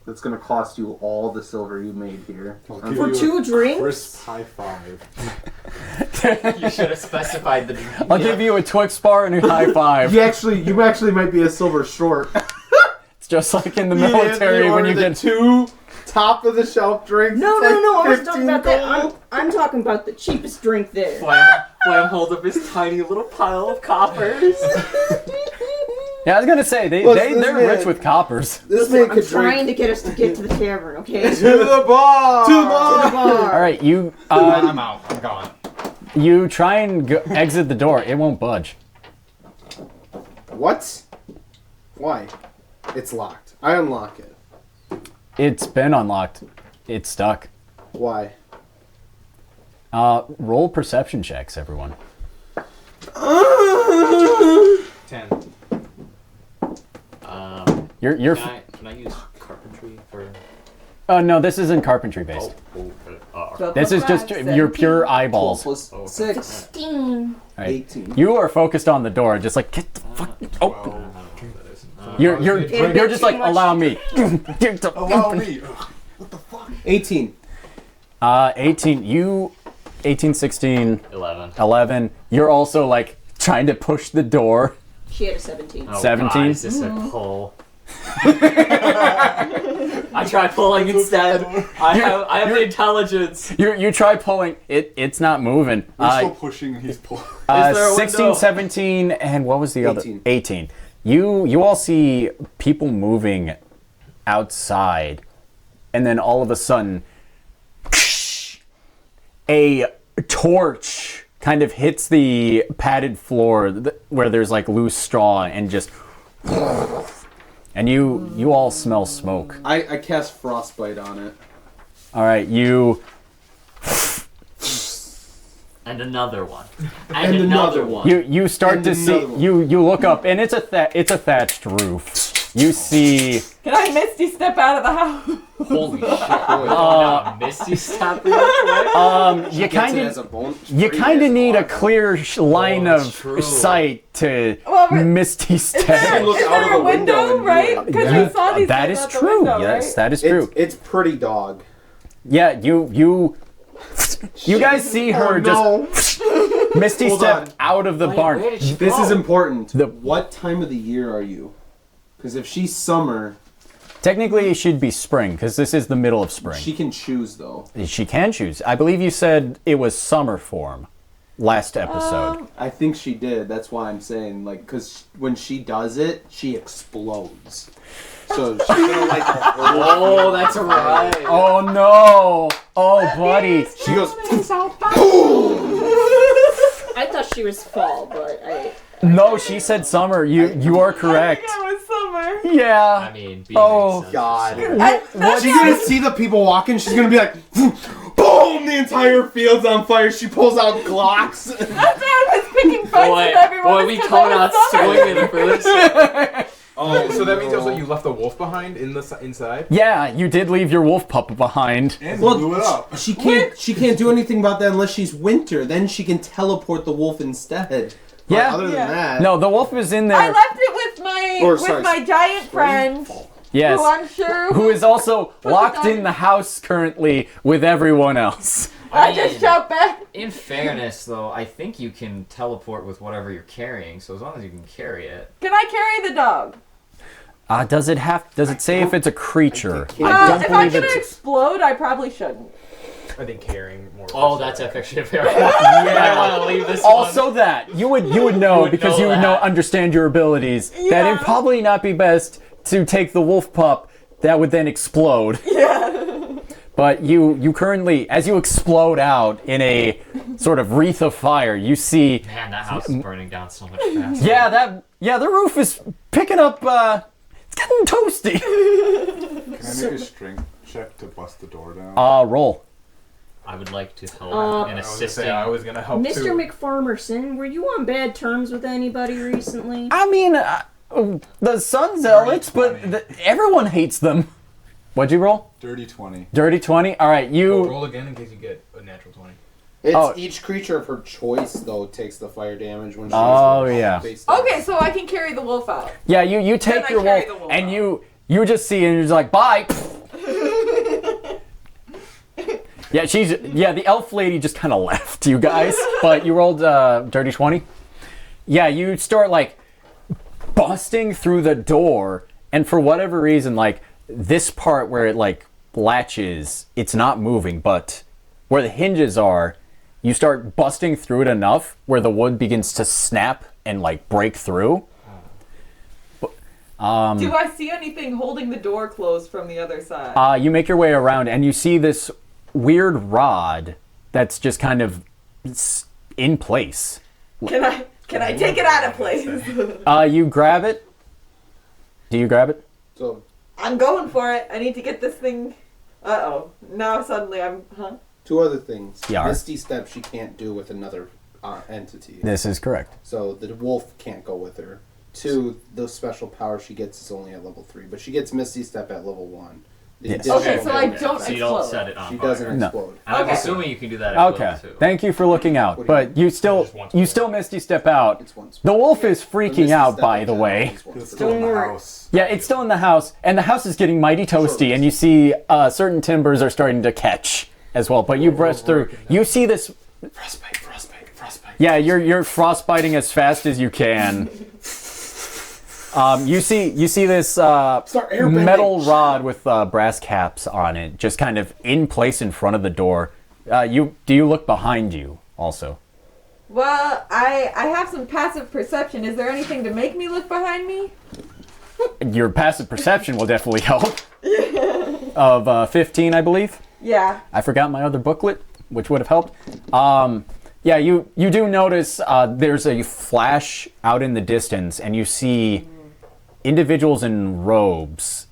That's gonna cost you all the silver you made here. I'll give For you a 2 drinks? Crisp high five. You should have specified the drink. I'll give you a Twix bar and a high five. You actually might be a silver short. It's just like in the military when you the get 2 top of the shelf drinks. No, It's no, like no, I was 15 talking about that. gold. I'm talking about the cheapest drink there. Flam holds up his tiny little pile of coppers. Yeah, I was gonna say they're rich with coppers. This man I'm could trying drink to get us to get to the tavern, okay? to the bar. To the bar. To the bar. All right, you I'm out. I'm gone. you try and exit the door. It won't budge. What? Why? It's locked. I unlock it. It's been unlocked. It's stuck. Why? Roll perception checks, everyone. 10. You're. Can I use carpentry for? Oh no, this isn't carpentry based. This is just your pure eyeballs. Plus Oh, 6. 16. Right. 18. You are focused on the door, just like get the fuck open. I don't know what that is. You're just like Too much. allow me. Get the Allow open. me. Ugh, what the fuck? 18. 18. You 18, 16, 11. 11. You're also like trying to push the door. She had a 17. Oh, 17? God, is this a pull? I try pulling instead. I have the intelligence. You try pulling. It's not moving. We're still pushing and he's pulling. Is there a 16, window? 17, and what was the other? 18. 18. You all see people moving outside, and then all of a sudden, a torch kind of hits the padded floor where there's like loose straw, and just, and you all smell smoke. I cast frostbite on it. All right, you. And another one. And another one. You start And to see another one. you look up, and it's a thatched roof. You see Can I Misty step out of the house? Holy shit. Misty step real quick. you Gets kind it of as a bone. you kind of need a clear line that's of true. sight to Well, but misty Is step. there, look is out there of a the window window, and right? look. Because Yeah. we saw these That things is out the true. window, Yes, right? that is true. It's pretty dog. Yeah, you guys see her just misty Hold step on. out of the barn. Where did she This go? is important. The- What time of the year are you? Because if she's summer, Technically, it should be spring because this is the middle of spring. she can choose though. She can choose. I believe you said it was summer form. last episode. I think she did. That's why I'm saying, like, because when she does it, she explodes. So she's gonna like. Oh, that's right. Oh no! Oh, buddy. She goes. I thought she was fall, but I. No, she said summer. You are correct. It was summer. Yeah. I mean, B Oh, makes sense. God. What She's gonna see the people walking. She's gonna be like, boom! The entire field's on fire. She pulls out Glocks. That's why I was picking fights with everyone. Boy, we because come it out was summer. swinging for this. Oh, so that means also you left the wolf behind inside? Yeah, you did leave your wolf pup behind. And blew it up. She can't do anything about that unless she's winter. Then she can teleport the wolf instead. But Yeah. other than Yeah. that, No, the wolf is in I there. left it with my Or, sorry, my giant friend, Yes. who I'm sure Who is also the locked dog- in the house currently with everyone else. I just shout back. In fairness, though, I think you can teleport with whatever you're carrying. So as long as you can carry it. Can I carry the dog? Does it say if it's a creature? I I don't If I'm believe gonna it's. explode, I probably shouldn't. I think carrying more. Oh, that's actually fair. I want to leave this Also, that you would know would because know you would that. understand your abilities. That Yeah. it'd probably not be best to take the wolf pup. That would then explode. Yeah. But you currently, as you explode out in a sort of wreath of fire, you see. Man, that house is burning down so much faster. Yeah, the roof is picking up. It's getting toasty. Can I make a strength check to bust the door down? Roll. I would like to help in Uh, I was gonna assisting. say I was gonna help Mr. too. McFarmerson, were you on bad terms with anybody recently? I mean, the sun zealots, but everyone hates them. What'd you roll? Dirty 20. Dirty 20? Alright, Roll again in case you get a natural 20. it's Oh. each creature of her choice though takes the fire damage when she. Oh, yeah. Okay, so I can carry the wolf out. Yeah, you take I your carry wolf, the wolf and out. you just see and you're just like, bye! Yeah, the elf lady just kind of left you guys, but you rolled dirty 20. Yeah, you start like busting through the door, and for whatever reason, like this part where it like latches, it's not moving, but where the hinges are, you start busting through it enough where the wood begins to snap and like break through. Do I see anything holding the door closed from the other side? You make your way around and you see this weird rod that's just kind of in place. Can I take it out of place? You grab it. Do you grab it? So I'm going for it. I need to get this thing. Uh-oh. Now suddenly I'm... Huh? two other things. Yar. Misty Step she can't do with another entity. This is correct. So the wolf can't go with her. Two, the special power she gets is only at level 3, but she gets Misty Step at level 1. The Yes. additional Okay, so I bonus don't effect, So you don't explode. set it on She fire. doesn't No. explode. I'm Okay. assuming you can do that at Okay. will, too. Thank you for looking out. What do you But you still Just once misty step out. It's once. The wolf is The freaking Misty out, Step by in the general way. is once It's per still in turn. the house. Yeah, it's still in the house, and the house is getting mighty toasty, and you see certain timbers are starting to catch as well. But you brush through. You see this. Frostbite. Yeah, you're frostbiting as fast as you can. You see this Start airbending. metal rod with brass caps on it, just kind of in place in front of the door. Do you look behind you also? Well, I have some passive perception. Is there anything to make me look behind me? Your passive perception will definitely help. Of 15, I believe. Yeah. I forgot my other booklet, which would have helped. Yeah, you do notice there's a flash out in the distance, and you see individuals in robes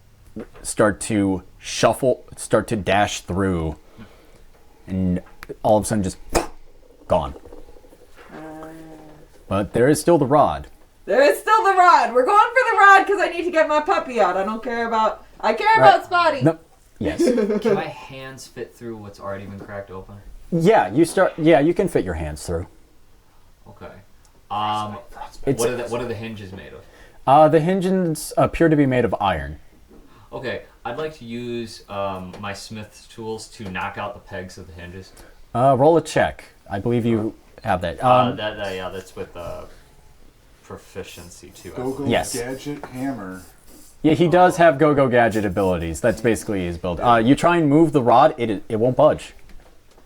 start to dash through, and all of a sudden just gone. But there is still the rod. There is still the rod. We're going for the rod because I need to get my puppy out. I care about Spotty. No, yes. Can my hands fit through what's already been cracked open? Yeah, you can fit your hands through. Okay. It's, What are the hinges made of? the hinges appear to be made of iron. Okay, I'd like to use my smith's tools to knock out the pegs of the hinges. Roll a check. I believe you have that. That's with proficiency too. I Go-Go believe. Yes. Gadget Hammer. Yeah, he does have go-go gadget abilities. That's basically his build. You try and move the rod, it won't budge.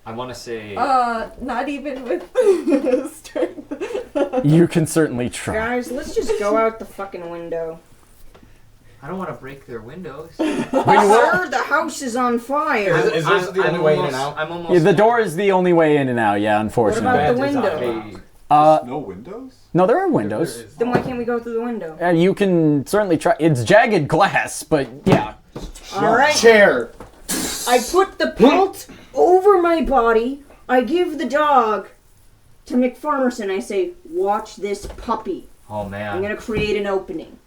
I want to say. Not even with strength. You can certainly try. Guys, let's just go out the fucking window. I don't want to break their windows. Sir, the house is on fire. Is this the only way in and out? I'm almost. Yeah, the door is the only way in and out. Yeah, What unfortunately. about the Bad design. window? No windows? No, there are windows. Then why can't we go through the window? You can certainly try. It's jagged glass, but yeah. Alright. Chair. I put the pelt over my body. I give the dog to McPharmerson. I say, watch this puppy. Oh I'm man. gonna create an opening.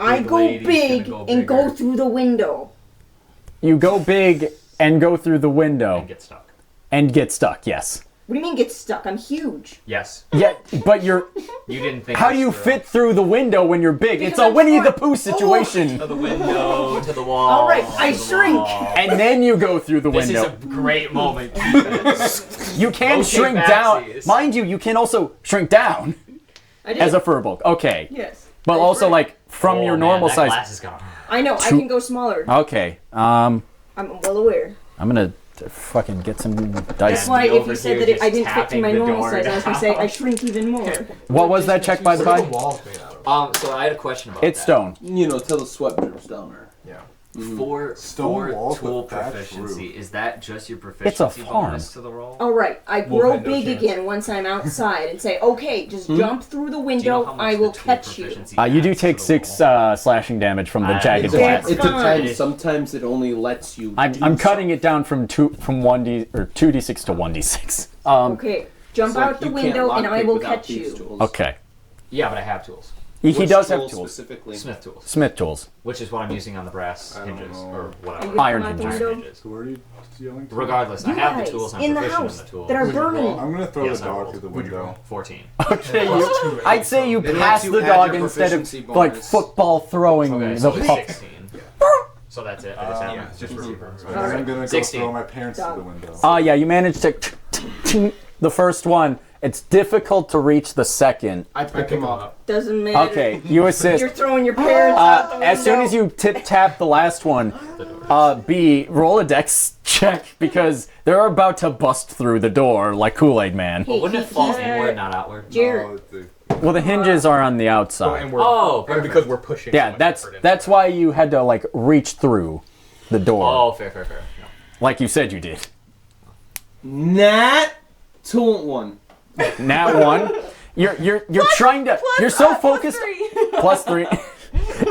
I go lady's big gonna go and go bigger. through the window. You go big and go through the window And get stuck. and get stuck. Yes. What do you mean get stuck? I'm huge. Yes. Yeah, but you're. You didn't think. How do you fit through the window when you're big? It's a I'm Winnie the short. Pooh situation. To the window, to the wall. All right, I to the shrink. wall. And then you go through the This window. is a great moment. Defense. You can Okay, shrink down. backsies. Mind you, you can also shrink down I did. as a furbolg. Okay. Yes. But I also, shrank. like, from Oh, your man, normal that size. glass is gone. I know, I can go smaller. Okay. I'm well aware. I'm gonna fucking get some That's dice. why if over you said here that I just didn't fit to tapping my the normal door size, I was gonna say down. I shrink even more. What was that check, by the What are by? the walls made out of? So I had a question about It's that. stone. You know, till the sweat drips down her. Yeah. For Stone walls tool with thatched proficiency, roof. is that just your proficiency It's a farm. bonus to the roll? All right, I We'll grow have no big chance. again once I'm outside and say, okay, just jump through the Do you know window. how much I will the tool catch you. proficiency You do adds to take the 6 roll? slashing damage from the Ah, jagged it's glass. a- It depends. fine. Sometimes it only lets you. I'm cutting it down from 1d or 2d6 to 1d6. Okay, jump out the window and I will catch you. Okay. Yeah, but I have tools. He does have tools. specifically. Smith tools. Smith tools. Which is what I'm using on the brass I don't hinges. know. Or Are you whatever. gonna Iron come out the hinges. window? hinges. So where are you yelling to? Regardless, I You have the guys tools. I'm in the proficient house in the tools. that are Would you roll? burning. I'm gonna throw Yes, the I dog rolled. through the Would you window. roll? 14. Okay, Plus two, I'd say you It lets pass you the add dog your instead of proficiency like bonus. football throwing Okay, the so it's pup. 16. So that's it. Yeah, it's just receiver. So I'm gonna go 16. throw my parents Dog. through the window. Yeah, you managed to the first one. It's difficult to reach the second. I I pick pick him him up. up. Doesn't matter. Okay, you assist. You're throwing your parents out the window. As soon as you tap the last one, B, roll a dex check because they're about to bust through the door like Kool-Aid Man. Well, wouldn't it fall He's- inward, not outward? Jared, Oh, it's the- Well, the hinges are on the Oh, outside. and we're Oh, and perfect. because we're pushing. so Yeah, much that's effort into that's it. why you had to like reach through the door, Oh, fair. No. like you said you did. Nat 1. Nat 1. You're trying to. You're so focused. Plus 3.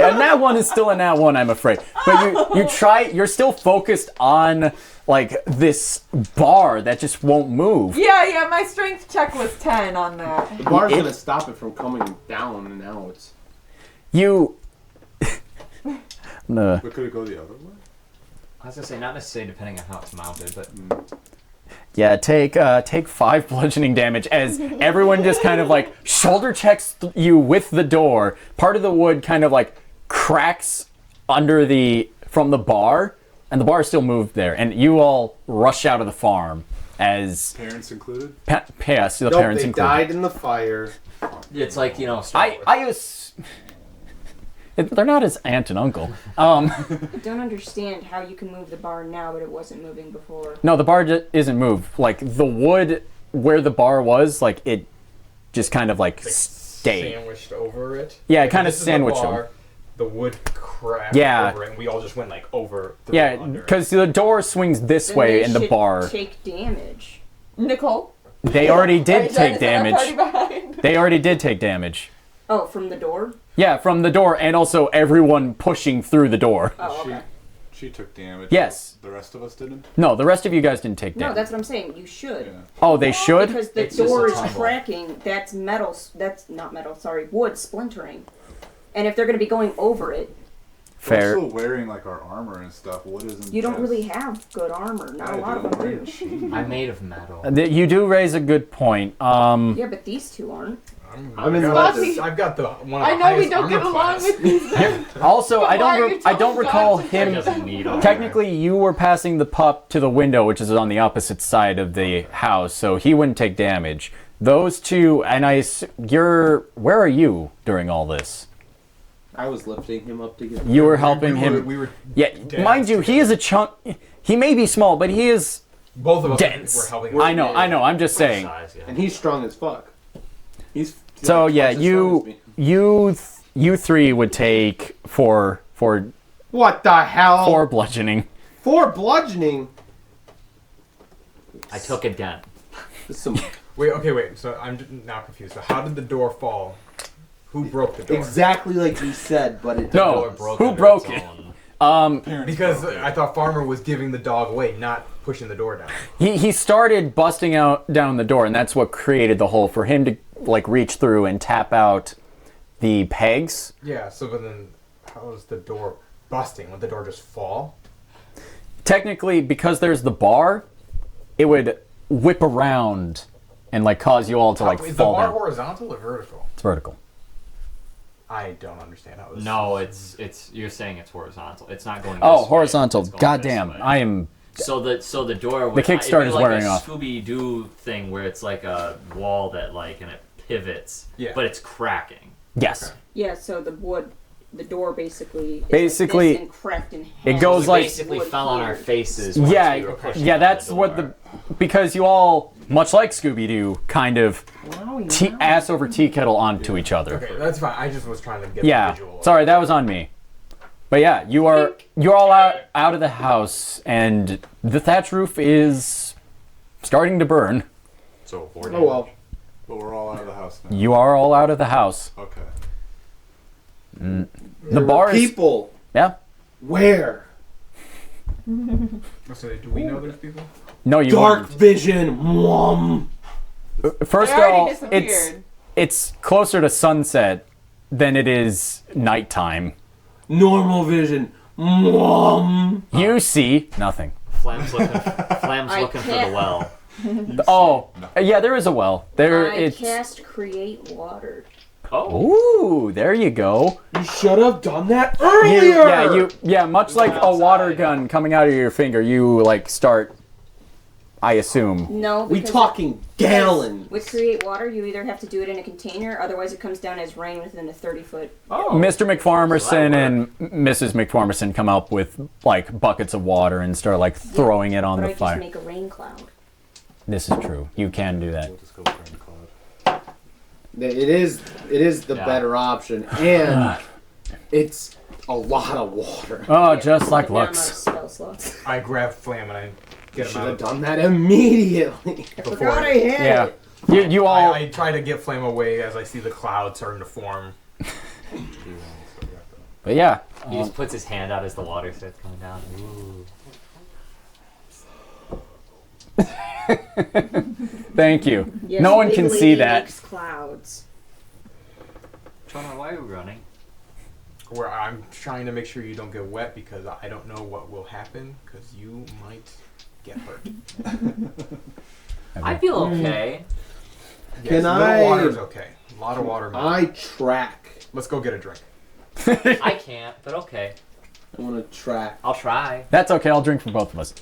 And Nat 1 is still a Nat 1, I'm afraid. But you try. You're still focused on like this bar that just won't move. Yeah, my strength check was 10 on that. The bar's It- gonna stop it from coming down and out. You. I'm gonna- But could it go the other way? I was gonna say, not necessarily depending on how it's mounted, but Yeah, take 5 bludgeoning damage as everyone just kind of like shoulder checks you with the door. Part of the wood kind of like cracks from the bar, and the bar still moved there. And you all rush out of the farm as Parents included? yes, the Nope, parents they included. died in the fire. it's like, Star Wars. They're not his aunt and uncle. I don't understand how you can move the bar now, but it wasn't moving before. No, the bar isn't moved. Like the wood where the bar was, like it just kind of like stayed. Sandwiched over it. Yeah, it kind of This is the sandwiched them. bar, the wood cracked Yeah. over it, and we all just went like over. Through Yeah, under it. because the door swings this Then way they and the should bar. take damage. Nicole. They already Are did you trying take to set our party damage. behind? They already did take damage. Oh, from the door? Yeah, from the door and also everyone pushing through the door. Oh, okay. She took damage. Yes. The rest of us didn't? No, the rest of you guys didn't take No, damage. that's what I'm saying. You should. Yeah. Oh, they should? Because the It's just door a is tumble. cracking. That's metal. That's not metal. Sorry, wood splintering. And if they're going to be going over it, Fair. We're still wearing like our armor and stuff. What isn't you don't just- really have good armor. Not a lot of them do. I'm made of metal. You do raise a good point. Yeah, but these two aren't. I'm in I've got the one. Of I the know we highest don't get armor along class. with these guys. Also, But I why are don't you I don't telling recall Dodge to him. Doesn't need armor. Technically, you were passing the pup to the window, which is on the opposite side of the house, so he wouldn't take damage. Those two, and where are you during all this? I was lifting him up to get. You were helping him. We were Yeah, mind you, he is a chunk. He may be small, but he is Both of us dense. were helping. I know. I'm just saying. Size, yeah. And he's strong as fuck. He's So like yeah, twice as strong as me. you three would take four What the hell? bludgeoning. 4 bludgeoning. I took it down. Some Wait. So I'm now confused. So how did the door fall? Who broke the door? exactly like you said, but it No. Door broke Who under broke its it? own. Because I thought Farmer was giving the dog away, not pushing the door down. He started busting down the door, and that's what created the hole for him to like reach through and tap out the pegs. Yeah. So but then, how was the door busting? Would the door just fall? Technically, because there's the bar, it would whip around and like cause you all to like Is the fall bar down. horizontal or vertical? It's vertical. I don't understand how this. No, it's you're saying it's horizontal. It's not going. Oh, this way, horizontal. it's going Goddamn. this way. I am. So the door. The Kickstarter's it'd be like wearing a off. Scooby Doo thing where it's like a wall that like and it pivots. Yeah. But it's cracking. Yes. Yeah, so the door basically. Basically, is like this and cracked in half. it goes We like- basically Wood fell on our here. faces. once we were Yeah. pushing Yeah. on That's the what door. because you all, much like Scooby Doo, kind of ass over tea kettle onto each other. Okay, that's fine. I just was trying to get Yeah. the visual. Sorry, that was on me. But yeah, you're all out of the house, and the thatch roof is starting to burn. So 4 Oh well. But we're all out of the house now. You are all out of the house. Okay. The bar is People. yeah. Where? So do we know there's people? No, you Dark wouldn't. vision. Mwah. First They of all, already disappeared. it's closer to sunset than it is nighttime. Normal vision. Mwah. You see nothing. Flam's looking for the well. Oh, yeah, there is a well. There I it's. cast create water. Oh. Ooh, there you go. You should have done that You, earlier. much like a water gun coming out of your finger, you like start. I assume. No, We because talking gallons. with create water, you either have to do it in a container, otherwise it comes down as rain within a 30-foot. Oh. Mr. McFarmerson Well, and Mrs. McFarmerson come up with like buckets of water and start like throwing it on But the I fire. just make a rain cloud. This is true. You can do that. We'll just go with Rain Cloud. It is the Yeah. better option, and it's a lot of water. Oh, just like But now I'm out of looks. spell slots. I grab Flam and I You get him should out. have done that immediately. I Before forgot I I- had Yeah. it. You all. I try to get Flame away as I see the cloud starting to form. But yeah. He just puts his hand out as the water starts coming down. Ooh. Thank you. Yes, No one big can lady see that. makes clouds. Chona, why are you running? Where I'm trying to make sure you don't get wet because I don't know what will happen because you might get hurt. I feel okay. Yes, Can little I- water's okay. A lot of water. I track. Let's go get a drink. I can't, but okay. I want to track. I'll try. That's okay. I'll drink for both of us.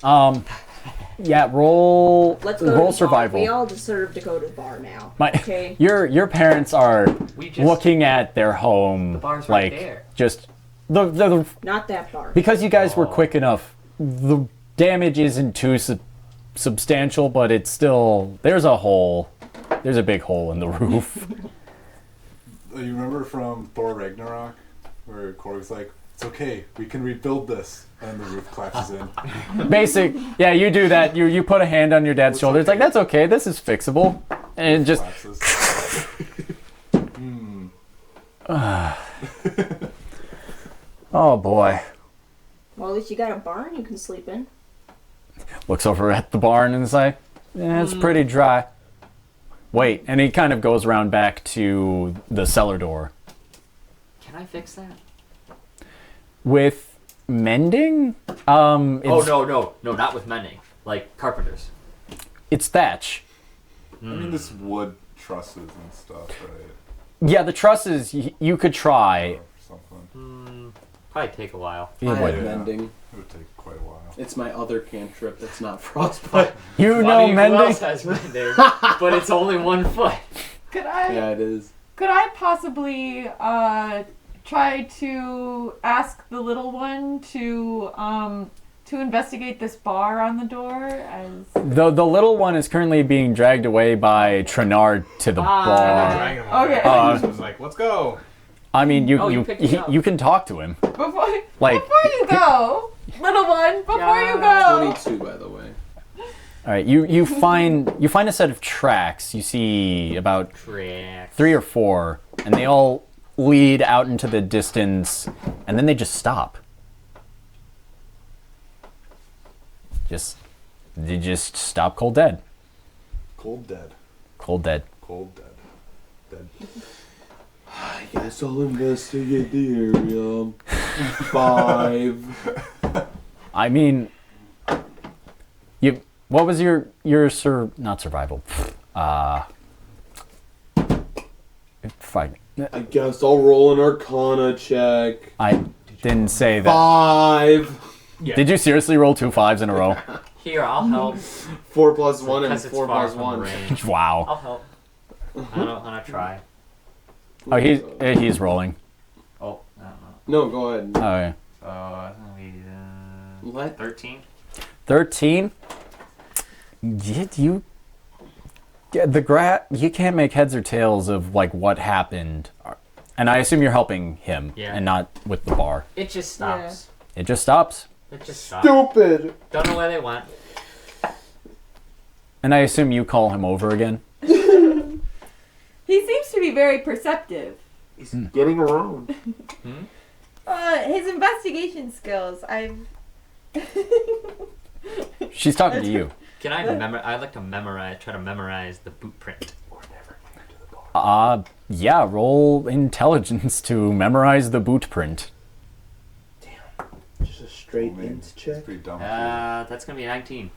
Yeah. Roll. Let's go to roll the survival. bar. We all deserve to go to the bar now. My, Okay. your parents are We just looking at their home The bar's right like there. just the Not that bar. because you guys were Oh. quick enough. The damage isn't too substantial, but it's still there's a hole. There's a big hole in the roof. You remember from Thor Ragnarok where Korg's like, "It's okay, we can rebuild this," and the roof collapses in. Basic. Yeah, you do that. You put a hand on your dad's shoulder. It's like that's okay. This is fixable, and just Collapses. oh boy. Well, at least you got a barn you can sleep in. Looks over at the barn and is like, "Yeah, it's pretty dry." Wait, and he kind of goes around back to the cellar door. Can I fix that? With mending? Oh It's, no, not with mending. Like carpenters. It's thatch. I mean, this wood trusses and stuff, right? Yeah, the trusses you could try. Or something. Probably take a while. It I would. have mending. It would take quite a while. It's my other cantrip that's not frostbite. You I know mean, who mending? else has mending? But it's only 1 foot. Could I? Yeah, it is. Could I possibly try to ask the little one to to investigate this bar on the door? As The little one is currently being dragged away by Trenard to the I'm not bar. dragging him away. Okay. I just was like, let's go. I mean, Oh, you picked me up. you can talk to him. before Like- you go, little one, before you go. 22, by the way. All right, you find a set of tracks. You see about Tracks. 3 or 4, and they all lead out into the distance, and then they just stop. They just stop cold dead. Cold dead. Cold dead. Cold dead. Dead. I guess I'll investigate the area. 5. I mean, what was your not survival? Fine. I guess I'll roll an Arcana check. I didn't say that. 5. Did you seriously roll 2 5s in a row? Here, I'll help. 4 plus 1 and Because it's 4 far plus from 1. range. Wow. I'll help. I'm gonna try. Oh, he's rolling. Oh, I don't know. No, go ahead. Oh, yeah. So that's gonna be What? 13. 13. You can't make heads or tails of like what happened, and I assume you're helping him, and not with the bar. It just stops. It just stops, It just stops. Stupid. Don't know where they went. and I assume you call him over again. He seems to be very perceptive. He's getting around. His investigation skills, She's talking to you. Can I I'd like to try to memorize the boot print. Yeah, roll intelligence to memorize the boot print. Just a straight int It's check. pretty dumb. That's gonna be 19.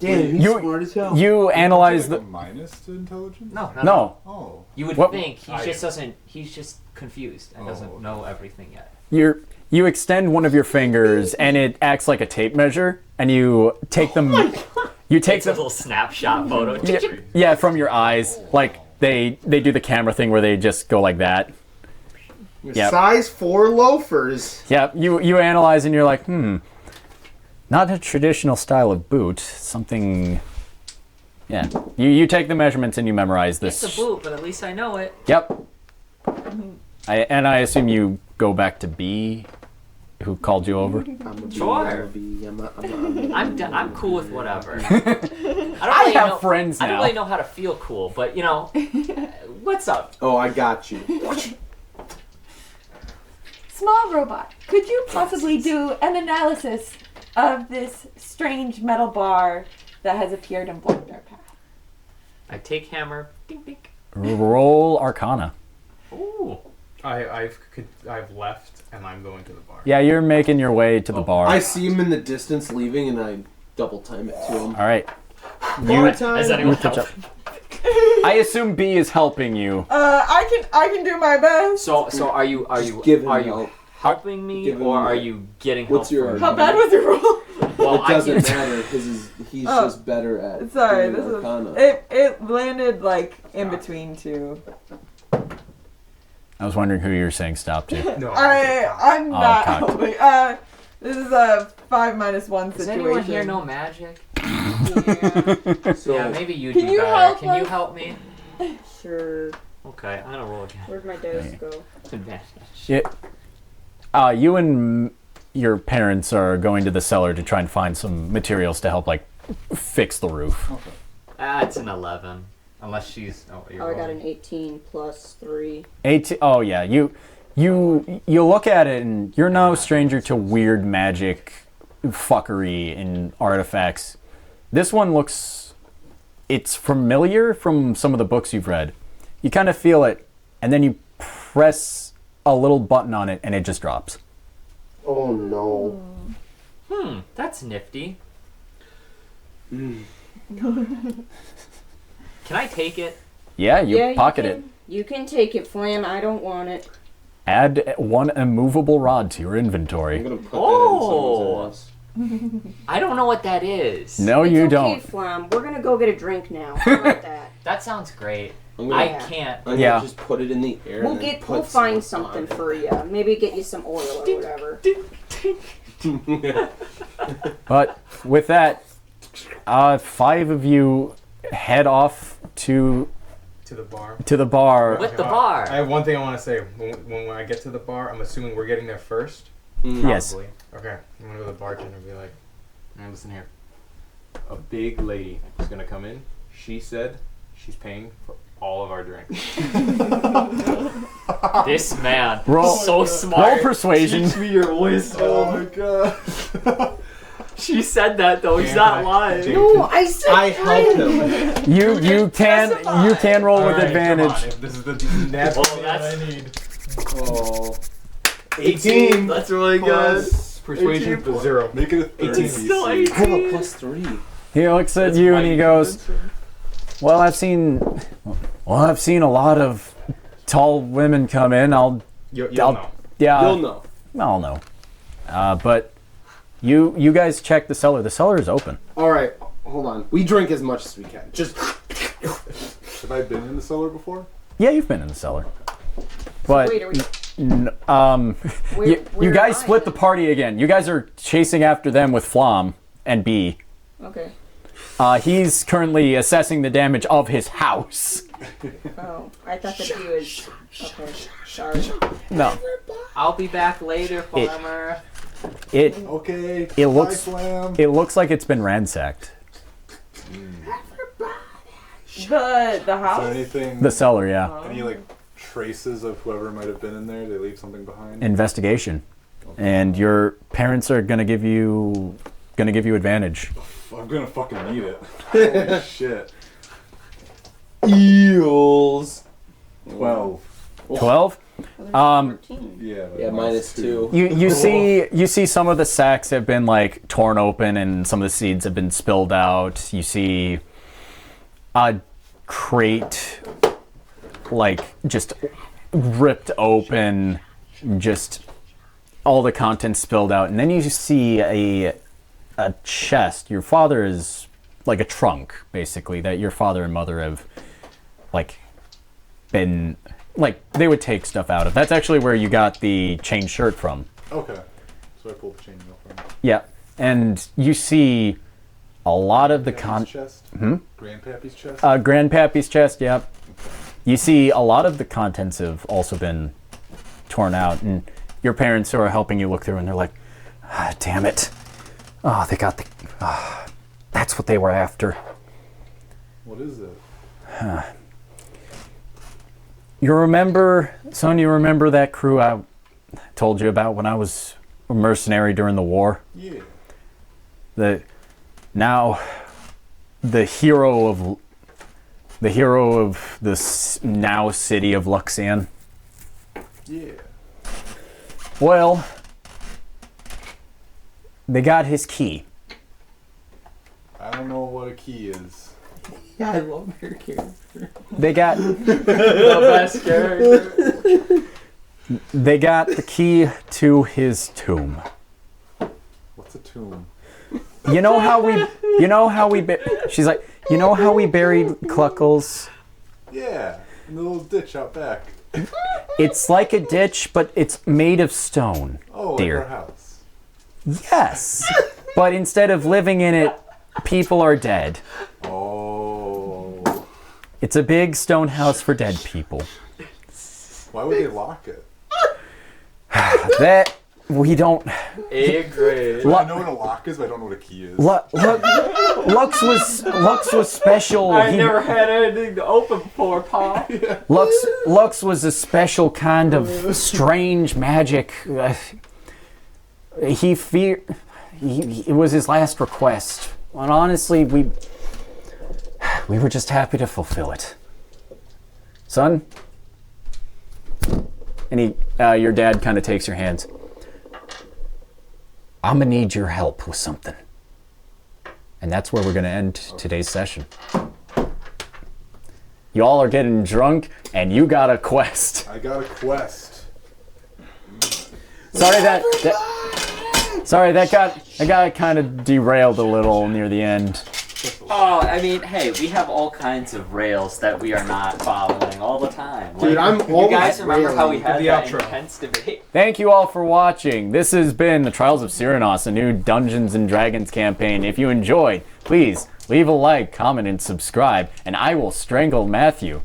Damn, he's You- smart as hell. You analyze Like the a minus to intelligence? no. Oh. You would What- think he's just confused and doesn't know everything yet. You extend one of your fingers and it acts like a tape measure, and you take them. You take Takes a them. little snapshot photo. Yeah, from your eyes, like they do the camera thing where they just go like that. Yep. Size 4 loafers. Yeah, you analyze and you're like, not a traditional style of boot. Something. Yeah, you take the measurements and you memorize this. It's a boot, but at least I know it. Yep. I assume you go back to B, who called you over. Sure. I'm cool with whatever. I don't have friends I don't now. really know how to feel cool, but what's up? Oh, I got you. Small robot, could you possibly do an analysis of this strange metal bar that has appeared and blocked our path? I take hammer. Ding ding. Roll Arcana. Ooh. I've left and I'm going to the bar. Yeah, you're making your way to the bar. I see him in the distance leaving, and I double time it to him. All right. Bar Has time. anyone catch helped? I assume B is helping you. I can do my best. So are you give him are you help. helping me Give him or are help. you getting What's help? your from How me? bad was your roll? Well, It doesn't I matter. He's Oh. just better at. Sorry, doing this Arcana. is it landed like in between two. I was wondering who you were saying stop to. No. I'm not cocked. helping. This is a 5 minus 1 Does situation. anyone here know magic? So, Yeah, maybe you Can do you better. help Can you us? help me? Sure. Okay, I'm gonna roll again. Where'd my dice go? Advantage. You and your parents are going to the cellar to try and find some materials to help, like, fix the roof. It's an 11. Unless she's. Oh, you're Oh, I got rolling. an 18 plus 3. 18. Oh yeah, you look at it and you're no stranger to weird magic, fuckery, and artifacts. This one looks. It's familiar from some of the books you've read. You kind of feel it, and then you press a little button on it, and it just drops. oh no. That's nifty. Can I take it? Yeah, you pocket you it. can, You can take it, Flam. I don't want it. Add one immovable rod to your I'm inventory. gonna put Oh. that in someone's ass. I don't know what that is. No, It's you okay, don't. Flam. We're gonna go get a drink now. How about that? That sounds great. I'm gonna, I Yeah. can't. I'm Yeah. gonna just put it in the air. We'll and then we'll put find some on something it. for you. Maybe get you some oil or whatever. But with that, 5 of you head off to To the bar. the bar. With the bar. I have one thing I want to say. When I get to the bar, I'm assuming we're getting there first. Yes. Probably. Okay. I'm gonna go to the bartender and be like, "Man, listen here. A big lady is gonna come in. She said she's paying for all of our drinks. This man. Roll- so smart. Roll persuasion. Teach me your wisdom. Oh my god. She said that though. He's Jane, not can I- lying. Jane, No, I said I helped him. You can roll with Alright, come on, advantage. if this is the natural Oh, that that's- I need. Oh. 18 That's really plus Persuasion 18 0. Make it a 30 It's still DC. I have a +3. He looks at That's you why and he you goes, convinced her. "Well, I've seen a lot of tall women come in. You'll I'll- know. Yeah, You'll know. I'll know. But you guys check the cellar. The cellar is open. All right, hold on. We drink as much as we can. Just Have I been in the cellar before? Yeah, you've been in the cellar. But Wait, are we? you where guys am I? split the party again. You guys are chasing after them with Flom and B. Okay. He's currently assessing the damage of his house. Oh, I thought that he was. Okay. Sorry. No, I'll be back later, farmer. it Okay. It looks- Bye, Flam. it looks like it's been ransacked. The Is there house? anything? The cellar, yeah. Any like traces of whoever might have been in there? They leave something behind. Investigation, and your parents are gonna give you advantage. I'm gonna fucking need it. Holy shit. eels. 12. 12. 14. Yeah. Yeah, -2. You see some of the sacks have been like torn open and some of the seeds have been spilled out. You see a crate like just ripped open, just all the contents spilled out, and then you see a chest. Your father is like a trunk, basically, that your father and mother have like been like they would take stuff out of. That's actually where you got the chain shirt from. Okay. So I pulled the chain off from Yeah, and you see a lot of the chest. Grandpappy's chest. Grandpappy's chest. Yep. You see a lot of the contents have also been torn out, and your parents who are helping you look through, and they're like, "Damn it! Oh, they got the. That's what they were after." What is it? You remember, son? You remember that crew I told you about when I was a mercenary during the war? Yeah. The hero of this now city of Luxian. Yeah. Well, they got his key. I don't know what a key is. Yeah, I love your character. They got The best character. they got the key to his tomb. What's a tomb? You know how we she's like, "You know how we buried Cluckles? Yeah. In the little ditch out back. It's like a ditch, but it's made of stone." Oh, Dear. like our house. Yes. But instead of living in it, people are dead. Oh. It's a big stone house for dead people. Why would they lock it? That we don't. A grade. I know what a lock is, but I don't know what a key is. Lux was special. I never had anything to open before, Pa. Lux was a special kind of strange magic. It was his last request, and honestly, we were just happy to fulfill it. Son, and your dad kind of takes your hands. I'm gonna need your help with something, and that's where we're gonna end today's session. Y'all are getting drunk, and you got a quest. I got a quest. Sorry that got kind of derailed a little near the end. social. Oh, I mean, hey, we have all kinds of rails that we are not following all the time. Dude, I'm You always guys remember how we had The that outro. intense debate? Thank you all for watching. This has been the Trials of Sirenas, a new Dungeons and Dragons campaign. If you enjoyed, please leave a like, comment, and subscribe, and I will strangle Matthew.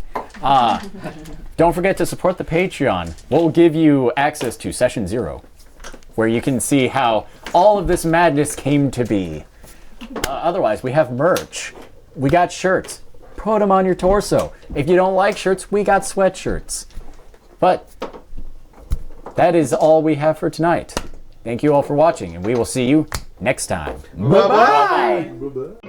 Don't forget to support the Patreon. We'll give you access to Session 0, where you can see how all of this madness came to be. Otherwise, we have merch. We got shirts. Put them on your torso. If you don't like shirts, we got sweatshirts. But that is all we have for tonight. Thank you all for watching, and we will see you next time. Bye-bye! Bye-bye.